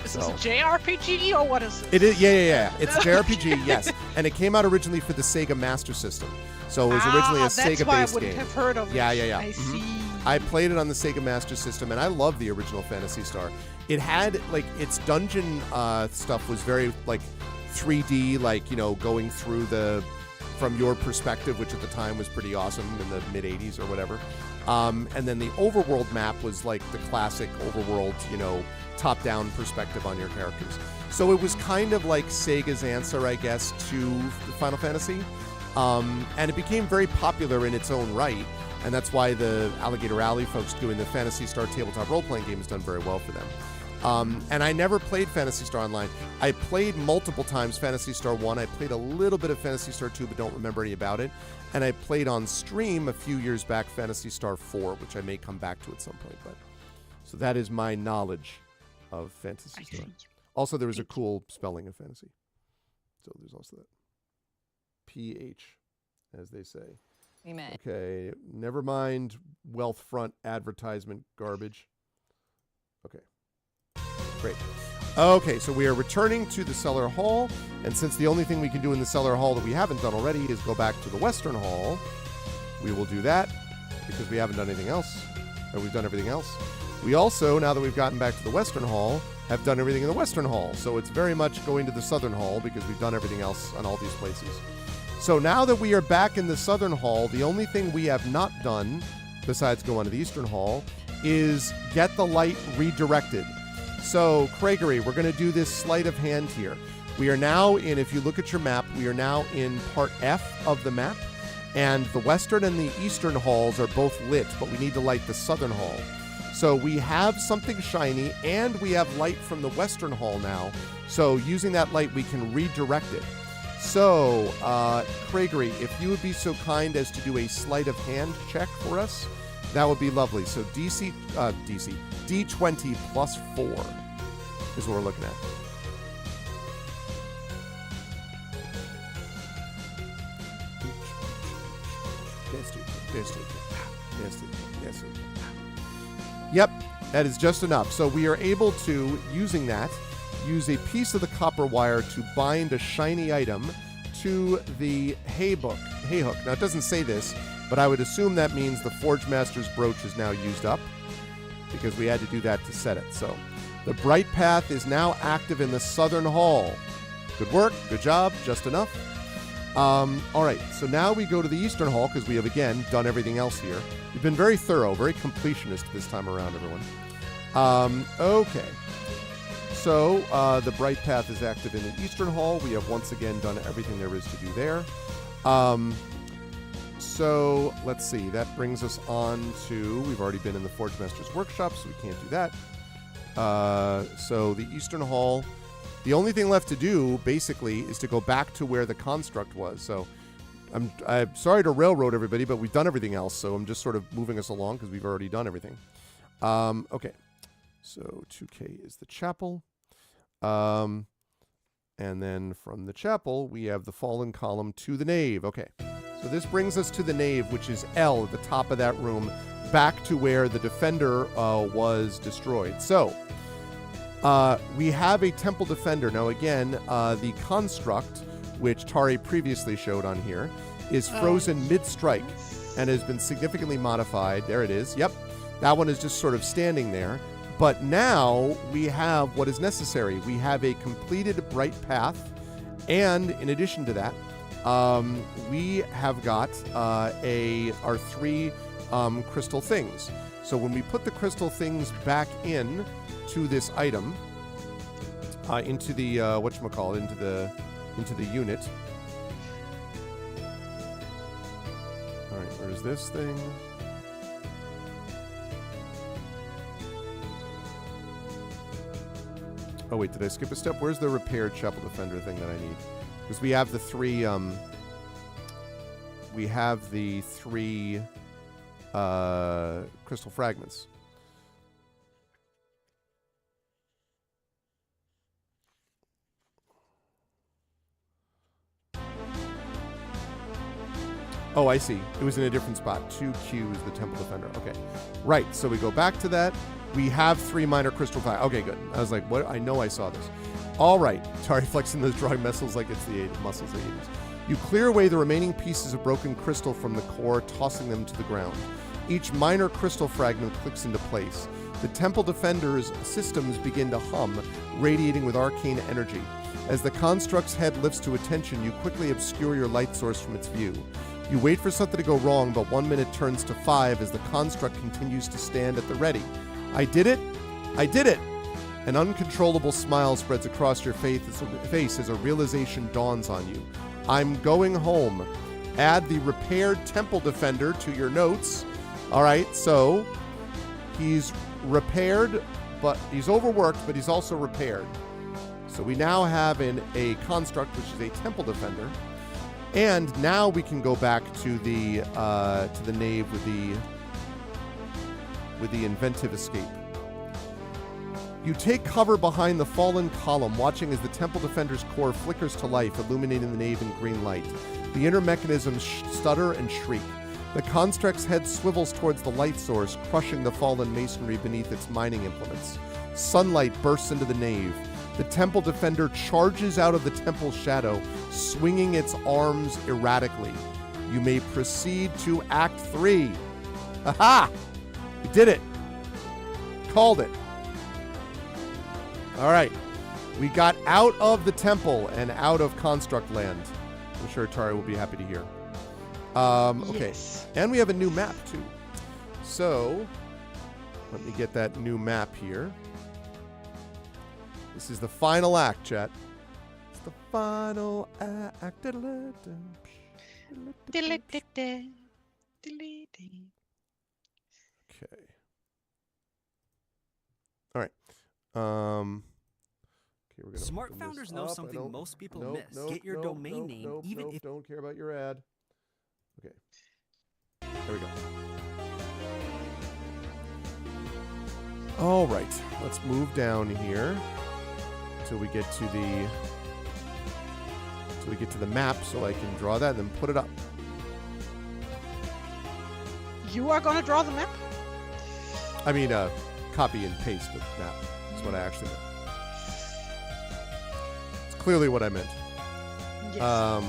Speaker 1: Is this a JRPG or what is it?
Speaker 2: It is, yeah. It's a JRPG, yes. And it came out originally for the Sega Master System. So it was originally a Sega-based game.
Speaker 1: That's why I wouldn't have heard of it.
Speaker 2: Yeah.
Speaker 1: I see.
Speaker 2: I played it on the Sega Master System, and I love the original Phantasy Star. It had, its dungeon stuff was very, 3D, going through from your perspective, which at the time was pretty awesome in the mid-'80s or whatever. And then the overworld map was the classic overworld, top-down perspective on your characters. So it was kind of like Sega's answer, I guess, to Final Fantasy. And it became very popular in its own right. And that's why the Alligator Alley folks doing the Phantasy Star tabletop role-playing game has done very well for them. And I never played Phantasy Star Online. I played multiple times Phantasy Star 1. I played a little bit of Phantasy Star 2, but don't remember any about it. And I played on stream a few years back Phantasy Star 4, which I may come back to at some point. So that is my knowledge of Phantasy Star. Also, there was a cool spelling of fantasy. So there's also that. PH, as they say.
Speaker 3: Amen.
Speaker 2: Okay, never mind Wealthfront advertisement garbage. Okay. Great. Okay, so we are returning to the cellar hall, and since the only thing we can do in the cellar hall that we haven't done already is go back to the western hall, we will do that because we haven't done anything else, or we've done everything else. We also, now that we've gotten back to the western hall, have done everything in the western hall, so it's very much going to the southern hall because we've done everything else on all these places. So now that we are back in the southern hall, the only thing we have not done, besides go on to the eastern hall, is get the light redirected. So, Craigery, we're going to do this sleight of hand here. We are now in, if you look at your map, we are now in part F of the map, and the western and the eastern halls are both lit, but we need to light the southern hall. So we have something shiny, and we have light from the western hall now, so using that light, we can redirect it. So, Craigery, if you would be so kind as to do a sleight of hand check for us, that would be lovely. So D20 plus 4 is what we're looking at. Yep, that is just enough. So we are able to, using that, use a piece of the copper wire to bind a shiny item to the hay hook. Now, it doesn't say this, but I would assume that means the Forge Master's brooch is now used up because we had to do that to set it. So the bright path is now active in the southern hall. Good work. Good job. Just enough. All right. So now we go to the eastern hall because we have, again, done everything else here. We've been very thorough, very completionist this time around, everyone. Okay. So the bright path is active in the eastern hall. We have once again done everything there is to do there. So let's see. That brings us on to, we've already been in the Forge Master's workshop, so we can't do that. So the eastern hall, the only thing left to do basically is to go back to where the construct was. So I'm sorry to railroad everybody, but we've done everything else. So I'm just sort of moving us along because we've already done everything. Okay. So 2K is the chapel. And then from the chapel, we have the fallen column to the nave. Okay. So this brings us to the nave, which is L at the top of that room, back to where the defender was destroyed. So we have a temple defender. Now, again, the construct, which Tari previously showed on here, is frozen mid-strike and has been significantly modified. There it is. Yep. That one is just sort of standing there. But now we have what is necessary. We have a completed bright path. And in addition to that, we have got our 3 crystal things. So when we put the crystal things back in to this item, into the whatchamacallit, into the unit. All right, where's this thing? Oh wait, did I skip a step? Where's the repaired chapel defender thing that I need? Because we have the 3 crystal fragments. Oh, I see. It was in a different spot. 2Q is the temple defender. Okay. Right. So we go back to that. We have 3 minor crystal fragments. Okay, good. I was like, what? I know I saw this. All right. Tari flexing those drawing muscles like it's the muscles they use. You clear away the remaining pieces of broken crystal from the core, tossing them to the ground. Each minor crystal fragment clicks into place. The temple defender's systems begin to hum, radiating with arcane energy. As the construct's head lifts to attention, you quickly obscure your light source from its view. You wait for something to go wrong, but 1 minute turns to 5 as the construct continues to stand at the ready. I did it! I did it! An uncontrollable smile spreads across your face as a realization dawns on you. I'm going home. Add the repaired temple defender to your notes. All right, so he's repaired, but he's overworked, but he's also repaired. So we now have a construct, which is a temple defender. And now we can go back to the nave with the inventive escape. You take cover behind the fallen column, watching as the temple defender's core flickers to life, illuminating the nave in green light. The inner mechanisms stutter and shriek. The construct's head swivels towards the light source, crushing the fallen masonry beneath its mining implements. Sunlight bursts into the nave. The temple defender charges out of the temple's shadow, swinging its arms erratically. You may proceed to Act 3. Aha! We did it. Called it. All right. We got out of the temple and out of construct land. I'm sure Tari will be happy to hear. Okay.
Speaker 1: Yes.
Speaker 2: And we have a new map, too. So, let me get that new map here. This is the final act, chat. It's the final act. Okay. All right. Okay, we're gonna
Speaker 3: Smart
Speaker 2: open
Speaker 3: founders
Speaker 2: this
Speaker 3: know
Speaker 2: up.
Speaker 3: something most people miss. Get your domain name even if...
Speaker 2: Don't care about your ad. Okay. There we go. All right. Let's move down here till we get to the map so I can draw that and then put it up.
Speaker 1: You are going to draw the map?
Speaker 2: I mean, copy and paste the map. That's what I actually meant. It's clearly what I meant.
Speaker 1: Yes.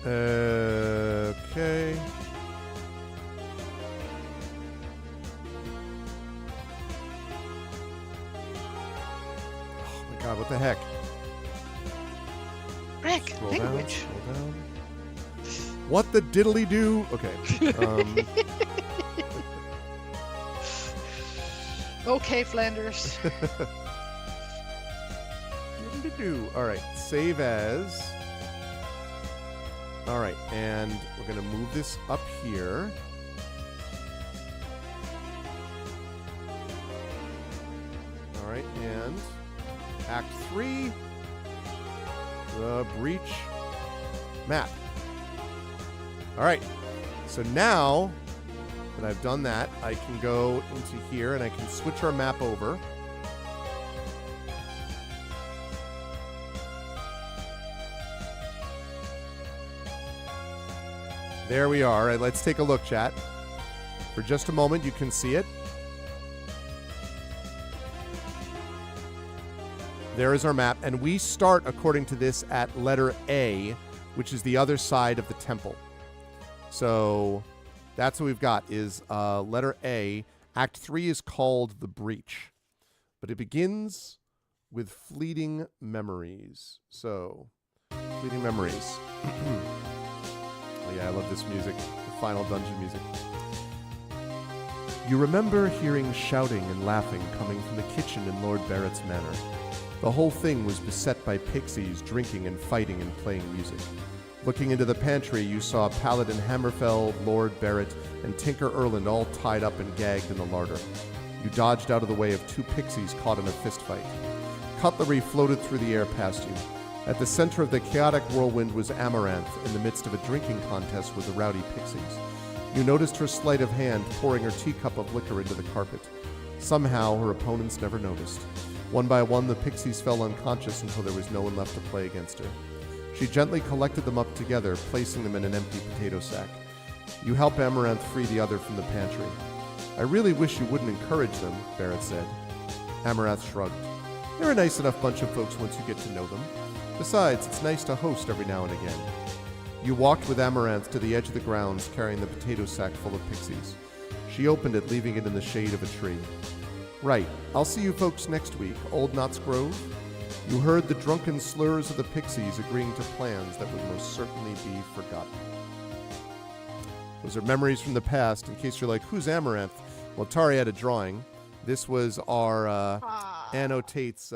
Speaker 2: Okay. Oh my god, what the heck?
Speaker 1: Rick,
Speaker 2: Scroll
Speaker 1: language.
Speaker 2: down. What the diddly do? Okay.
Speaker 1: Okay, Flanders.
Speaker 2: Diddly-do. All right, save as. All right, and we're going to move this up here. All right, and Act 3, the breach map. All right, so now that I've done that, I can go into here and I can switch our map over. There we are. All right, let's take a look, chat. For just a moment, you can see it. There is our map, and we start, according to this, at letter A, which is the other side of the temple. So that's what we've got, is letter A. Act 3 is called The Breach, but it begins with fleeting memories. So, fleeting memories. Oh yeah, I love this music, the final dungeon music. You remember hearing shouting and laughing coming from the kitchen in Lord Barrett's manor. The whole thing was beset by pixies drinking and fighting and playing music. Looking into the pantry, you saw Paladin Hammerfell, Lord Barrett, and Tinker Erland all tied up and gagged in the larder. You dodged out of the way of two pixies caught in a fistfight. Cutlery floated through the air past you. At the center of the chaotic whirlwind was Amaranth, in the midst of a drinking contest with the rowdy pixies. You noticed her sleight of hand pouring her teacup of liquor into the carpet. Somehow, her opponents never noticed. One by one, the pixies fell unconscious until there was no one left to play against her. She gently collected them up together, placing them in an empty potato sack. You help Amaranth free the other from the pantry. I really wish you wouldn't encourage them, Barrett said. Amaranth shrugged. They're a nice enough bunch of folks once you get to know them. Besides, it's nice to host every now and again. You walked with Amaranth to the edge of the grounds, carrying the potato sack full of pixies. She opened it, leaving it in the shade of a tree. Right, I'll see you folks next week, Old Knott's Grove. You heard the drunken slurs of the pixies agreeing to plans that would most certainly be forgotten. Those are memories from the past, in case you're like, who's Amaranth? Well, Tari had a drawing. This was our annotates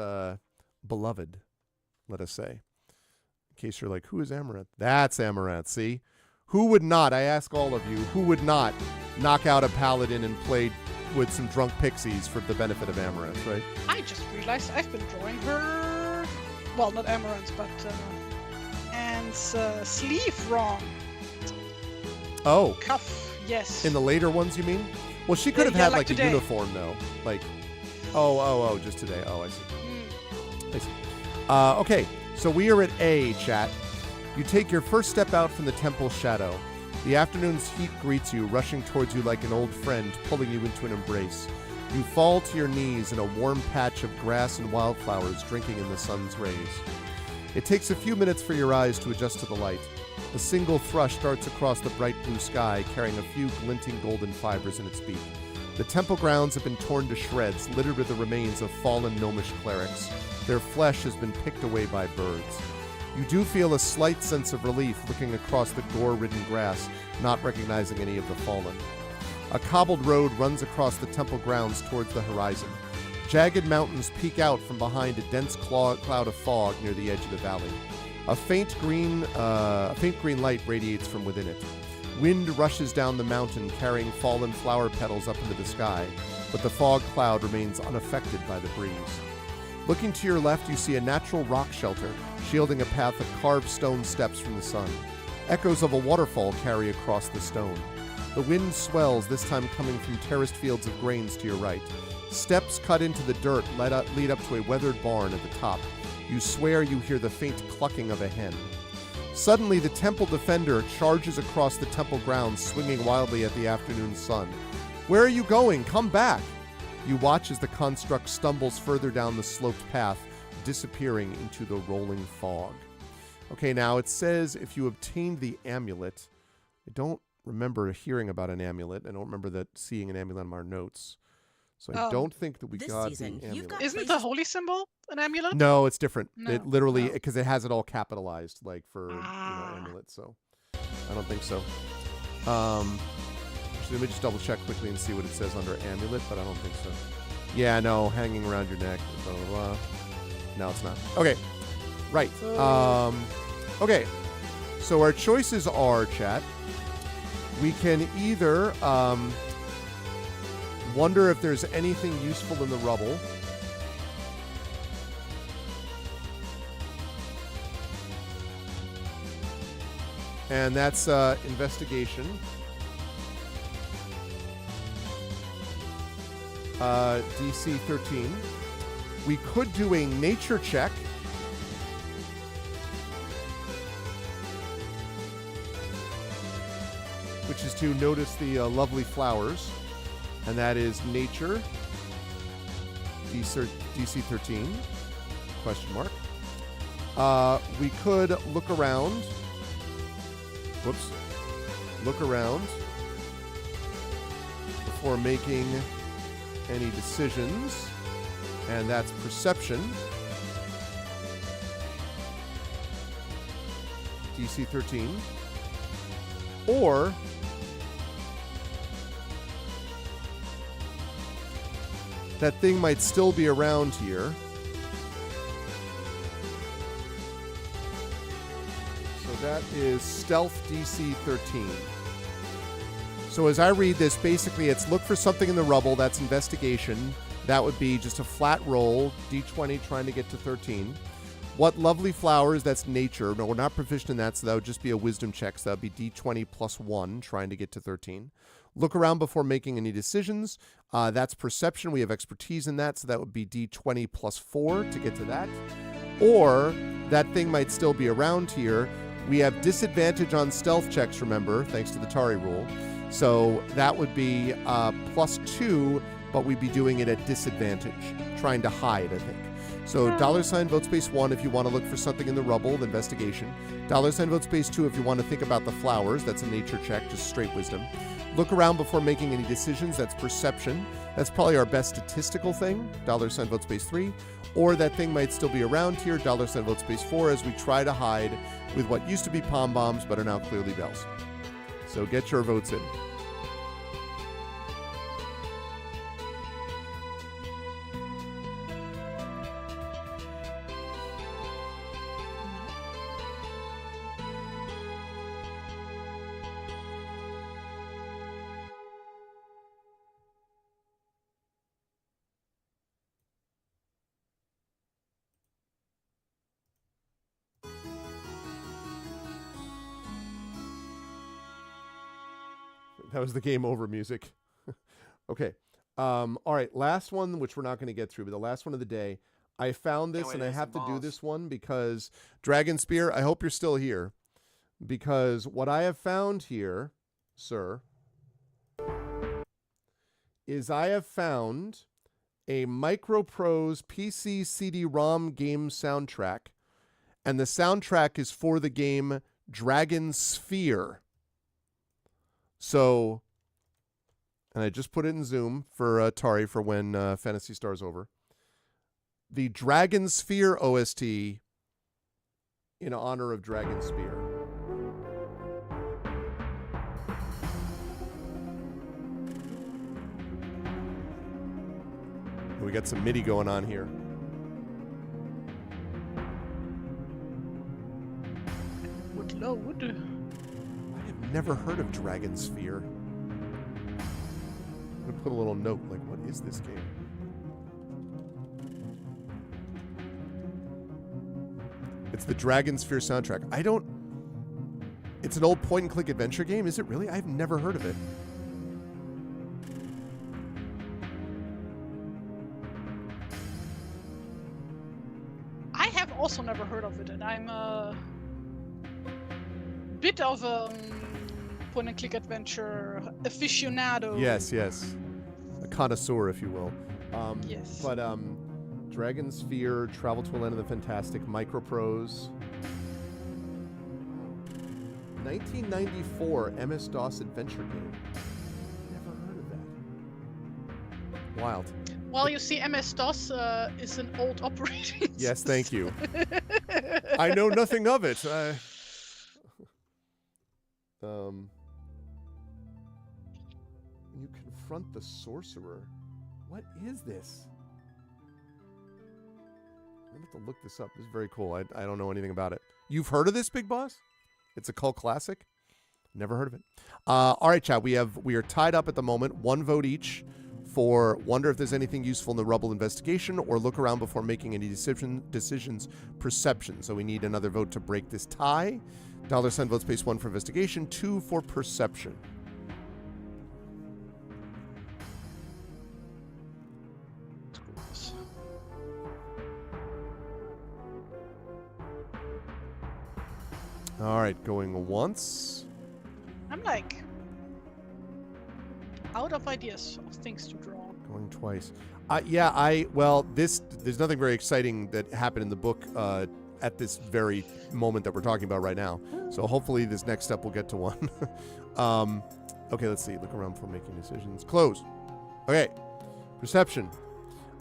Speaker 2: beloved, let us say. In case you're like, who is Amaranth? That's Amaranth, see? Who would not, I ask all of you, who would not knock out a paladin and play with some drunk pixies for the benefit of Amaranth, right?
Speaker 1: I just realized I've been drawing her, well, not Amaranth, but Anne's sleeve wrong.
Speaker 2: Oh.
Speaker 1: Cuff, yes.
Speaker 2: In the later ones, you mean? Well, she could have
Speaker 1: yeah,
Speaker 2: had
Speaker 1: like
Speaker 2: like
Speaker 1: today.
Speaker 2: a uniform, though. Like, oh, just today. Oh, I see. I see. Okay, so we are at A, chat. You take your first step out from the temple's shadow. The afternoon's heat greets you, rushing towards you like an old friend, pulling you into an embrace. You fall to your knees in a warm patch of grass and wildflowers, drinking in the sun's rays. It takes a few minutes for your eyes to adjust to the light. A single thrush darts across the bright blue sky, carrying a few glinting golden fibers in its beak. The temple grounds have been torn to shreds, littered with the remains of fallen gnomish clerics. Their flesh has been picked away by birds. You do feel a slight sense of relief looking across the gore-ridden grass, not recognizing any of the fallen. A cobbled road runs across the temple grounds towards the horizon. Jagged mountains peek out from behind a dense cloud of fog near the edge of the valley. A faint green light radiates from within it. Wind rushes down the mountain, carrying fallen flower petals up into the sky. but the fog cloud remains unaffected by the breeze. Looking to your left, you see a natural rock shelter, shielding a path of carved stone steps from the sun. Echoes of a waterfall carry across the stone. The wind swells, this time coming from terraced fields of grains to your right. Steps cut into the dirt lead up to a weathered barn at the top. You swear you hear the faint clucking of a hen. Suddenly, the temple defender charges across the temple grounds, swinging wildly at the afternoon sun. Where are you going? Come back! You watch as the construct stumbles further down the sloped path, disappearing into the rolling fog. Okay, now it says if you obtained the amulet. I don't remember hearing about an amulet. I don't remember seeing an amulet in our notes. So I don't think that we got the amulet.
Speaker 1: Isn't the holy symbol an amulet?
Speaker 2: No, it's different.
Speaker 1: No.
Speaker 2: It literally, because it has it all capitalized, like for amulet. So I don't think so. Actually, let me just double check quickly and see what it says under amulet, but I don't think so. Yeah, no, hanging around your neck. Blah blah blah. No, it's not. Okay, right. Okay, so our choices are, chat. We can either wonder if there's anything useful in the rubble. And that's investigation. DC 13. We could do a nature check. Which is to notice the lovely flowers. And that is nature, DC 13, question mark. We could look around. Whoops. Look around before making any decisions. And that's perception. DC 13. Or that thing might still be around here. So that is stealth DC 13. So as I read this, basically it's look for something in the rubble, that's investigation. That would be just a flat roll, D20 trying to get to 13. What lovely flowers, that's nature. No, we're not proficient in that, so that would just be a wisdom check. So that would be D20 plus 1 trying to get to 13. Look around before making any decisions. That's perception. We have expertise in that, so that would be D20 plus 4 to get to that. Or that thing might still be around here. We have disadvantage on stealth checks, remember, thanks to the Tari rule. So that would be plus 2, but we'd be doing it at disadvantage, trying to hide, I think. So $ vote space 1 if you want to look for something in the rubble, the investigation. $ vote space 2 if you want to think about the flowers. That's a nature check, just straight wisdom. Look around before making any decisions. That's perception. That's probably our best statistical thing. $ vote space 3. Or that thing might still be around here. $ vote space 4 as we try to hide with what used to be pom bombs but are now clearly bells. So get your votes in. That was the game over music. Okay. All right. Last one, which we're not going to get through, but the last one of the day. I found this, and I have to do this one because Dragon Spear, I hope you're still here. Because what I have found here, sir, is I have found a Microprose PC CD-ROM game soundtrack. And the soundtrack is for the game Dragon Sphere. So, and I just put it in Zoom for Tari for when Fantasy Star's over. The Dragon Sphere OST in honor of Dragon Spear. We got some MIDI going on here.
Speaker 1: Would load.
Speaker 2: Never heard of Dragon Sphere. I'm gonna put a little note, like, what is this game? It's the Dragon Sphere soundtrack. It's an old point-and-click adventure game? Is it really? I've never heard of it.
Speaker 1: I have also never heard of it, and I'm a bit of a point-and-click adventure aficionado.
Speaker 2: Yes. A connoisseur, if you will.
Speaker 1: Yes.
Speaker 2: But, Dragon Sphere, Travel to a Land of the Fantastic, Microprose. 1994 MS-DOS adventure game. Never heard of that. Wild.
Speaker 1: Well, you see, MS-DOS is an old operating
Speaker 2: Yes, thank you. I know nothing of it. You confront the sorcerer. What is this? I'm going to have to look this up. This is very cool. I don't know anything about it. You've heard of this, Big Boss? It's a cult classic. Never heard of it. All right, chat. We are tied up at the moment. 1 vote each for wonder if there's anything useful in the rubble investigation or look around before making any decisions. Perception. So we need another vote to break this tie. $sign vote space 1 for investigation, 2 for perception. All right, going once.
Speaker 1: I'm like out of ideas of things to draw.
Speaker 2: Going twice. There's nothing very exciting that happened in the book at this very moment that we're talking about right now. So hopefully this next step will get to one. Okay, let's see. Look around for making decisions. Close. Okay. Perception.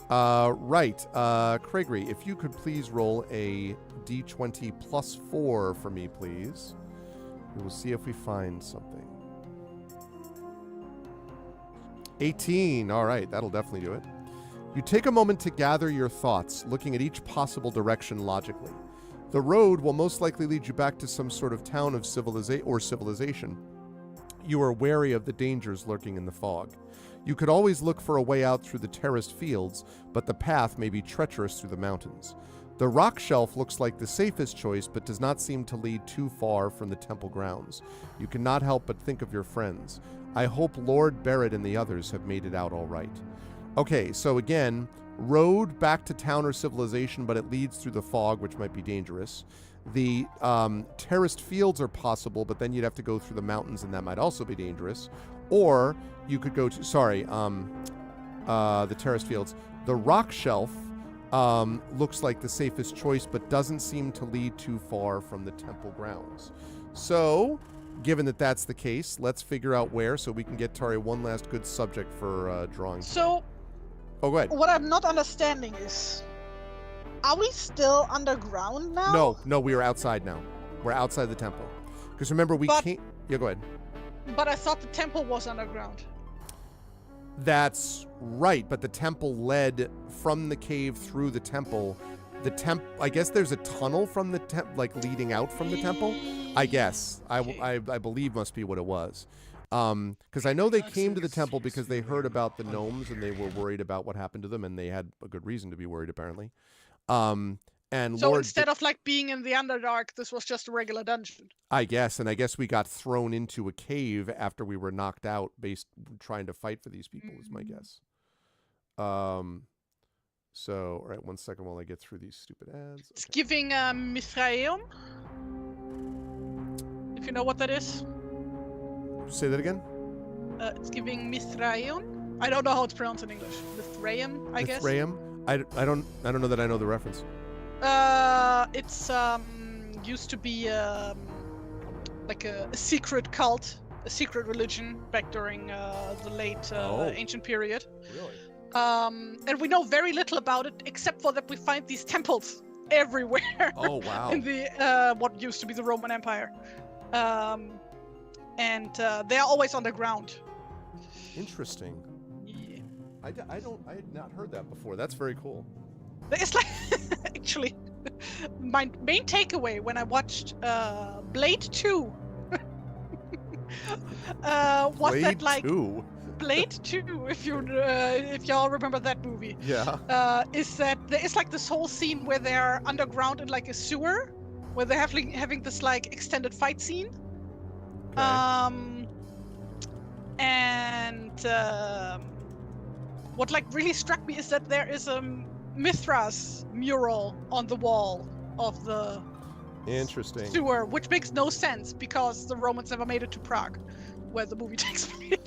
Speaker 2: Craigery, if you could please roll a D20 plus 4 for me, please. We will see if we find something. 18. All right, that'll definitely do it. You take a moment to gather your thoughts, looking at each possible direction logically. The road will most likely lead you back to some sort of town of civilization. You are wary of the dangers lurking in the fog. You could always look for a way out through the terraced fields, but the path may be treacherous through the mountains. The rock shelf looks like the safest choice, but does not seem to lead too far from the temple grounds. You cannot help but think of your friends. I hope Lord Barrett and the others have made it out all right. Okay, so again, road back to town or civilization, but it leads through the fog, which might be dangerous. The terraced fields are possible, but then you'd have to go through the mountains, and that might also be dangerous. Or you could go to, the terraced fields. The rock shelf looks like the safest choice, but doesn't seem to lead too far from the temple grounds. So, given that that's the case, let's figure out where so we can get Tari one last good subject for drawing.
Speaker 1: So,
Speaker 2: go ahead.
Speaker 1: What I'm not understanding is, are we still underground now?
Speaker 2: No, we are outside now. We're outside the temple. Because remember, we can't... Yeah, go ahead.
Speaker 1: But I thought the temple was underground.
Speaker 2: That's right, but the temple led from the cave through the temple. I guess there's a tunnel from the leading out from the temple. I guess.
Speaker 1: Okay.
Speaker 2: I believe must be what it was. Because I know they came to the temple because they heard about the gnomes and they were worried about what happened to them, and they had a good reason to be worried, apparently. And
Speaker 1: so instead of being in the Underdark, this was just a regular dungeon. I guess,
Speaker 2: and I guess we got thrown into a cave after we were knocked out, trying to fight for these people. Is my guess. So, all right, 1 second while I get through these stupid ads. Okay.
Speaker 1: It's giving Mithraeum. If you know what that is.
Speaker 2: Say that again.
Speaker 1: It's giving Mithraeum. I don't know how it's pronounced in English. Mithraeum, I guess.
Speaker 2: Mithraeum. I don't know that I know the reference.
Speaker 1: It's used to be like a secret cult, a secret religion back during the late ancient period.
Speaker 2: Really?
Speaker 1: And we know very little about it, except for that we find these temples everywhere.
Speaker 2: Oh wow!
Speaker 1: In the what used to be the Roman Empire, and they are always underground.
Speaker 2: Interesting.
Speaker 1: Yeah.
Speaker 2: I had not heard that before. That's very cool.
Speaker 1: It's like actually my main takeaway when I watched Blade 2 was
Speaker 2: Blade
Speaker 1: that like
Speaker 2: 2?
Speaker 1: Blade 2, if y'all remember that movie.
Speaker 2: Yeah.
Speaker 1: Is that there is like this whole scene where they're underground in like a sewer, where they're having this like extended fight scene.
Speaker 2: Okay.
Speaker 1: What like really struck me is that there is a Mithras mural on the wall of the
Speaker 2: Interesting.
Speaker 1: sewer, which makes no sense because the Romans never made it to Prague, where the movie takes place.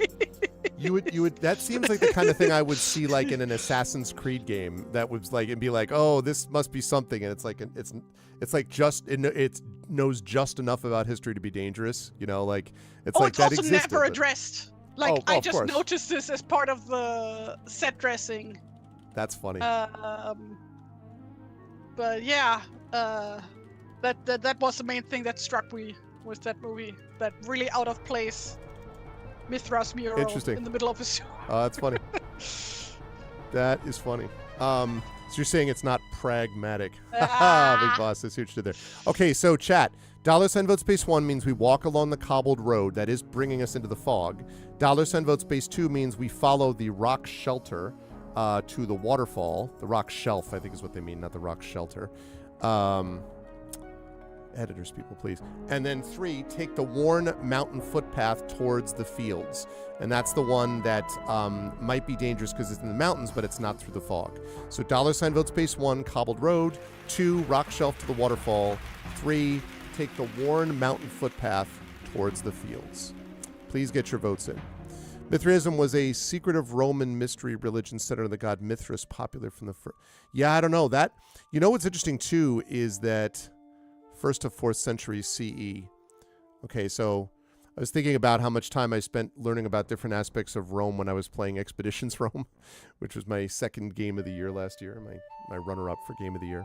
Speaker 2: You would that seems like the kind of thing I would see like in an Assassin's Creed game that would like and be like, oh, this must be something, and it's like it knows just enough about history to be dangerous, like it's like
Speaker 1: it's
Speaker 2: that
Speaker 1: also
Speaker 2: existed,
Speaker 1: never
Speaker 2: but-
Speaker 1: addressed. Like I
Speaker 2: of
Speaker 1: just
Speaker 2: course.
Speaker 1: noticed this as part of the set
Speaker 2: That's funny.
Speaker 1: But yeah, that was the main thing that struck me with that movie. That really out of place Mithras mural
Speaker 2: Interesting.
Speaker 1: in the middle of a sewer.
Speaker 2: Oh, that's funny. That is funny. So you're saying it's not pragmatic. Big boss, I see what you did there. Okay, so chat. $sign vote space 1 means we walk along the cobbled road that is bringing us into the fog. $sign vote space 2 means we follow the rock shelter to the waterfall. The rock shelf, I think is what they mean, not the rock shelter. Editors, people, please. And then 3, take the worn mountain footpath towards the fields. And that's the one that might be dangerous because it's in the mountains, but it's not through the fog. So $sign vote space 1, cobbled road. 2, rock shelf to the waterfall. 3, take the worn mountain footpath towards the fields. Please get your votes in. Mithraism was a secretive Roman mystery religion centered on the god Mithras, popular from the first. Yeah, I don't know. That, what's interesting too is that 1st to 4th century CE. Okay, so I was thinking about how much time I spent learning about different aspects of Rome when I was playing Expeditions Rome, which was my second game of the year last year, my runner-up for game of the year.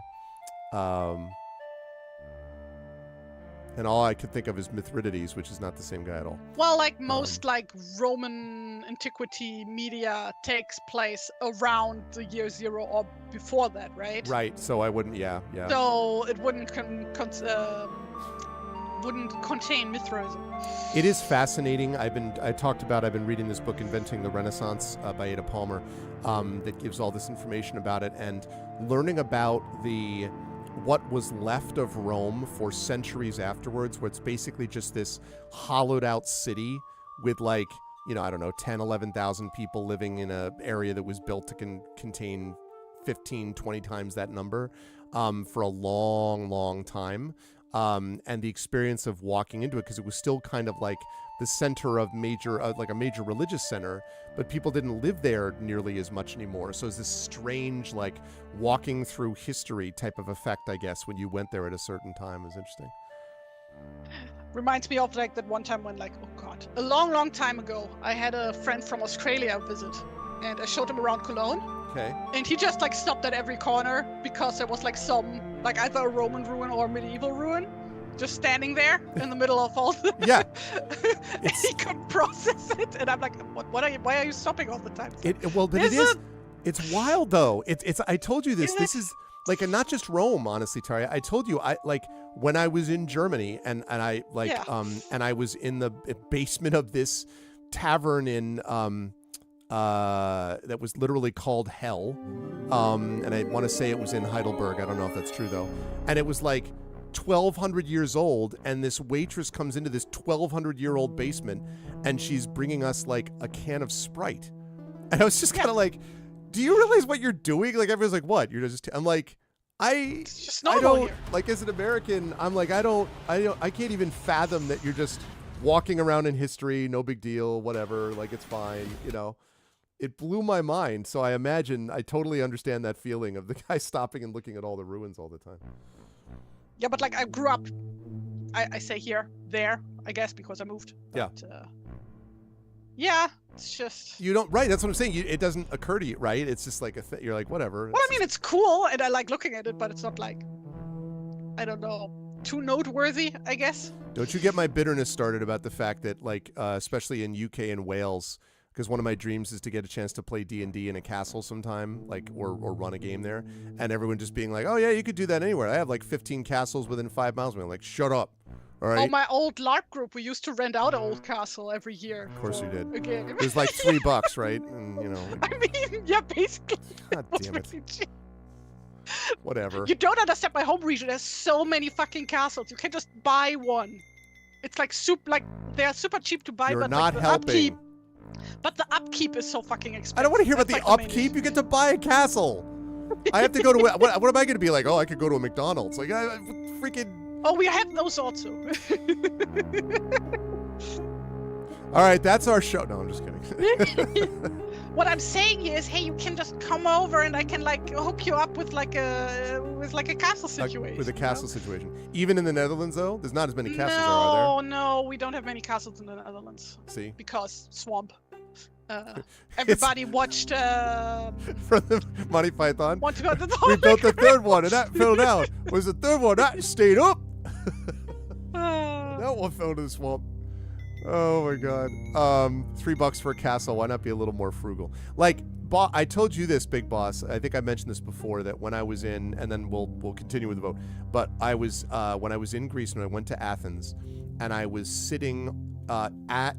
Speaker 2: And all I could think of is Mithridates, which is not the same guy at all.
Speaker 1: Well, like most like Roman antiquity media takes place around the year 0 or before that, right?
Speaker 2: Right. So I wouldn't. Yeah.
Speaker 1: So it wouldn't contain Mithraism.
Speaker 2: It is fascinating. I've been reading this book, Inventing the Renaissance, by Ada Palmer, that gives all this information about it, and learning about what was left of Rome for centuries afterwards, where it's basically just this hollowed out city with 10, 11,000 people living in an area that was built to contain 15, 20 times that number for a long, long time. And the experience of walking into it, because it was still kind of like the center of a major religious center, but people didn't live there nearly as much anymore. So it's this strange, walking through history type of effect, I guess, when you went there at a certain time. It was interesting.
Speaker 1: Reminds me of that one time when a long time ago, I had a friend from Australia visit, and I showed him around Cologne.
Speaker 2: Okay.
Speaker 1: And he just stopped at every corner because there was some either a Roman ruin or a medieval ruin just standing there in the middle of all the
Speaker 2: Yeah.
Speaker 1: he couldn't process it, and I'm like, why are you stopping all the time?
Speaker 2: It's wild though. It's I told you this. This is and not just Rome, honestly, Tari. I told you when I was in Germany and I and I was in the basement of this tavern in that was literally called Hell. And I want to say it was in Heidelberg. I don't know if that's true though. And it was 1,200 years old, and this waitress comes into this 1,200-year-old basement, and she's bringing us a can of Sprite. And I was just kind of do you realize what you're doing? Everyone's like, what? You're just, I'm
Speaker 1: it's just normal
Speaker 2: don't,
Speaker 1: here.
Speaker 2: As an American, I'm I can't even fathom that you're just walking around in history, no big deal, whatever, it's fine, It blew my mind, so I totally understand that feeling of the guy stopping and looking at all the ruins all the time.
Speaker 1: Yeah, but I grew up, I say there, I guess, because I moved. But, yeah, it's just...
Speaker 2: You don't, right, that's what I'm saying. It doesn't occur to you, right? It's just you're whatever.
Speaker 1: Well, I mean, it's cool, and I like looking at it, but it's not I don't know, too noteworthy, I guess.
Speaker 2: Don't you get my bitterness started about the fact that, especially in UK and Wales, because one of my dreams is to get a chance to play D&D in a castle sometime, like or run a game there, and everyone just being like, oh yeah, you could do that anywhere. I have like 15 castles within 5 miles of me. I'm like, shut up. All right.
Speaker 1: Oh, my old LARP group, we used to rent out an old castle every year.
Speaker 2: Of course you did.
Speaker 1: A game.
Speaker 2: It was like $3, right? And you know.
Speaker 1: I mean, yeah, basically.
Speaker 2: God damn it. Whatever.
Speaker 1: You don't understand my home region. There's so many fucking castles. You can just buy one. It's like they're super cheap to buy,
Speaker 2: You're
Speaker 1: but
Speaker 2: not
Speaker 1: like the
Speaker 2: helping.
Speaker 1: upkeep. But the upkeep is so fucking expensive.
Speaker 2: I don't want to hear about the
Speaker 1: That's like main
Speaker 2: upkeep.
Speaker 1: issue.
Speaker 2: You get to buy a castle. I have to go to what am I going to be like? Oh, I could go to a McDonald's. Like I freaking.
Speaker 1: Oh, we have those also.
Speaker 2: All right, that's our show. No, I'm just kidding.
Speaker 1: What I'm saying here is, hey, you can just come over and I can like hook you up with like a castle situation.
Speaker 2: With a castle situation. Even in the Netherlands, though, there's not as many castles
Speaker 1: no,
Speaker 2: are there.
Speaker 1: No, we don't have many castles in the Netherlands.
Speaker 2: See?
Speaker 1: Because swamp. Everybody watched.
Speaker 2: From the Monty Python.
Speaker 1: Want to go to the
Speaker 2: We built the third one, and that fell down. Was the third one that stayed up? That one fell to the swamp. Oh my god. $3 for a castle. Why not be a little more frugal? Like, I told you this, Big Boss. I think I mentioned this before, that when I was in, and then we'll continue with the vote. But I was when I was in Greece, when I went to Athens, and I was sitting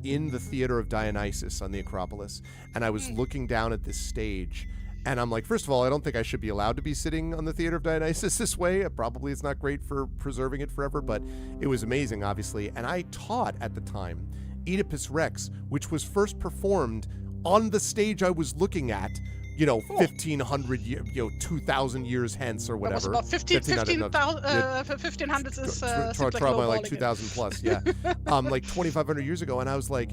Speaker 2: in the Theater of Dionysus on the Acropolis, and I was looking down at this stage. And I'm like, first of all, I don't think I should be allowed to be sitting on the Theater of Dionysus this way. Probably it's not great for preserving it forever, but it was amazing, obviously. And I taught at the time Oedipus Rex, which was first performed on the stage I was looking at, 1,500 years, 2,000 years hence or whatever.
Speaker 1: That was about 1,500 is
Speaker 2: probably like 2,000 plus, yeah. Like 2,500 years ago. And I was like,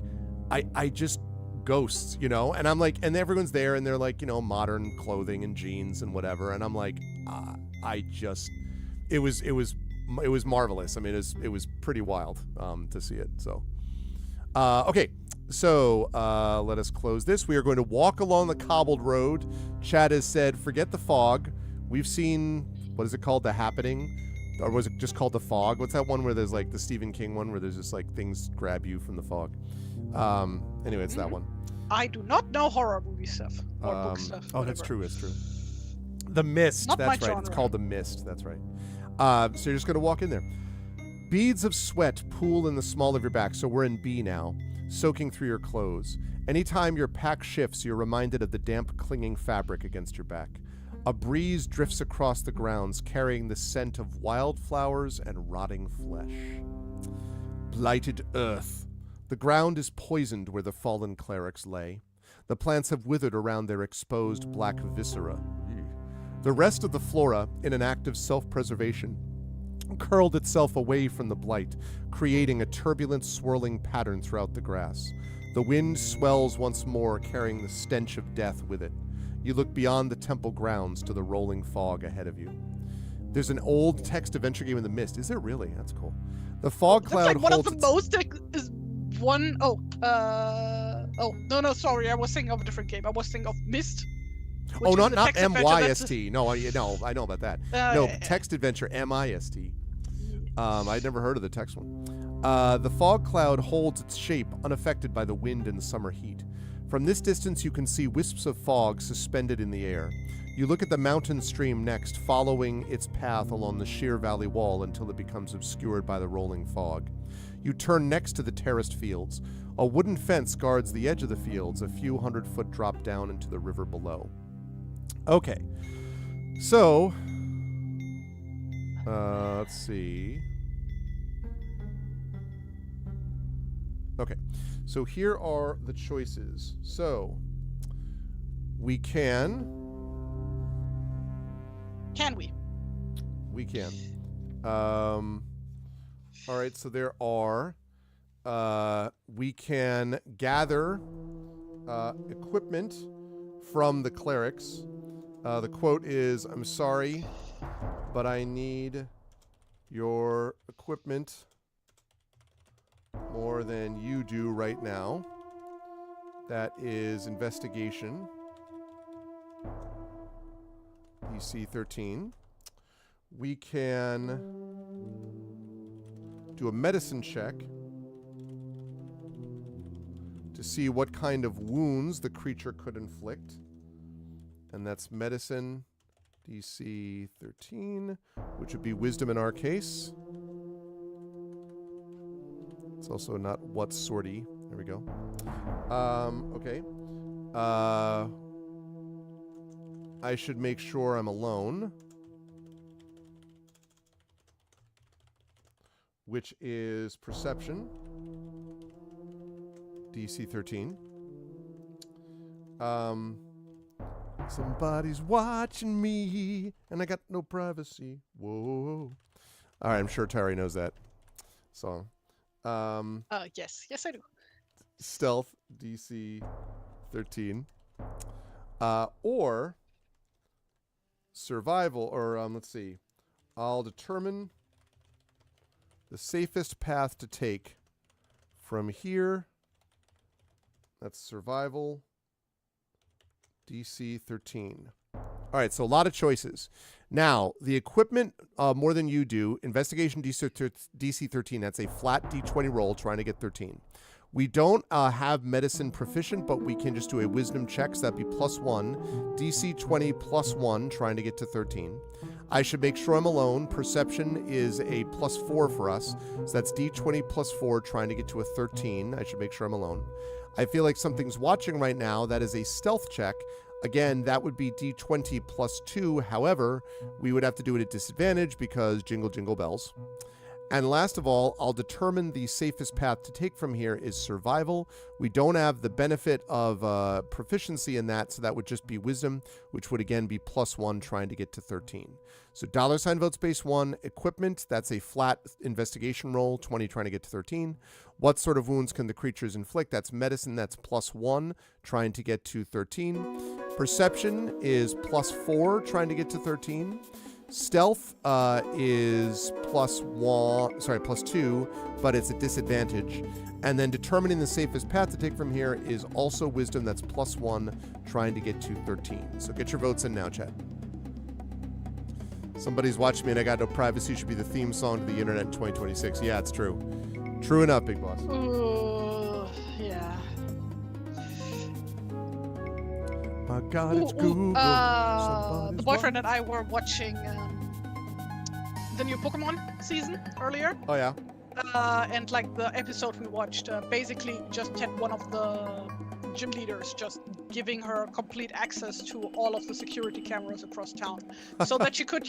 Speaker 2: I just... ghosts, and I'm like, and everyone's there and they're like, modern clothing and jeans and whatever, and I'm like, it was marvelous. I mean, it was pretty wild to see it. So okay, so let us close this. We are going to walk along the cobbled road. Chad has said, forget the fog. We've seen, what is it called, The Happening, or was it just called The Fog? What's that one where there's like the Stephen King one where there's just like things grab you from the fog? Anyway, it's that one.
Speaker 1: I do not know horror movie stuff or book stuff.
Speaker 2: Oh, that's true. That's true. The Mist.
Speaker 1: Not
Speaker 2: that's
Speaker 1: my
Speaker 2: right.
Speaker 1: genre.
Speaker 2: It's called The Mist. That's right. So you're just going to walk in there. Beads of sweat pool in the small of your back. So we're in B now, soaking through your clothes. Anytime your pack shifts, you're reminded of the damp, clinging fabric against your back. A breeze drifts across the grounds, carrying the scent of wildflowers and rotting flesh. Blighted earth. The ground is poisoned where the fallen clerics lay. The plants have withered around their exposed black viscera. The rest of the flora, in an act of self-preservation, curled itself away from the blight, creating a turbulent, swirling pattern throughout the grass. The wind swells once more, carrying the stench of death with it. You look beyond the temple grounds to the rolling fog ahead of you. There's an old text adventure game in the mist. Is there really? That's cool. The fog cloud
Speaker 1: That's like one
Speaker 2: holds
Speaker 1: of the most one no, sorry, I was thinking of a different game. I was thinking of Myst.
Speaker 2: Oh, not MYST. No, I know about that. No,
Speaker 1: yeah.
Speaker 2: text adventure, MIST. I'd never heard of the text one. The fog cloud holds its shape, unaffected by the wind and the summer heat. From this distance, you can see wisps of fog suspended in the air. You look at the mountain stream next, following its path along the sheer valley wall until it becomes obscured by the rolling fog. You turn next to the terraced fields. A wooden fence guards the edge of the fields, a few 100-foot drop down into the river below. Okay. So, let's see. Okay. So here are the choices. So, we can...
Speaker 1: Can we?
Speaker 2: We can. All right, so there are... we can gather equipment from the clerics. The quote is, "I'm sorry, but I need your equipment more than you do right now." That is investigation. PC 13. We can do a medicine check. to see what kind of wounds the creature could inflict. And that's medicine, DC 13, which would be wisdom in our case. It's also not what sortie. There we go. Okay. I should make sure I'm alone. Which is perception. DC 13. Somebody's watching me, and I got no privacy. Whoa. All right, I'm sure Tari knows that song.
Speaker 1: Yes, I do.
Speaker 2: Stealth, DC 13. Or survival, or let's see. I'll determine the safest path to take from here. That's survival. DC 13. All right, so a lot of choices. Now, the equipment, more than you do, investigation DC 13, that's a flat D20 roll trying to get 13. We don't have medicine proficient, but we can just do a wisdom check, so that'd be +1. DC 20 +1, trying to get to 13. I should make sure I'm alone. Perception is a +4 for us, so that's D20 +4, trying to get to a 13. I should make sure I'm alone. I feel like something's watching right now. That is a stealth check. Again, that would be D20 +2. However, we would have to do it at disadvantage because jingle, jingle bells. And last of all, I'll determine the safest path to take from here is survival. We don't have the benefit of proficiency in that, so that would just be wisdom, which would again be +1 trying to get to 13. So $ vote space 1, equipment, that's a flat investigation roll, 20 trying to get to 13. What sort of wounds can the creatures inflict? That's medicine, that's +1 trying to get to 13. Perception is +4 trying to get to 13. Stealth is +2, but it's a disadvantage. And then determining the safest path to take from here is also wisdom, that's +1, trying to get to 13. So get your votes in now, chat. Somebody's watching me and I got no privacy should be the theme song to the internet in 2026. Yeah, it's true. True enough, Big Boss.
Speaker 1: Yeah.
Speaker 2: My God, it's Google.
Speaker 1: The boyfriend and I were watching the new Pokemon season earlier.
Speaker 2: Oh, yeah?
Speaker 1: And like the episode we watched basically just had one of the gym leaders just giving her complete access to all of the security cameras across town so that she could,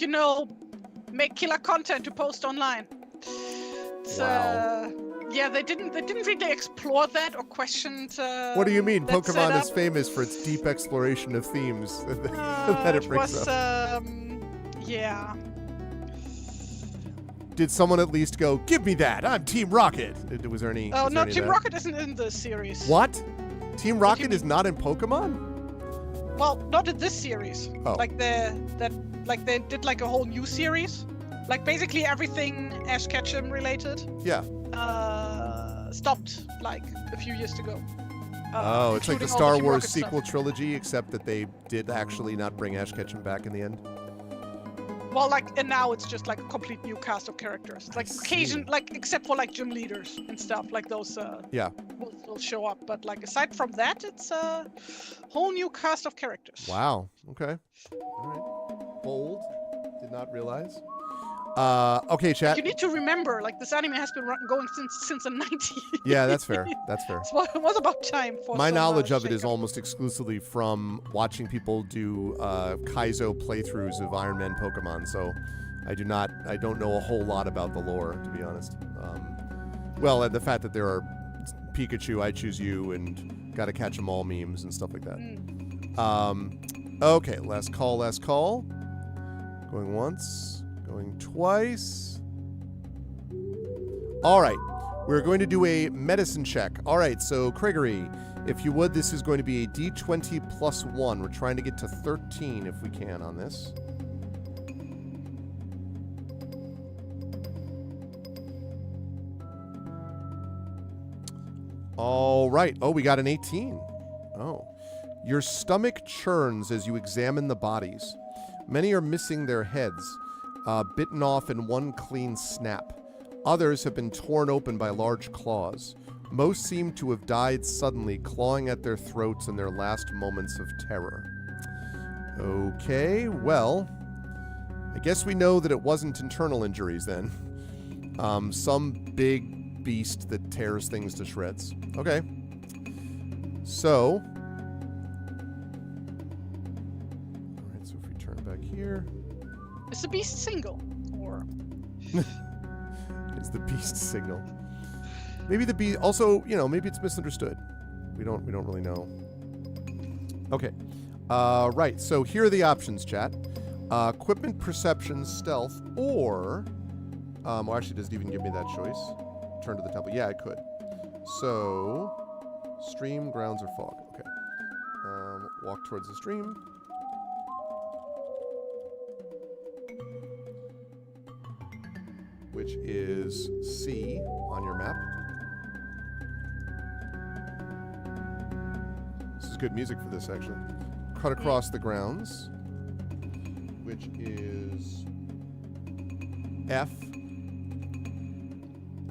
Speaker 1: make killer content to post online.
Speaker 2: Wow.
Speaker 1: Yeah, they didn't really explore that or question.
Speaker 2: What do you mean? Pokemon is famous for its deep exploration of themes that it brings up.
Speaker 1: Yeah.
Speaker 2: Did someone at least go, give me that, I'm Team Rocket? Was there any...
Speaker 1: Oh, no, Team Rocket isn't in the series.
Speaker 2: What? Team Rocket is not in Pokemon?
Speaker 1: Well, not in this series.
Speaker 2: Oh.
Speaker 1: Like they did like a whole new series. Like basically everything Ash Ketchum related.
Speaker 2: Yeah.
Speaker 1: Stopped like a few years ago.
Speaker 2: It's like the Star Wars sequel trilogy, except that they did actually not bring Ash Ketchum back in the end.
Speaker 1: Well, and now it's just like a complete new cast of characters. Like except for like gym leaders and stuff, like those will show up. But like aside from that, it's a whole new cast of characters.
Speaker 2: Wow. Okay. All right. Bold. Did not realize. Okay, chat.
Speaker 1: You need to remember, like this anime has been going since the 90s.
Speaker 2: Yeah, that's fair. That's fair.
Speaker 1: So it was about time for
Speaker 2: my
Speaker 1: some,
Speaker 2: knowledge of it
Speaker 1: shake-up.
Speaker 2: is almost exclusively from watching people do Kaizo playthroughs of Iron Man Pokemon. So I don't know a whole lot about the lore, to be honest. Well, the fact that there are Pikachu, I Choose You, and Gotta Catch 'Em All memes and stuff like that. Okay, last call. Going once. Going twice. All right. We're going to do a medicine check. All right. So, Craigery, if you would, this is going to be a D20 +1. We're trying to get to 13 if we can on this. All right. Oh, we got an 18. Oh. Your stomach churns as you examine the bodies. Many are missing their heads. Bitten off in one clean snap. Others have been torn open by large claws. Most seem to have died suddenly, clawing at their throats in their last moments of terror. Okay, well, I guess we know that it wasn't internal injuries then. Some big beast that tears things to shreds. Okay. So. Alright, so if we turn back here.
Speaker 1: Is the beast single? Or
Speaker 2: is the beast signal? Maybe the beast also, maybe it's misunderstood. We don't really know. Okay. Right, so here are the options, chat. Equipment, perception, stealth, or well, actually, does it even give me that choice? Turn to the temple. Yeah, I could. So, stream, grounds, or fog. Okay. Walk towards the stream. Which is C on your map. This is good music for this, actually. Cut across the grounds, which is F.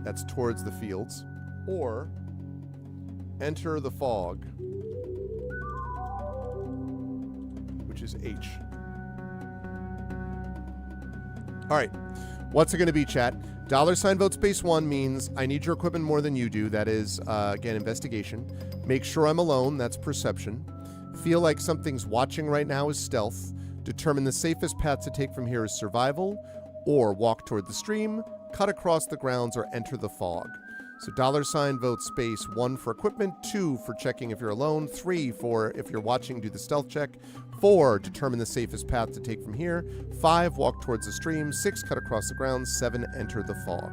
Speaker 2: That's towards the fields. Or enter the fog, which is H. All right. What's it going to be, chat? $ vote space 1 means I need your equipment more than you do. That is, again, investigation. Make sure I'm alone. That's perception. Feel like something's watching right now is stealth. Determine the safest path to take from here is survival. Or walk toward the stream, cut across the grounds, or enter the fog. So $ vote space 1 for equipment, 2 for checking if you're alone, 3 for if you're watching, do the stealth check, 4 determine the safest path to take from here, 5 walk towards the stream, 6 cut across the grounds, 7 enter the fog.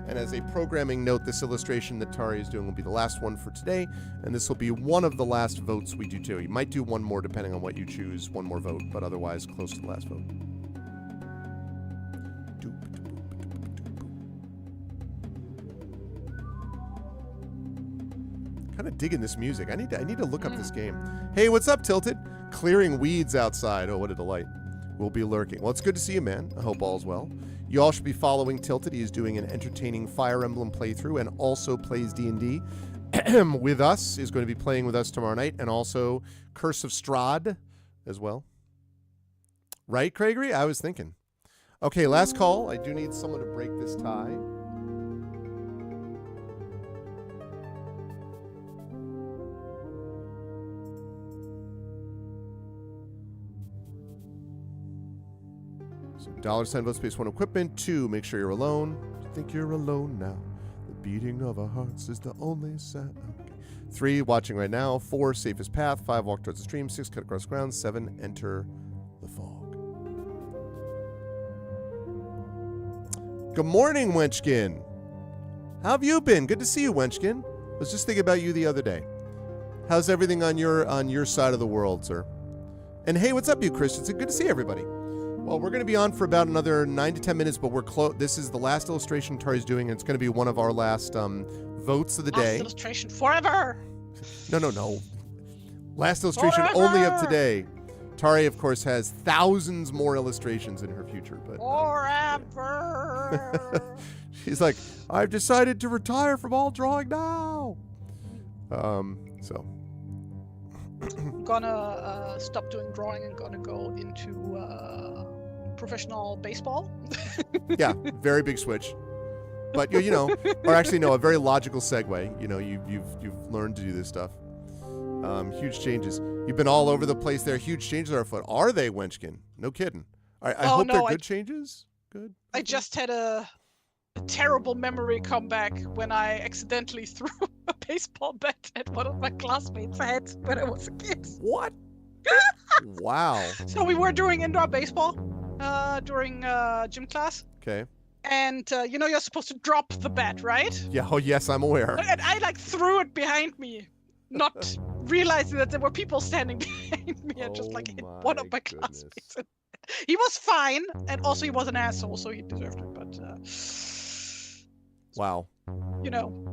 Speaker 2: And as a programming note, this illustration that Tari is doing will be the last one for today, and this will be one of the last votes we do too. You might do one more depending on what you choose, one more vote, but otherwise close to the last vote. Kind of digging this music. I need to look up this game. Hey, what's up, Tilted? Clearing weeds outside. Oh, what a delight. We'll be lurking. Well, it's good to see you, man. I hope all's well. You all should be following Tilted. He is doing an entertaining Fire Emblem playthrough and also plays D&D with us. Is going to be playing with us tomorrow night, and also Curse of Strahd as well. Right, Craigery? I was thinking. Okay, last call. I do need someone to break this tie. So $ vote space 1 equipment, 2 make sure you're alone. Think you're alone now. The beating of our hearts is the only sound. Okay. 3 watching right now, 4 safest path, 5 walk towards the stream, 6 cut across ground, 7 enter the fog. Good morning, Wenchkin. How have you been? Good to see you, Wenchkin. I was just thinking about you the other day. How's everything on your side of the world, sir? And hey, what's up, you Christians? Good to see everybody. Well, we're going to be on for about another 9 to 10 minutes, but we're close. This is the last illustration Tari's doing, and it's going to be one of our last votes of the day.
Speaker 1: Last illustration forever.
Speaker 2: No. Last illustration
Speaker 1: forever.
Speaker 2: Only of today. Tari, of course, has thousands more illustrations in her future, but
Speaker 1: forever.
Speaker 2: She's like, I've decided to retire from all drawing now. So.
Speaker 1: I'm gonna stop doing drawing and gonna go into professional baseball.
Speaker 2: Yeah, very big switch. But you know, or actually no, a very logical segue. You know, you've learned to do this stuff. Huge changes. You've been all over the place there. Huge changes are afoot. Are they, Wenchkin? No kidding. I hope they're good changes. Good.
Speaker 1: I just had a terrible memory come back when I accidentally threw a baseball bat at one of my classmates' heads when I was a kid.
Speaker 2: What? Wow.
Speaker 1: So we were doing indoor baseball during gym class.
Speaker 2: Okay.
Speaker 1: And you know you're supposed to drop the bat, right?
Speaker 2: Yeah. Oh yes, I'm aware.
Speaker 1: And I threw it behind me, not realizing that there were people standing behind me, and just hit one of my classmates. He was fine, and also he was an asshole, so he deserved it. But
Speaker 2: wow.
Speaker 1: You know.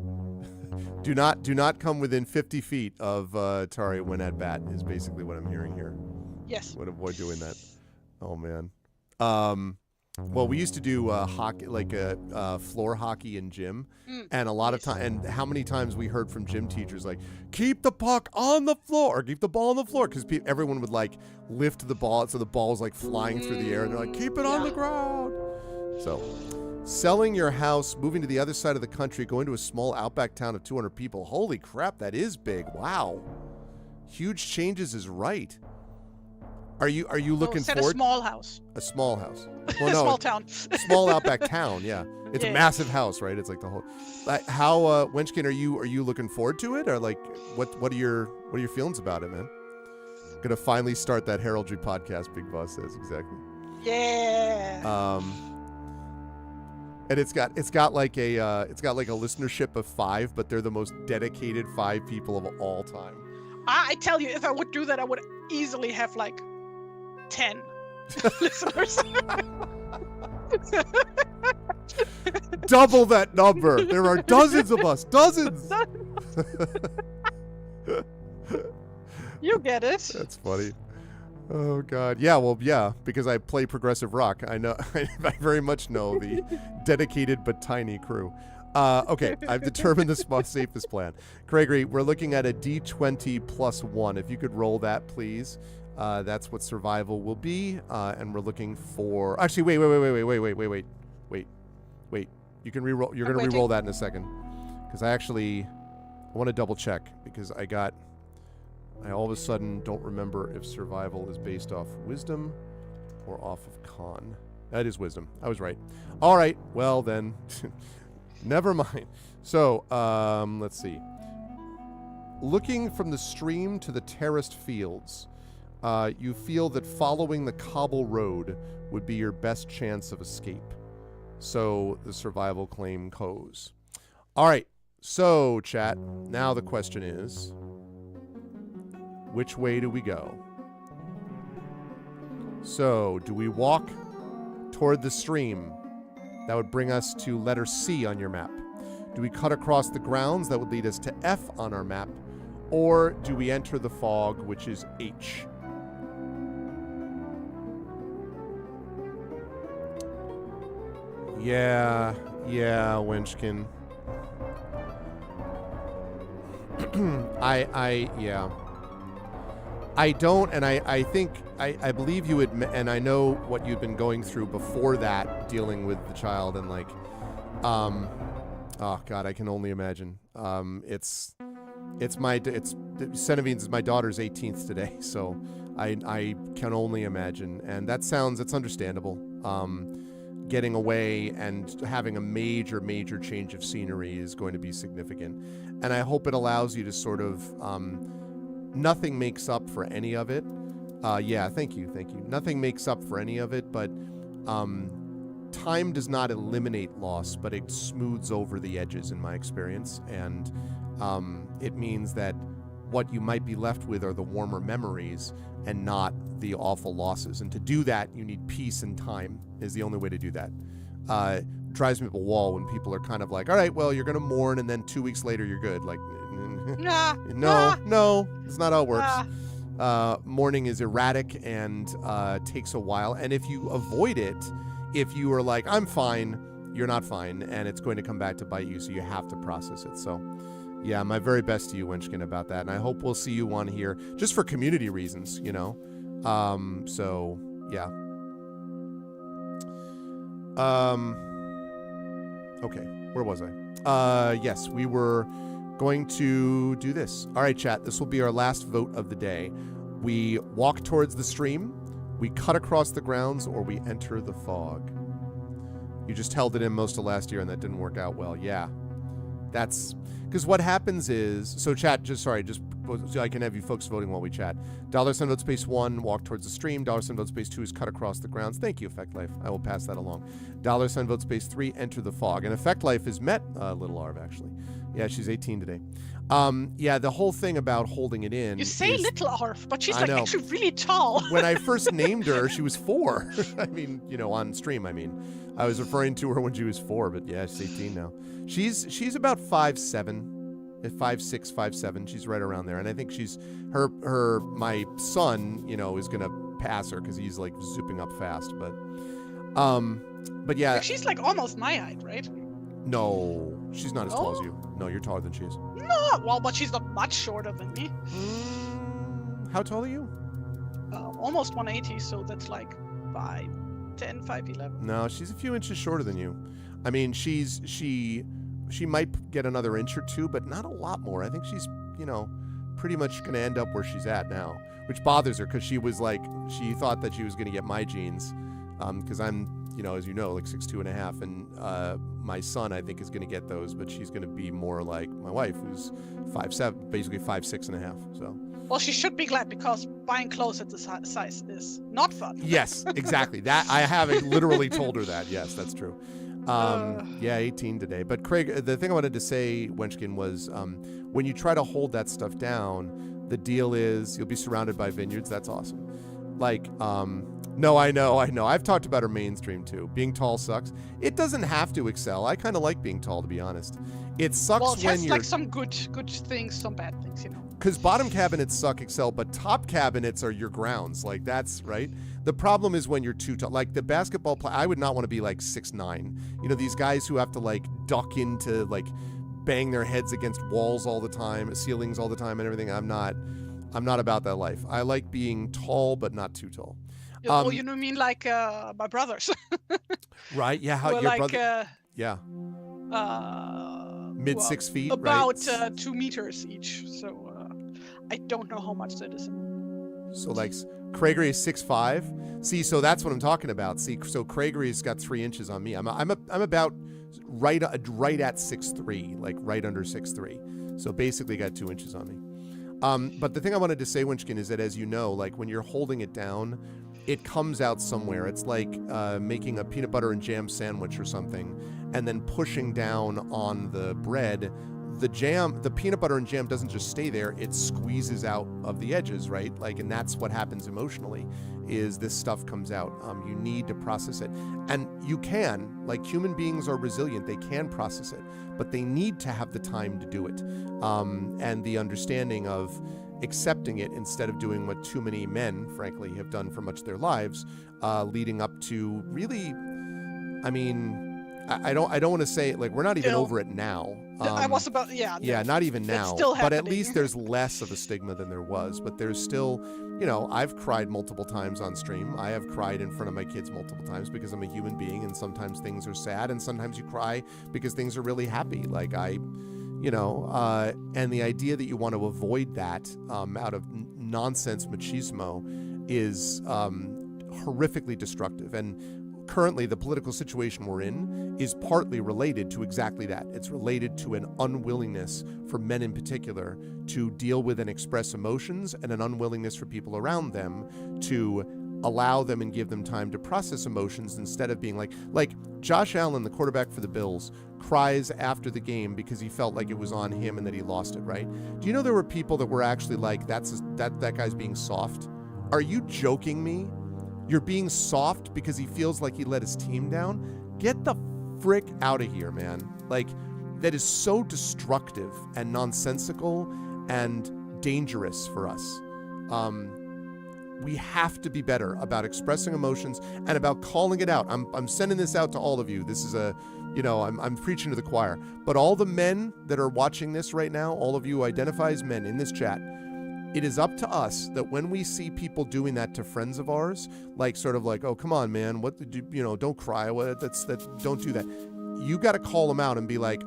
Speaker 2: Do not come within 50 feet of Tari when at bat is basically what I'm hearing here.
Speaker 1: Yes.
Speaker 2: Would avoid doing that. Oh man. Well, we used to do hockey, like floor hockey in gym, and a lot of time. And how many times we heard from gym teachers like, "Keep the puck on the floor, or keep the ball on the floor," because everyone would like lift the ball, so the ball was like flying through the air, and they're like, "Keep it on the ground." So, selling your house, moving to the other side of the country, going to a small outback town of 200 people. Holy crap, that is big! Wow, huge changes is right. Are you looking forward?
Speaker 1: A small house.
Speaker 2: A small house. Well,
Speaker 1: A
Speaker 2: no,
Speaker 1: small town.
Speaker 2: small outback town. Yeah, it's a massive house, right? It's like the whole. How Wenchkin, are you looking forward to it, or like what are your feelings about it, man? Gonna finally start that heraldry podcast. Big Boss says exactly.
Speaker 1: Yeah.
Speaker 2: And it's got like a listenership of 5, but they're the most dedicated 5 people of all time.
Speaker 1: I tell you, if I would do that, I would easily have like 10 listeners.
Speaker 2: Double that number. There are dozens of us. Dozens.
Speaker 1: You get it.
Speaker 2: That's funny. Oh God. Yeah. Well. Yeah. Because I play progressive rock. I know. I very much know the dedicated but tiny crew. Okay. I've determined the safest plan. Gregory, we're looking at a D20 plus 1. If you could roll that, please. That's what survival will be. And we're looking for. Actually, wait. You can reroll. You're going to reroll that in a second. Because I want to double check because I all of a sudden don't remember if survival is based off wisdom or off of con. That is wisdom. I was right. All right. Well, then, never mind. So, let's see. Looking from the stream to the terraced fields, you feel that following the cobble road would be your best chance of escape. So, the survival claim goes. All right. So, chat, now the question is, which way do we go? So, do we walk toward the stream? That would bring us to letter C on your map. Do we cut across the grounds? That would lead us to F on our map. Or do we enter the fog, which is H? Yeah, Wenchkin. Yeah. I don't, and I think, I believe you admit, and I know what you've been going through before that, dealing with the child, and like, oh God, I can only imagine. Centevine's is my daughter's 18th today, so I can only imagine, and it's understandable. Getting away and having a major change of scenery is going to be significant, and I hope it allows you to sort of, nothing makes up for any of it. Yeah, thank you. Nothing makes up for any of it, but time does not eliminate loss, but it smooths over the edges in my experience, and it means that what you might be left with are the warmer memories and not the awful losses. And to do that, you need peace and time is the only way to do that. Drives me up a wall when people are kind of like, all right, well, you're going to mourn, and then 2 weeks later you're good. Like, no, it's not how it works. Mourning is erratic and takes a while. And if you avoid it, if you are like, I'm fine, you're not fine, and it's going to come back to bite you, so you have to process it. So, yeah, my very best to you, Wenchkin, about that. And I hope we'll see you on here just for community reasons, you know. So, yeah. Okay, where was I? Yes, we were going to do this. All right, chat, this will be our last vote of the day. We walk towards the stream, we cut across the grounds, or we enter the fog. You just held it in most of last year, and that didn't work out well. Yeah, that's because what happens is, so chat, so I can have you folks voting while we chat. $sign vote space 1, walk towards the stream. $sign vote space 2 is cut across the grounds. Thank you, Effect Life. I will pass that along. $sign vote space 3, enter the fog. And Effect Life has met Little Arv, actually. Yeah, she's 18 today. Yeah, the whole thing about holding it in.
Speaker 1: You say Little Arv, but she's like actually really tall.
Speaker 2: When I first named her, she was 4. I mean, you know, on stream, I mean. I was referring to her when she was 4, but yeah, she's 18 now. She's about 5'7", 5'6", 5'7". She's right around there, and I think she's my son, you know, is gonna pass her because he's like zooping up fast. But But yeah.
Speaker 1: Like, she's like almost my height, right?
Speaker 2: No, she's not as tall as you. No, you're taller than she is.
Speaker 1: No, well, but she's not much shorter than me.
Speaker 2: How tall are you?
Speaker 1: Almost 180, so that's like 5'10", 5'11".
Speaker 2: No, she's a few inches shorter than you. I mean, she might get another inch or two, but not a lot more. I think she's, pretty much going to end up where she's at now, which bothers her because she was like, she thought that she was going to get my genes, because I'm, as you know, like 6'2.5", and my son, I think, is going to get those, but she's going to be more like my wife, who's 5'7", basically 5'6.5". So.
Speaker 1: Well, she should be glad, because buying clothes at the size is not fun.
Speaker 2: Yes, exactly. That I have literally told her that. Yes, that's true. Yeah, 18 today. But Craig, the thing I wanted to say, Wenchkin, was when you try to hold that stuff down, the deal is you'll be surrounded by vineyards. That's awesome. Like, no, I know. I've talked about her mainstream too. Being tall sucks. It doesn't have to excel. I kind of like being tall, to be honest. It sucks
Speaker 1: well, it
Speaker 2: when
Speaker 1: has
Speaker 2: you're
Speaker 1: like some good things, some bad things,
Speaker 2: Because bottom cabinets suck excel, but top cabinets are your grounds. Like, that's right. The problem is when you're too tall. Like the basketball player, I would not want to be like 6'9". These guys who have to like duck into, like, bang their heads against walls all the time, ceilings all the time, and everything. I'm not about that life. I like being tall, but not too tall.
Speaker 1: Oh, you mean like my brothers?
Speaker 2: Right? Yeah. How
Speaker 1: your
Speaker 2: like,
Speaker 1: brother?
Speaker 2: Yeah. Mid 6 feet,
Speaker 1: about
Speaker 2: right?
Speaker 1: 2 meters each. So I don't know how much that is.
Speaker 2: So like Craigery is 6'5". See, so that's what I'm talking about. See, so Craigery's got 3 inches on me. I'm about right at 6'3", like right under 6'3". So basically got 2 inches on me. But the thing I wanted to say, Winchkin, is that, as you know, like when you're holding it down, it comes out somewhere. It's like making a peanut butter and jam sandwich or something, and then pushing down on the bread. The peanut butter and jam doesn't just stay there, it squeezes out of the edges, right? Like, and that's what happens emotionally, is this stuff comes out. You need to process it. And you can, like, human beings are resilient, they can process it, but they need to have the time to do it. And the understanding of accepting it instead of doing what too many men, frankly, have done for much of their lives, leading up to really, I mean, I don't want to say it, like, we're not even over it now.
Speaker 1: I was about,
Speaker 2: yeah, not even now.
Speaker 1: Still
Speaker 2: but at least there's less of a stigma than there was. But there's still, I've cried multiple times on stream. I have cried in front of my kids multiple times because I'm a human being, and sometimes things are sad, and sometimes you cry because things are really happy. Like and the idea that you want to avoid that out of nonsense machismo is horrifically destructive. And currently, the political situation we're in is partly related to exactly that. It's related to an unwillingness for men in particular to deal with and express emotions, and an unwillingness for people around them to allow them and give them time to process emotions, instead of being like Josh Allen, the quarterback for the Bills, cries after the game because he felt like it was on him and that he lost it, right? Do you know there were people that were actually like, that guy's being soft? Are you joking me? You're being soft because he feels like he let his team down? Get the frick out of here, man. Like, that is so destructive and nonsensical and dangerous for us. We have to be better about expressing emotions and about calling it out. I'm sending this out to all of you. This is I'm preaching to the choir. But all the men that are watching this right now, all of you who identify as men in this chat, it is up to us that when we see people doing that to friends of ours, like sort of like, oh, come on, man, what did you, don't cry. Don't do that. You got to call them out and be like,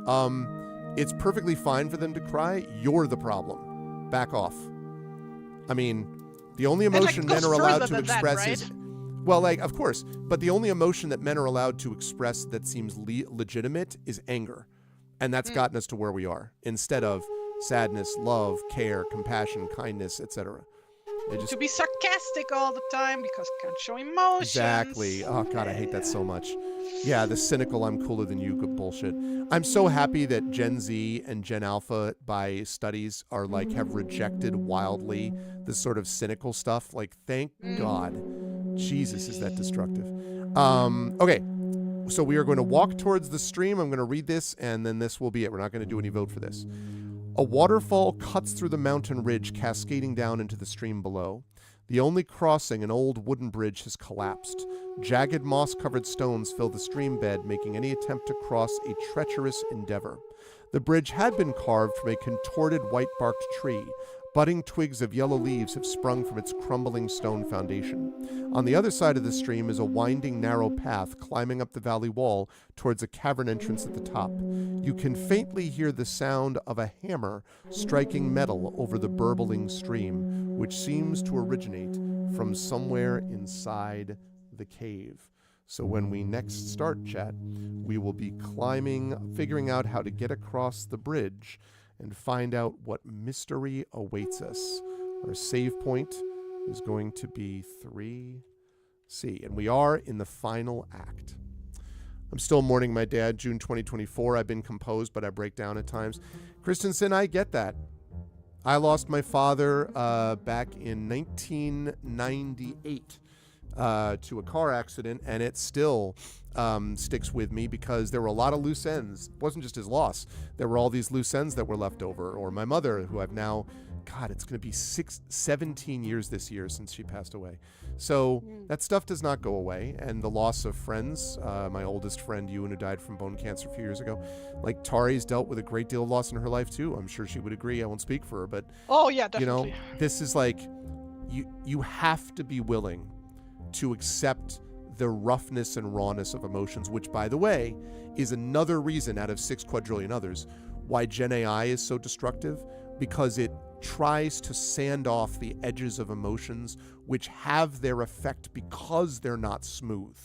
Speaker 2: it's perfectly fine for them to cry. You're the problem. Back off. I mean, the only emotion men are allowed to express is, well, like, of course, but the only emotion that men are allowed to express that seems legitimate is anger. And that's gotten us to where we are, instead of sadness, love, care, compassion, kindness, etc.
Speaker 1: To be sarcastic all the time because can't show emotions.
Speaker 2: Exactly. Oh, God, I hate that so much. Yeah, the cynical, I'm cooler than you bullshit. I'm so happy that Gen Z and Gen Alpha, by studies, are like, have rejected wildly this sort of cynical stuff. Like, thank God. Jesus, is that destructive. Okay. So we are going to walk towards the stream. I'm going to read this, and then this will be it. We're not going to do any vote for this. A waterfall cuts through the mountain ridge, cascading down into the stream below. The only crossing, an old wooden bridge, has collapsed. Jagged moss-covered stones fill the stream bed, making any attempt to cross a treacherous endeavor. The bridge had been carved from a contorted white-barked tree. Budding twigs of yellow leaves have sprung from its crumbling stone foundation. On the other side of the stream is a winding, narrow path climbing up the valley wall towards a cavern entrance at the top. You can faintly hear the sound of a hammer striking metal over the burbling stream, which seems to originate from somewhere inside the cave. So when we next start, chat, we will be climbing, figuring out how to get across the bridge and find out what mystery awaits us. Our save point is going to be 3C, and we are in the final act. I'm still mourning my dad, June 2024. I've been composed, but I break down at times. Christensen, I get that. I lost my father back in 1998 to a car accident, and it still sticks with me because there were a lot of loose ends. It wasn't just his loss. There were all these loose ends that were left over. Or my mother, who I've now, God, it's going to be 17 years this year since she passed away. So that stuff does not go away. And the loss of friends, my oldest friend, Ewan, who died from bone cancer a few years ago, like Tari's dealt with a great deal of loss in her life too. I'm sure she would agree. I won't speak for her, but
Speaker 1: oh yeah, definitely.
Speaker 2: You know, this is like, you have to be willing to accept the roughness and rawness of emotions, which, by the way, is another reason out of 6 quadrillion others why Gen AI is so destructive, because it tries to sand off the edges of emotions which have their effect because they're not smooth,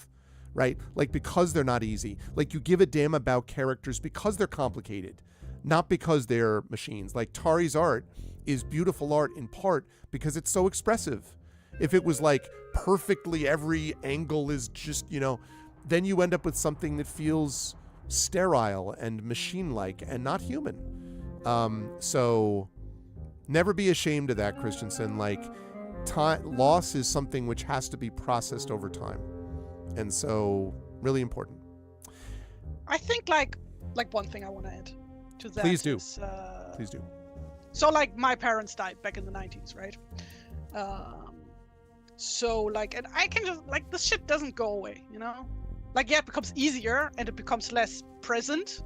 Speaker 2: right? Like, because they're not easy. Like, you give a damn about characters because they're complicated, not because they're machines. Like, Tari's art is beautiful art in part because it's so expressive. If it was like perfectly every angle is just, you know, then you end up with something that feels sterile and machine-like and not human. So never be ashamed of that, Christensen. Like, loss is something which has to be processed over time. And so really important.
Speaker 1: I think like one thing I want to add to that.
Speaker 2: Please do.
Speaker 1: Is,
Speaker 2: Please do.
Speaker 1: So like my parents died back in the 90s, right? So like, and I can just like, this shit doesn't go away, you know? Like, yeah, it becomes easier and it becomes less present,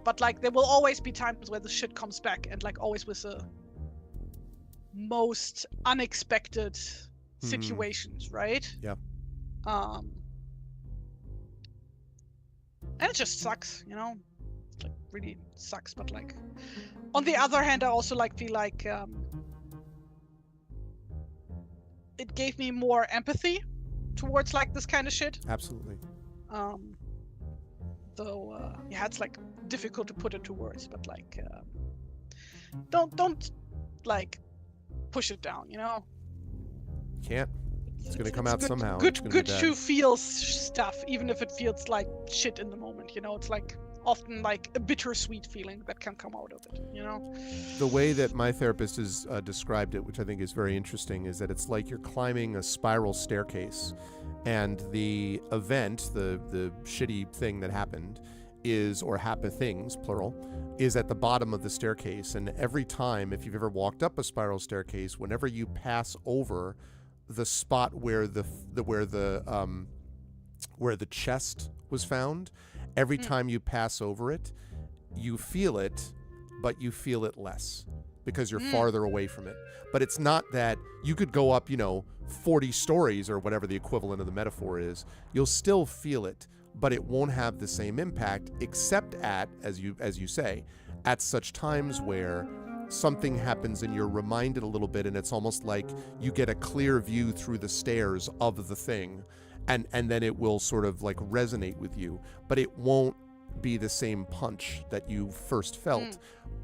Speaker 1: but like there will always be times where the shit comes back, and like always with the most unexpected situations, right?
Speaker 2: Yeah.
Speaker 1: And it just sucks, you know? Like, really sucks, but like on the other hand, I also like feel like it gave me more empathy towards like this kind of shit.
Speaker 2: Absolutely.
Speaker 1: Though yeah, it's like difficult to put into words, but like don't like push it down, you know?
Speaker 2: Can't. It's gonna come out
Speaker 1: good,
Speaker 2: somehow.
Speaker 1: Good to feel stuff, even if it feels like shit in the moment, you know? It's like often like a bittersweet feeling that can come out of it, you know?
Speaker 2: The way that my therapist has described it, which I think is very interesting, is that it's like you're climbing a spiral staircase, and the event, the shitty thing that happened, is, or happen things, plural, is at the bottom of the staircase. And every time, if you've ever walked up a spiral staircase, whenever you pass over the spot where the chest was found, every time you pass over it, you feel it, but you feel it less because you're farther away from it. But it's not that you could go up, 40 stories or whatever the equivalent of the metaphor is. You'll still feel it, but it won't have the same impact, except at, as you say, at such times where something happens and you're reminded a little bit, and it's almost like you get a clear view through the stairs of the thing. And then it will sort of like resonate with you, but it won't be the same punch that you first felt.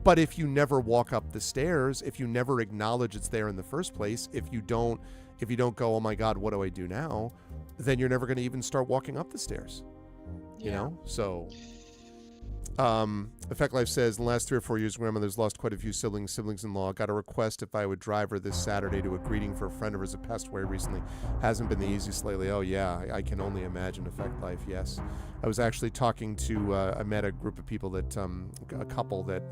Speaker 2: But if you never walk up the stairs, if you never acknowledge it's there in the first place, if you don't go, oh my God, what do I do now? Then you're never going to even start walking up the stairs. You know? So Effect Life says, in the last 3 or 4 years, grandmother's lost quite a few siblings-in-law. Got a request if I would drive her this Saturday to a greeting for a friend of hers that passed away recently. Hasn't been the easiest lately. Oh, yeah, I can only imagine. Effect Life, yes. I was actually talking to, I met a group of people that, a couple that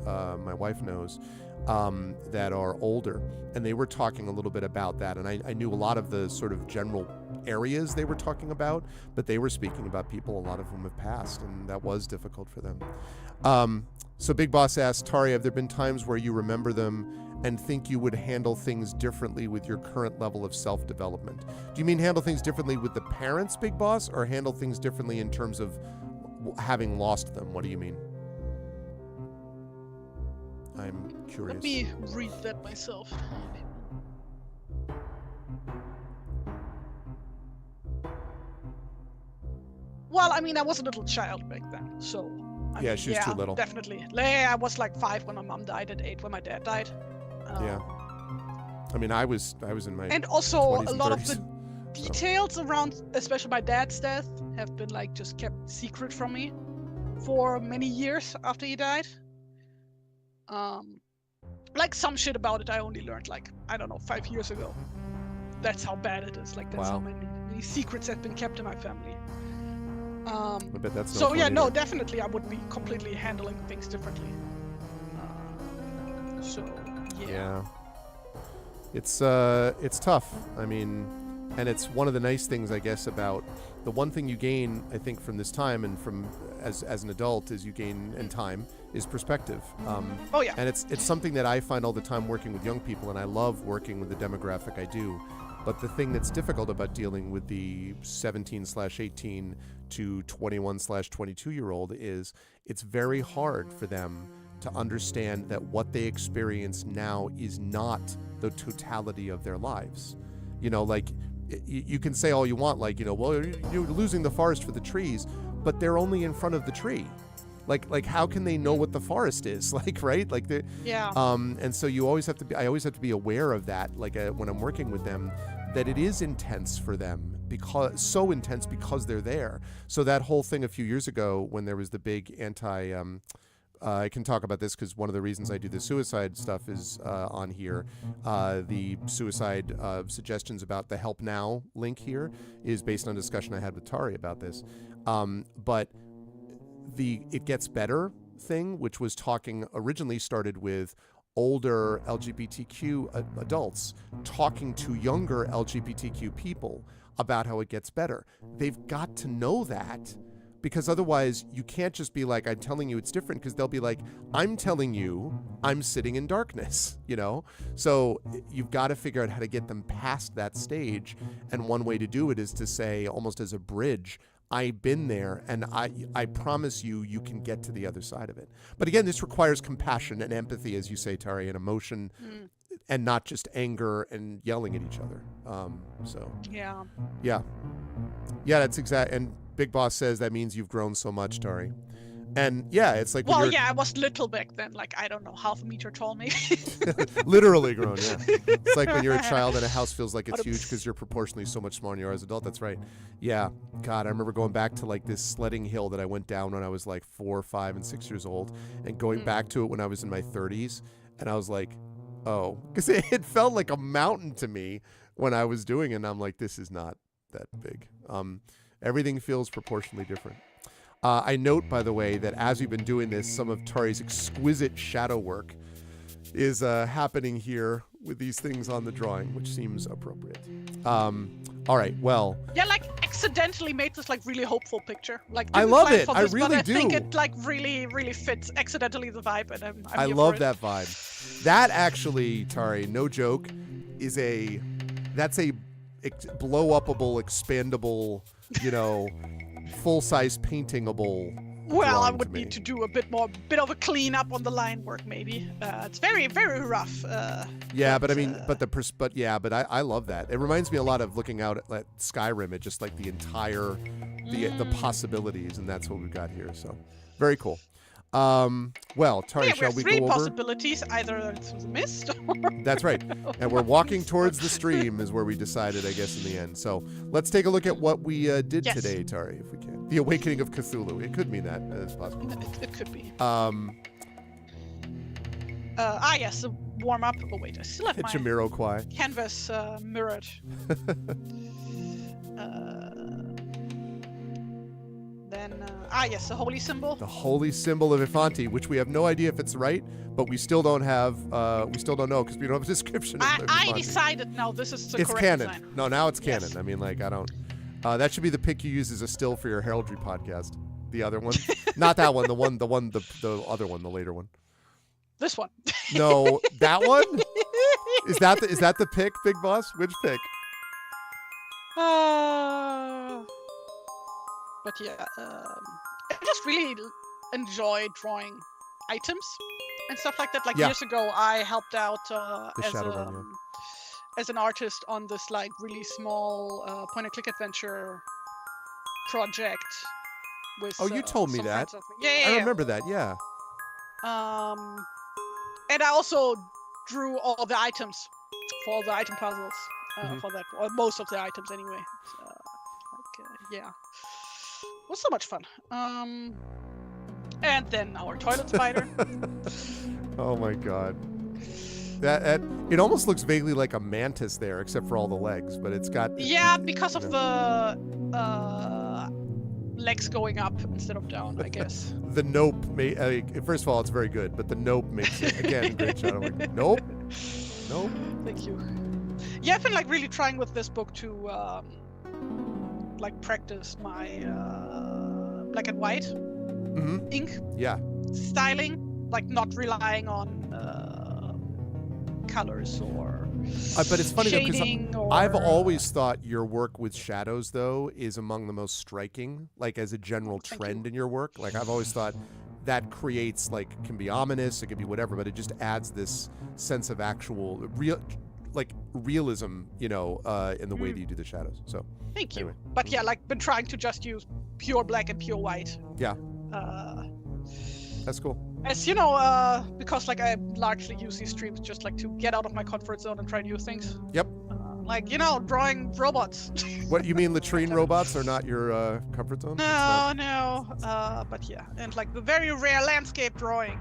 Speaker 2: my wife knows, that are older, and they were talking a little bit about that, and I knew a lot of the sort of general areas they were talking about, but they were speaking about people, a lot of whom have passed, and that was difficult for them. So Big Boss asks, Tari, have there been times where you remember them and think you would handle things differently with your current level of self-development? Do you mean handle things differently with the parents, Big Boss, or handle things differently in terms of having lost them? What do you mean? I'm curious.
Speaker 1: Let me read that myself. Well, I mean, I was a little child back then, so... I mean,
Speaker 2: she was too little.
Speaker 1: Definitely. I was like 5 when my mom died, and 8 when my dad died.
Speaker 2: Yeah. I mean, I was in my
Speaker 1: and also
Speaker 2: 20s
Speaker 1: a
Speaker 2: and
Speaker 1: lot
Speaker 2: 30s,
Speaker 1: of the details around, especially my dad's death, have been like just kept secret from me for many years after he died. Like some shit about it I only learned like, I don't know, 5 years ago. That's how bad it is. Like that's how many secrets have been kept in my family.
Speaker 2: I bet that's
Speaker 1: so yeah, no, definitely I would be completely handling things differently. So yeah.
Speaker 2: It's tough. I mean, and it's one of the nice things, I guess, about the one thing you gain, I think, from this time and from as an adult is you gain in time is perspective.
Speaker 1: Oh yeah.
Speaker 2: And it's something that I find all the time working with young people, and I love working with the demographic I do. But the thing that's difficult about dealing with the 17/18 to 21/22-year-old is it's very hard for them to understand that what they experience now is not the totality of their lives. You know, like you can say all you want, like, you know, well, you're losing the forest for the trees, but they're only in front of the tree. Like how can they know what the forest is? Like, right? Like the and so you always have to be, I always have to be aware of that, like when I'm working with them, that it is intense for them, because so intense because they're there. So that whole thing a few years ago when there was the big I can talk about this because one of the reasons I do the suicide stuff is on here. The suicide suggestions about the Help Now link here is based on a discussion I had with Tari about this. But the It Gets Better thing, which was originally started with older LGBTQ adults talking to younger LGBTQ people about how it gets better. They've got to know that, because otherwise you can't just be like, I'm telling you it's different, because they'll be like, I'm telling you I'm sitting in darkness, you know? So you've got to figure out how to get them past that stage. And one way to do it is to say, almost as a bridge, I've been there, and I promise you can get to the other side of it. But again, this requires compassion and empathy, as you say, Tari, and emotion, and not just anger and yelling at each other. Yeah, that's exact. And Big Boss says that means you've grown so much, Tari. And yeah, it's like,
Speaker 1: well, yeah, I was little back then, like, I don't know, half a meter tall maybe.
Speaker 2: Literally grown, yeah. It's like when you're a child and a house feels like it's huge because you're proportionally so much smaller than you are as an adult. That's right. Yeah. God, I remember going back to like this sledding hill that I went down when I was like 4, 5, and 6 years old, and going back to it when I was in my 30s. And I was like, oh, because it felt like a mountain to me when I was doing it. And I'm like, this is not that big. Everything feels proportionally different. I note, by the way, that as we've been doing this, some of Tari's exquisite shadow work is happening here with these things on the drawing, which seems appropriate. All right, well.
Speaker 1: Yeah, like accidentally made this like really hopeful picture. Like
Speaker 2: I love it. I really do.
Speaker 1: I think it like really, really fits accidentally the vibe, and I'm
Speaker 2: I love that vibe. That actually, Tari, no joke, is that's a blow-upable, expandable, you know, full-size paintingable.
Speaker 1: Well, I would need to do a bit of a clean up on the line work, maybe. It's very, very rough.
Speaker 2: Yeah, but I mean, but I love that. It reminds me a lot of looking out at Skyrim, at just like the entire, the possibilities, and that's what we've got here. So, very cool. Well, Tari, shall we go over?
Speaker 1: 3 possibilities, either it's a mist or...
Speaker 2: That's right. And we're walking towards the stream is where we decided, I guess, in the end. So let's take a look at what we did today, Tari, if we can. The Awakening of Cthulhu. It could mean that. It's possible.
Speaker 1: It could be. Yes, the warm up. Oh wait, I still have my
Speaker 2: Jamiroquai.
Speaker 1: canvas mirrored. Yes, the holy symbol.
Speaker 2: The holy symbol of Ifanti, which we have no idea if it's right, but we still don't have. We still don't know because we don't have a description.
Speaker 1: I decided now this is the correct
Speaker 2: canon.
Speaker 1: design.
Speaker 2: No, now it's canon.
Speaker 1: Yes.
Speaker 2: I mean, like I don't. That should be the pic you use as a still for your heraldry podcast. The other one, not that one. The other one, the later one.
Speaker 1: This one.
Speaker 2: No, that one. Is that the pic, Big Boss? Which pic?
Speaker 1: But yeah, I just really enjoy drawing items and stuff like that. Like years ago, I helped out as an artist on this like really small point-and-click adventure project. With
Speaker 2: you told me that.
Speaker 1: Yeah.
Speaker 2: I remember that. Yeah.
Speaker 1: And I also drew all the items for all the item puzzles for that, or most of the items anyway. Yeah. It was so much fun. And then our toilet spider.
Speaker 2: Oh my god. That it almost looks vaguely like a mantis there, except for all the legs, but it's got
Speaker 1: because of the legs going up instead of down, I guess.
Speaker 2: The nope first of all, it's very good, but the nope makes it again great shot. I'm like, nope.
Speaker 1: Thank you. Yeah, I've been like really trying with this book to like practice my black and white ink styling, like not relying on colors or
Speaker 2: but it's funny
Speaker 1: shading
Speaker 2: because I've always thought your work with shadows though is among the most striking, like as a general trend in your work. Like I've always thought that creates like, can be ominous, it could be whatever, but it just adds this sense of actual realism, in the way that you do the shadows. So
Speaker 1: thank you.
Speaker 2: Anyway.
Speaker 1: But yeah, like been trying to just use pure black and pure white.
Speaker 2: Yeah. That's cool.
Speaker 1: As you know, because like I largely use these streams just like to get out of my comfort zone and try new things.
Speaker 2: Yep.
Speaker 1: Like, drawing robots.
Speaker 2: What, you mean latrine robots are not your comfort zone?
Speaker 1: No. But yeah, and like the very rare landscape drawing.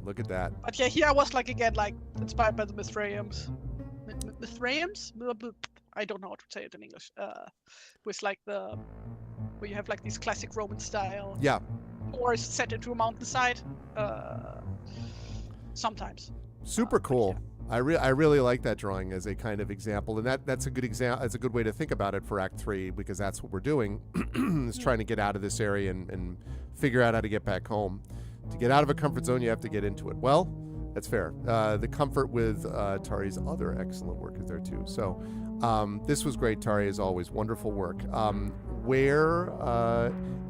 Speaker 2: Look at that.
Speaker 1: But yeah, here I was like again like inspired by the Mithraiums. Mithraiums? I don't know how to say it in English. With like where you have like these classic Roman style.
Speaker 2: Yeah.
Speaker 1: Or set into a mountainside. Sometimes. Super
Speaker 2: cool.
Speaker 1: Yeah.
Speaker 2: I really like that drawing as a kind of example, and that's a good example. That's a good way to think about it for Act 3, because that's what we're doing. Is trying to get out of this area and figure out how to get back home. To get out of a comfort zone, you have to get into it. Well, that's fair. The comfort with Tari's other excellent work is there too. So this was great, Tari, as always. Wonderful work.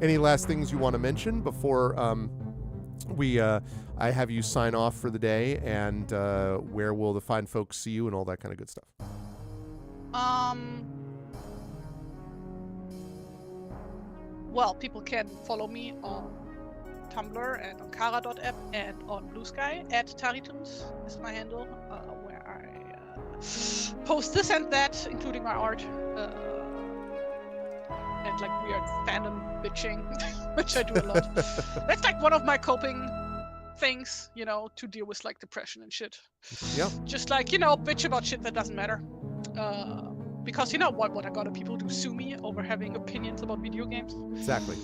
Speaker 2: Any last things you want to mention before I have you sign off for the day, and where will the fine folks see you and all that kind of good stuff?
Speaker 1: Well, people can follow me on Tumblr and on Kara.app and on Blue Sky at TariToons is my handle, where I post this and that, including my art. And like weird fandom bitching, which I do a lot. That's like one of my coping things, to deal with like depression and shit.
Speaker 2: Yeah.
Speaker 1: Just like, bitch about shit that doesn't matter. Because what are gonna people do? Sue me over having opinions about video games?
Speaker 2: Exactly.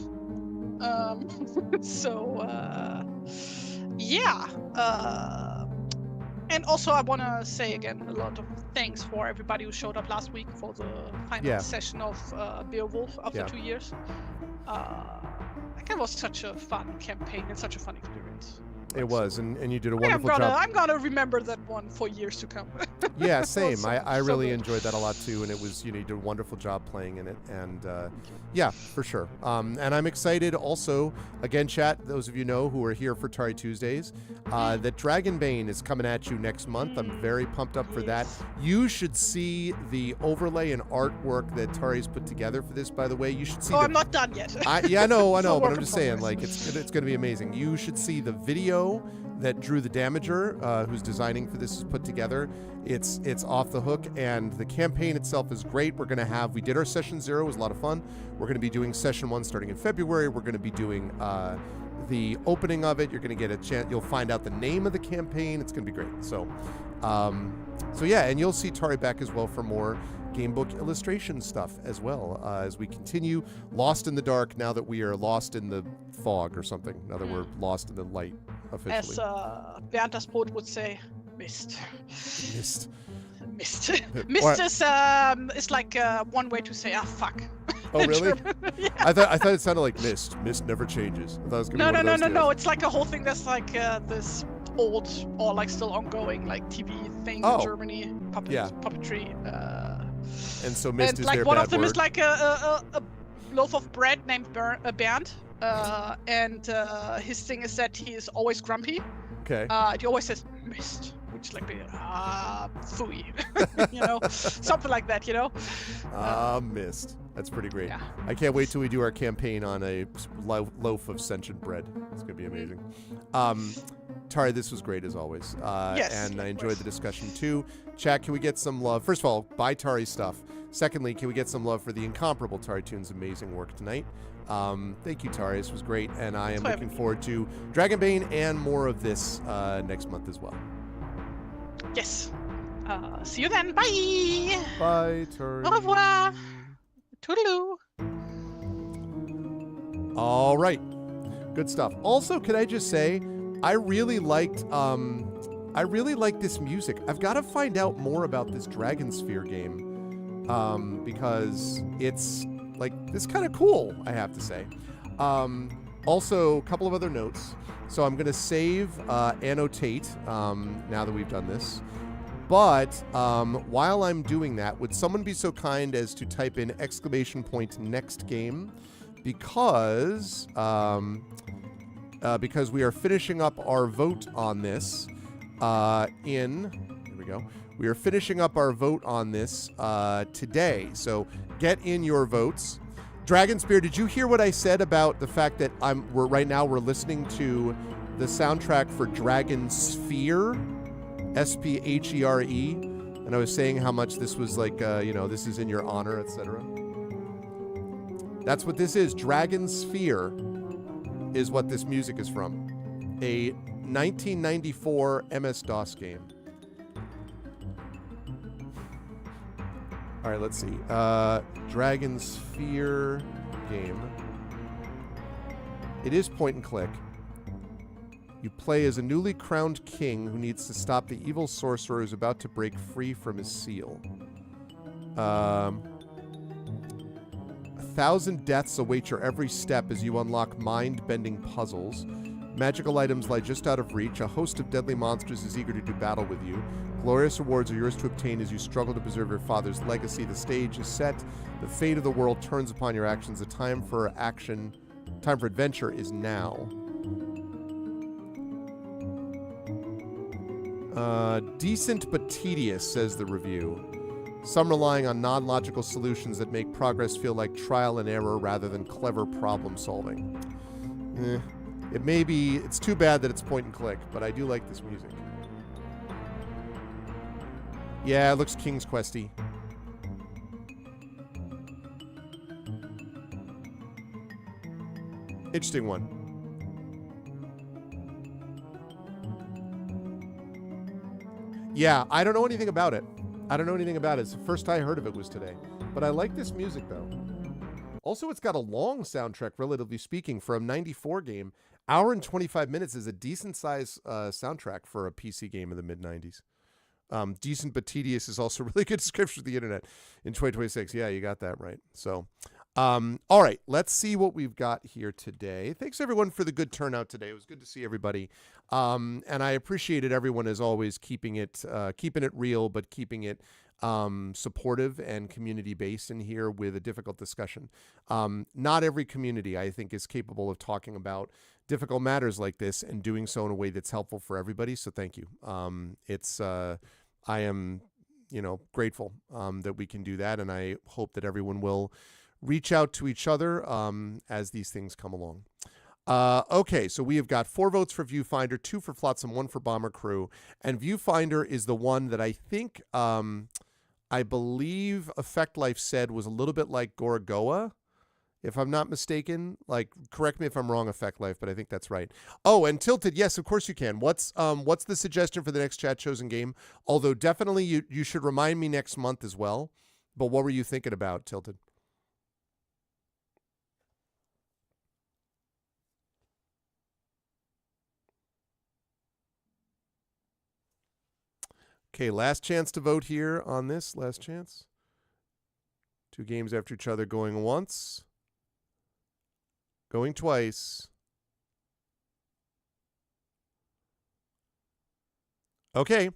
Speaker 1: And also I want to say again a lot of thanks for everybody who showed up last week for the final session of Beowulf after 2 years. That was such a fun campaign and such a fun experience.
Speaker 2: It was, and you did a wonderful job.
Speaker 1: I'm gonna remember that one for years to come.
Speaker 2: Yeah, same. I really
Speaker 1: good.
Speaker 2: enjoyed that a lot too, and it was, you did a wonderful job playing in it, and yeah, for sure. And I'm excited also, again, chat, those of you know who are here for Tari Tuesdays, that Dragonbane is coming at you next month. I'm very pumped up for that. You should see the overlay and artwork that Tari's put together for this, by the way. You should see
Speaker 1: I'm not done yet.
Speaker 2: I know, but I'm just saying, like, it's going to be amazing. You should see the video that Drew the Damager, who's designing for this, is put together. It's off the hook, and the campaign itself is great. We did our session 0, it was a lot of fun. We're going to be doing session 1 starting in February. We're going to be doing the opening of it. You're going to get a chance. You'll find out the name of the campaign. It's going to be great. So yeah, and you'll see Tari back as well for more gamebook illustration stuff as well, as we continue Lost in the Dark, now that we are lost in the fog or something. Now that we're lost in the light officially.
Speaker 1: As Bernd das Brot would say, mist.
Speaker 2: Mist.
Speaker 1: Mist. Mist is like one way to say, fuck.
Speaker 2: Oh, really?
Speaker 1: Yeah.
Speaker 2: I thought it sounded like mist. Mist never changes. I thought it was gonna be
Speaker 1: No. It's like a whole thing that's like this old or like still ongoing like TV thing in Germany, puppetry.
Speaker 2: And so mist is
Speaker 1: like
Speaker 2: their
Speaker 1: one
Speaker 2: bad
Speaker 1: of them
Speaker 2: word.
Speaker 1: is like a loaf of bread named Bernd, and his thing is that he is always grumpy.
Speaker 2: Okay.
Speaker 1: He always says mist, which is like phooey, something like that,
Speaker 2: Mist. That's pretty great.
Speaker 1: Yeah.
Speaker 2: I can't wait till we do our campaign on a loaf of sentient bread. It's gonna be amazing. Tari, this was great as always.
Speaker 1: Yes,
Speaker 2: and I enjoyed the discussion too. Chat, can we get some love? First of all, buy Tari's stuff. Secondly, can we get some love for the incomparable TariToons' amazing work tonight? Thank you, Tari. This was great, and I am looking forward to Dragonbane and more of this next month as well.
Speaker 1: Yes. See you then. Bye.
Speaker 2: Bye, Tari.
Speaker 1: Au revoir. Toodaloo.
Speaker 2: All right. Good stuff. Also, could I just say, I really liked this music. I've got to find out more about this Dragon Sphere game, because it's like it's kind of cool, I have to say. Also, a couple of other notes. So I'm going to save, annotate, now that we've done this. But while I'm doing that, would someone be so kind as to type in !next game, because we are finishing up our vote on this here we go. We are finishing up our vote on this today. So get in your votes. Dragon Spear, did you hear what I said about the fact that we're listening to the soundtrack for Dragon Sphere? Sphere, and I was saying how much this was like, this is in your honor, etc. That's what this is. Dragon Sphere is what this music is from. A 1994 MS-DOS game. All right, let's see. Dragon Sphere game. It is point and click. You play as a newly crowned king who needs to stop the evil sorcerer who's about to break free from his seal. 1,000 deaths await your every step as you unlock mind-bending puzzles. Magical items lie just out of reach. A host of deadly monsters is eager to do battle with you. Glorious rewards are yours to obtain as you struggle to preserve your father's legacy. The stage is set. The fate of the world turns upon your actions. The time for adventure is now. Decent but tedious, says the review. Some relying on non-logical solutions that make progress feel like trial and error rather than clever problem solving. It's too bad that it's point and click, but I do like this music. Yeah, it looks King's Questy. Interesting one. Yeah, I don't know anything about it. It's the first I heard of it was today. But I like this music, though. Also, it's got a long soundtrack, relatively speaking, for a 94 game. Hour and 25 minutes is a decent-sized soundtrack for a PC game in the mid-90s. Decent but tedious is also a really good description of the internet in 2026. Yeah, you got that right. So, all right, let's see what we've got here today. Thanks, everyone, for the good turnout today. It was good to see everybody. And I appreciated everyone, as always, keeping it real, but keeping it supportive and community-based in here with a difficult discussion. Not every community, I think, is capable of talking about difficult matters like this and doing so in a way that's helpful for everybody. So thank you. I am, grateful that we can do that, and I hope that everyone will reach out to each other as these things come along. Okay, so we have got 4 votes for Viewfinder, 2 for Flotsam, 1 for Bomber Crew, and Viewfinder is the one that I think, I believe Effect Life said was a little bit like Gorogoa, if I'm not mistaken. Like, correct me if I'm wrong, Effect Life, but I think that's right. Oh, and Tilted, yes, of course you can. What's the suggestion for the next chat chosen game? Although definitely you should remind me next month as well. But what were you thinking about, Tilted? Okay, last chance to vote here on this. Last chance. 2 games after each other, going once. Going twice. Okay.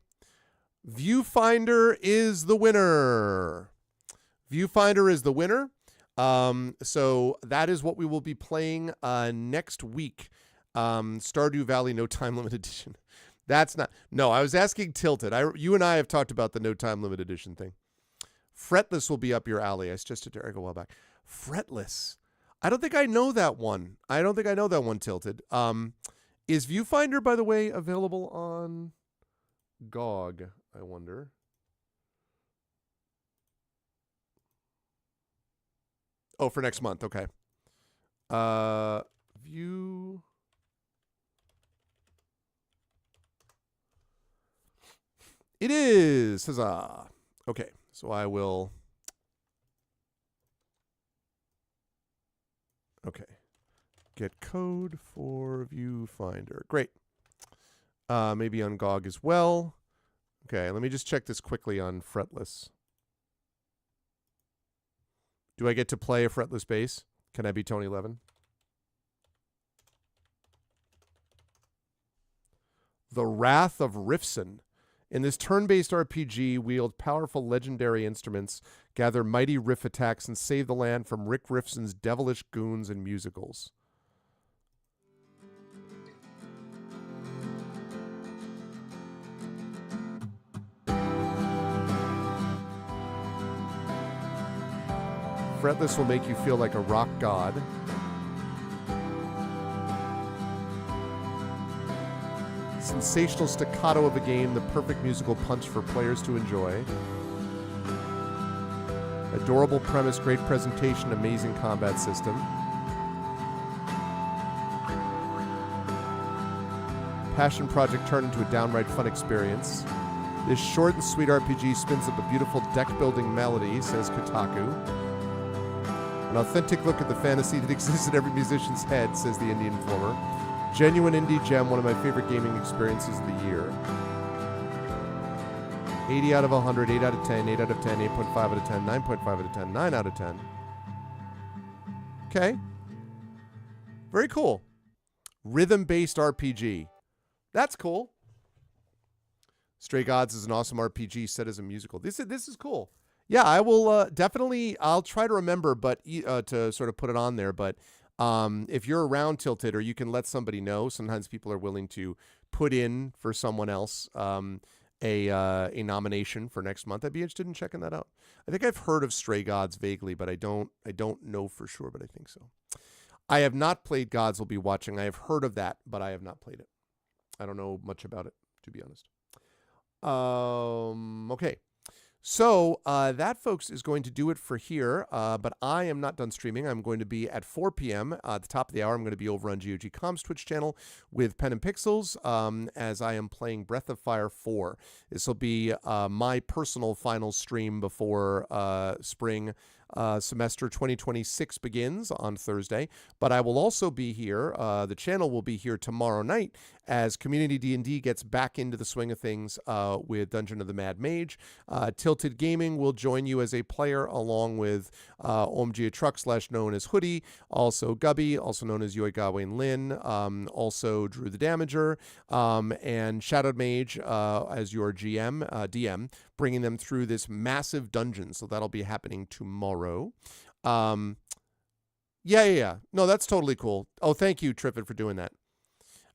Speaker 2: Viewfinder is the winner. Viewfinder is the winner. So that is what we will be playing next week. Stardew Valley No Time Limit Edition. That's not. No, I was asking Tilted. You and I have talked about the No Time Limit Edition thing. Fretless will be up your alley. I suggested to Eric a while back. Fretless. I don't think I know that one. Tilted. Is Viewfinder, by the way, available on GOG? I wonder. Oh, for next month. Okay. View. It is. Huzzah. Okay. So I will. Okay. Get code for Viewfinder. Great. Maybe on GOG as well. Okay. Let me just check this quickly on Fretless. Do I get to play a fretless bass? Can I be Tony Levin? The Wrath of Rifson. In this turn-based RPG, wield powerful legendary instruments, gather mighty riff attacks, and save the land from Rick Rifson's devilish goons and musicals. Fretless will make you feel like a rock god. Sensational staccato of a game, the perfect musical punch for players to enjoy. Adorable premise, great presentation, amazing combat system. Passion project turned into a downright fun experience. This short and sweet RPG spins up a beautiful deck-building melody, says Kotaku. An authentic look at the fantasy that exists in every musician's head, says the Indie Informer. Genuine indie gem, one of my favorite gaming experiences of the year. 80 out of 100, 8 out of 10, 8 out of 10, 8.5 out of 10, 9.5 out of 10, 9 out of 10. Okay. Very cool. Rhythm-based RPG. That's cool. Stray Gods is an awesome RPG set as a musical. This is cool. Yeah, I will definitely, I'll try to remember but to sort of put it on there, but if you're around Tilted, or you can let somebody know, sometimes people are willing to put in for someone else a nomination for next month. I'd be interested in checking that out. I think I've heard of Stray Gods vaguely, but I don't know for sure, but I think so. I have not played Gods Will Be Watching. I have heard of that, but I have not played it. I don't know much about it, to be honest. Okay. So that, folks, is going to do it for here. But I am not done streaming. I'm going to be at 4 p.m. At the top of the hour. I'm going to be over on GOG.com's Twitch channel with Pen and Pixels as I am playing Breath of Fire 4. This will be my personal final stream before spring semester 2026 begins on Thursday. But I will also be here. The channel will be here tomorrow night as Community D&D gets back into the swing of things with Dungeon of the Mad Mage. Tilted Gaming will join you as a player along with OMG Truck / known as Hoodie, also Gubby, also known as Yoi Gawain Lin, also Drew the Damager, and Shadowed Mage as your DM, bringing them through this massive dungeon. So that'll be happening tomorrow. Yeah. No, that's totally cool. Oh, thank you, Triffid, for doing that.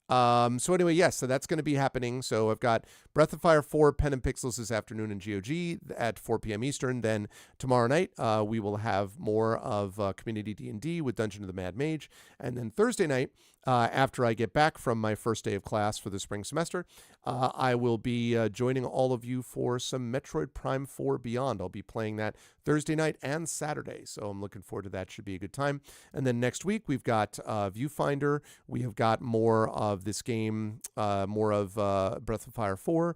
Speaker 2: So anyway, yes, so that's going to be happening. So I've got Breath of Fire 4, Pen and Pixels this afternoon in GOG at 4 p.m. Eastern. Then tomorrow night, we will have more of Community D&D with Dungeon of the Mad Mage. And then Thursday night, after I get back from my first day of class for the spring semester, I will be joining all of you for some Metroid Prime 4 Beyond. I'll be playing that Thursday night and Saturday, so I'm looking forward to that. Should be a good time. And then next week, we've got Viewfinder. We have got more of this game, more of Breath of Fire 4.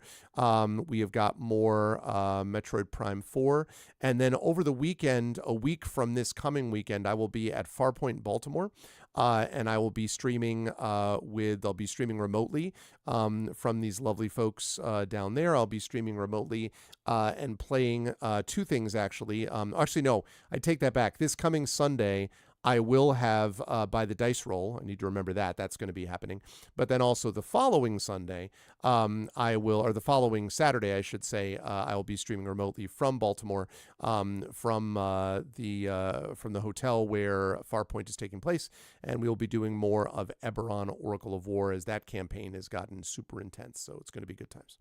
Speaker 2: We have got more Metroid Prime 4. And then over the weekend, a week from this coming weekend, I will be at Farpoint, Baltimore. And I will be streaming I'll be streaming remotely from these lovely folks down there. I'll be streaming remotely and playing two things, actually. Actually, no, I take that back. This coming Sunday, I will have By the Dice Roll. I need to remember that. That's going to be happening. But then also the following Sunday, the following Saturday, I should say, I will be streaming remotely from Baltimore, from the hotel where Farpoint is taking place, and we will be doing more of Eberron, Oracle of War, as that campaign has gotten super intense. So it's going to be good times.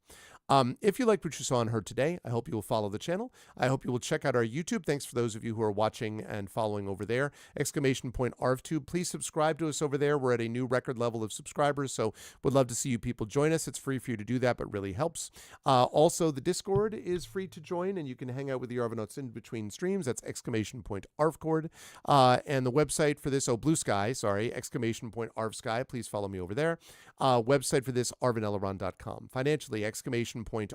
Speaker 2: If you liked what you saw and heard today, I hope you will follow the channel. I hope you will check out our YouTube. Thanks for those of you who are watching and following over there. ! ArvTube. Please subscribe to us over there. We're at a new record level of subscribers, so would love to see you people join us. It's free for you to do that, but really helps. Also, the Discord is free to join, and you can hang out with the Arvanauts in between streams. That's ! Arvcord. And the website for this, Blue Sky, sorry, ! Arvsky. Please follow me over there. Website for this, arvaneleron.com. Financially, !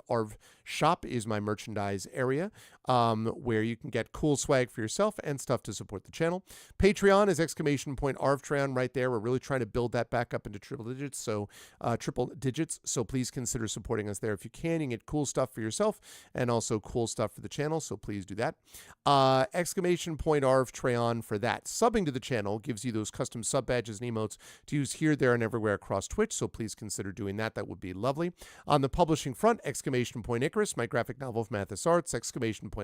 Speaker 2: Arv Shop is my merchandise area, where you can get cool swag for yourself and stuff to support the channel. Patreon is ! Arvtreon right there. We're really trying to build that back up into triple digits, so please consider supporting us there if you can. You can get cool stuff for yourself and also cool stuff for the channel, so please do that. ! Arvtreon for that. Subbing to the channel gives you those custom sub badges and emotes to use here, there, and everywhere across Twitch, so please consider doing that. That would be lovely. On the publishing front, ! Icarus, my graphic novel from Mathis Arts. !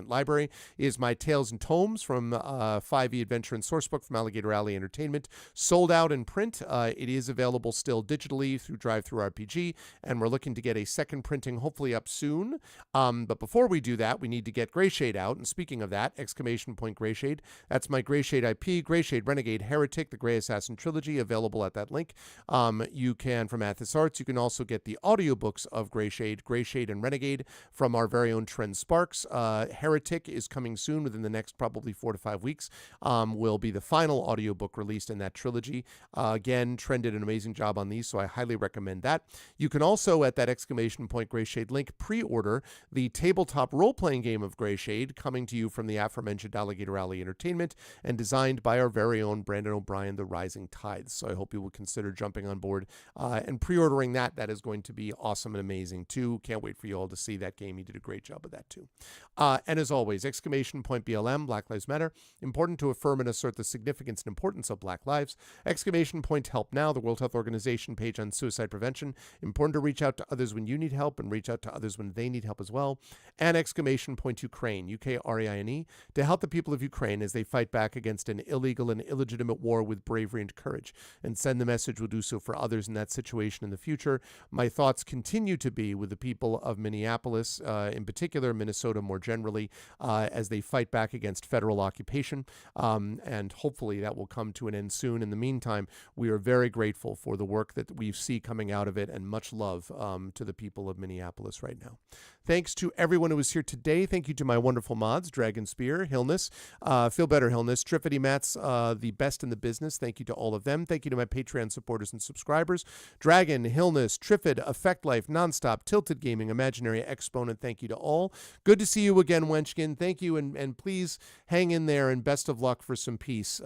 Speaker 2: Library is my Tales and Tomes from 5e Adventure and Sourcebook from Alligator Alley Entertainment. Sold out in print. It is available still digitally through DriveThruRPG, and we're looking to get a second printing hopefully up soon. But before we do that, we need to get Greyshade out. And speaking of that, ! Greyshade. That's my Greyshade IP, Greyshade Renegade Heretic, the Grey Assassin Trilogy, available at that link. You can, from Mathis Arts, you can also get the audiobooks of Greyshade and Renegade from our very own Trent Sparks. Heretic is coming soon, within the next probably 4 to 5 weeks. Will be the final audiobook released in that trilogy. Again, Trent did an amazing job on these, so I highly recommend that. You can also, at that ! Greyshade link, pre-order the tabletop role-playing game of Greyshade, coming to you from the aforementioned Alligator Alley Entertainment and designed by our very own Brandon O'Brien, The Rising Tides. So I hope you will consider jumping on board and pre-ordering that. That is going to be awesome and amazing too. Can't wait for you all to see that game. He did a great job of that too. And as always, ! BLM, Black Lives Matter. Important to affirm and assert the significance and importance of Black lives. ! Help Now, the World Health Organization page on suicide prevention. Important to reach out to others when you need help and reach out to others when they need help as well. And ! Ukraine, Ukraine, to help the people of Ukraine as they fight back against an illegal and illegitimate war with bravery and courage. And send the message we'll do so for others in that situation in the future. My thoughts continue to be with the people of Minneapolis, in particular, Minnesota more generally, as they fight back against federal occupation. And hopefully that will come to an end soon. In the meantime, we are very grateful for the work that we see coming out of it, and much love to the people of Minneapolis right now. Thanks to everyone who was here today. Thank you to my wonderful mods, Dragon Spear, Hillness, Feel Better Hillness, Triffity Mats, the best in the business. Thank you to all of them. Thank you to my Patreon supporters and subscribers, Dragon, Hillness, Triffid, Effect Life, Nonstop, Tilted Gaming, Imaginary Exponent. Thank you to all. Good to see you again, Wenchkin. Thank you, and please hang in there, and best of luck for some peace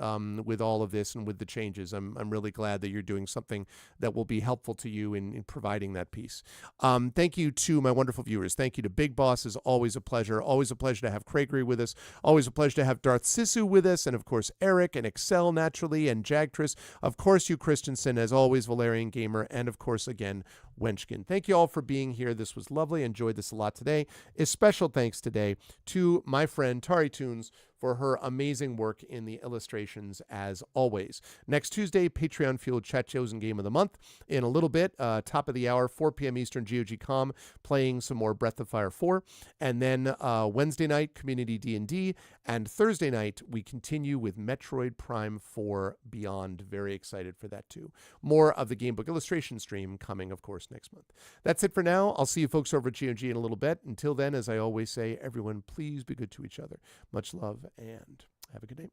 Speaker 2: with all of this and with the changes. I'm really glad that you're doing something that will be helpful to you in providing that peace. Thank you to my wonderful viewers. Thank you to Big Boss. Is always a pleasure. Always a pleasure to have Craigery with us. Always a pleasure to have Darth Sisu with us, and of course Eric and Excel naturally, and Jagtris. Of course, you Christensen, as always, Valerian Gamer, and of course again Wenchkin. Thank you all for being here. This was lovely. I enjoyed this a lot today. A special thanks today to my friend TariToons for her amazing work in the illustrations as always. Next Tuesday, Patreon Fueled Chat Chosen Game of the Month. In a little bit, top of the hour, 4 p.m. Eastern, GOG.com, playing some more Breath of Fire 4. And then Wednesday night, Community D&D. And Thursday night, we continue with Metroid Prime 4 Beyond. Very excited for that too. More of the Gamebook illustration stream coming, of course, next month. That's it for now. I'll see you folks over at GOG in a little bit. Until then, as I always say, everyone, please be good to each other. Much love and have a good day.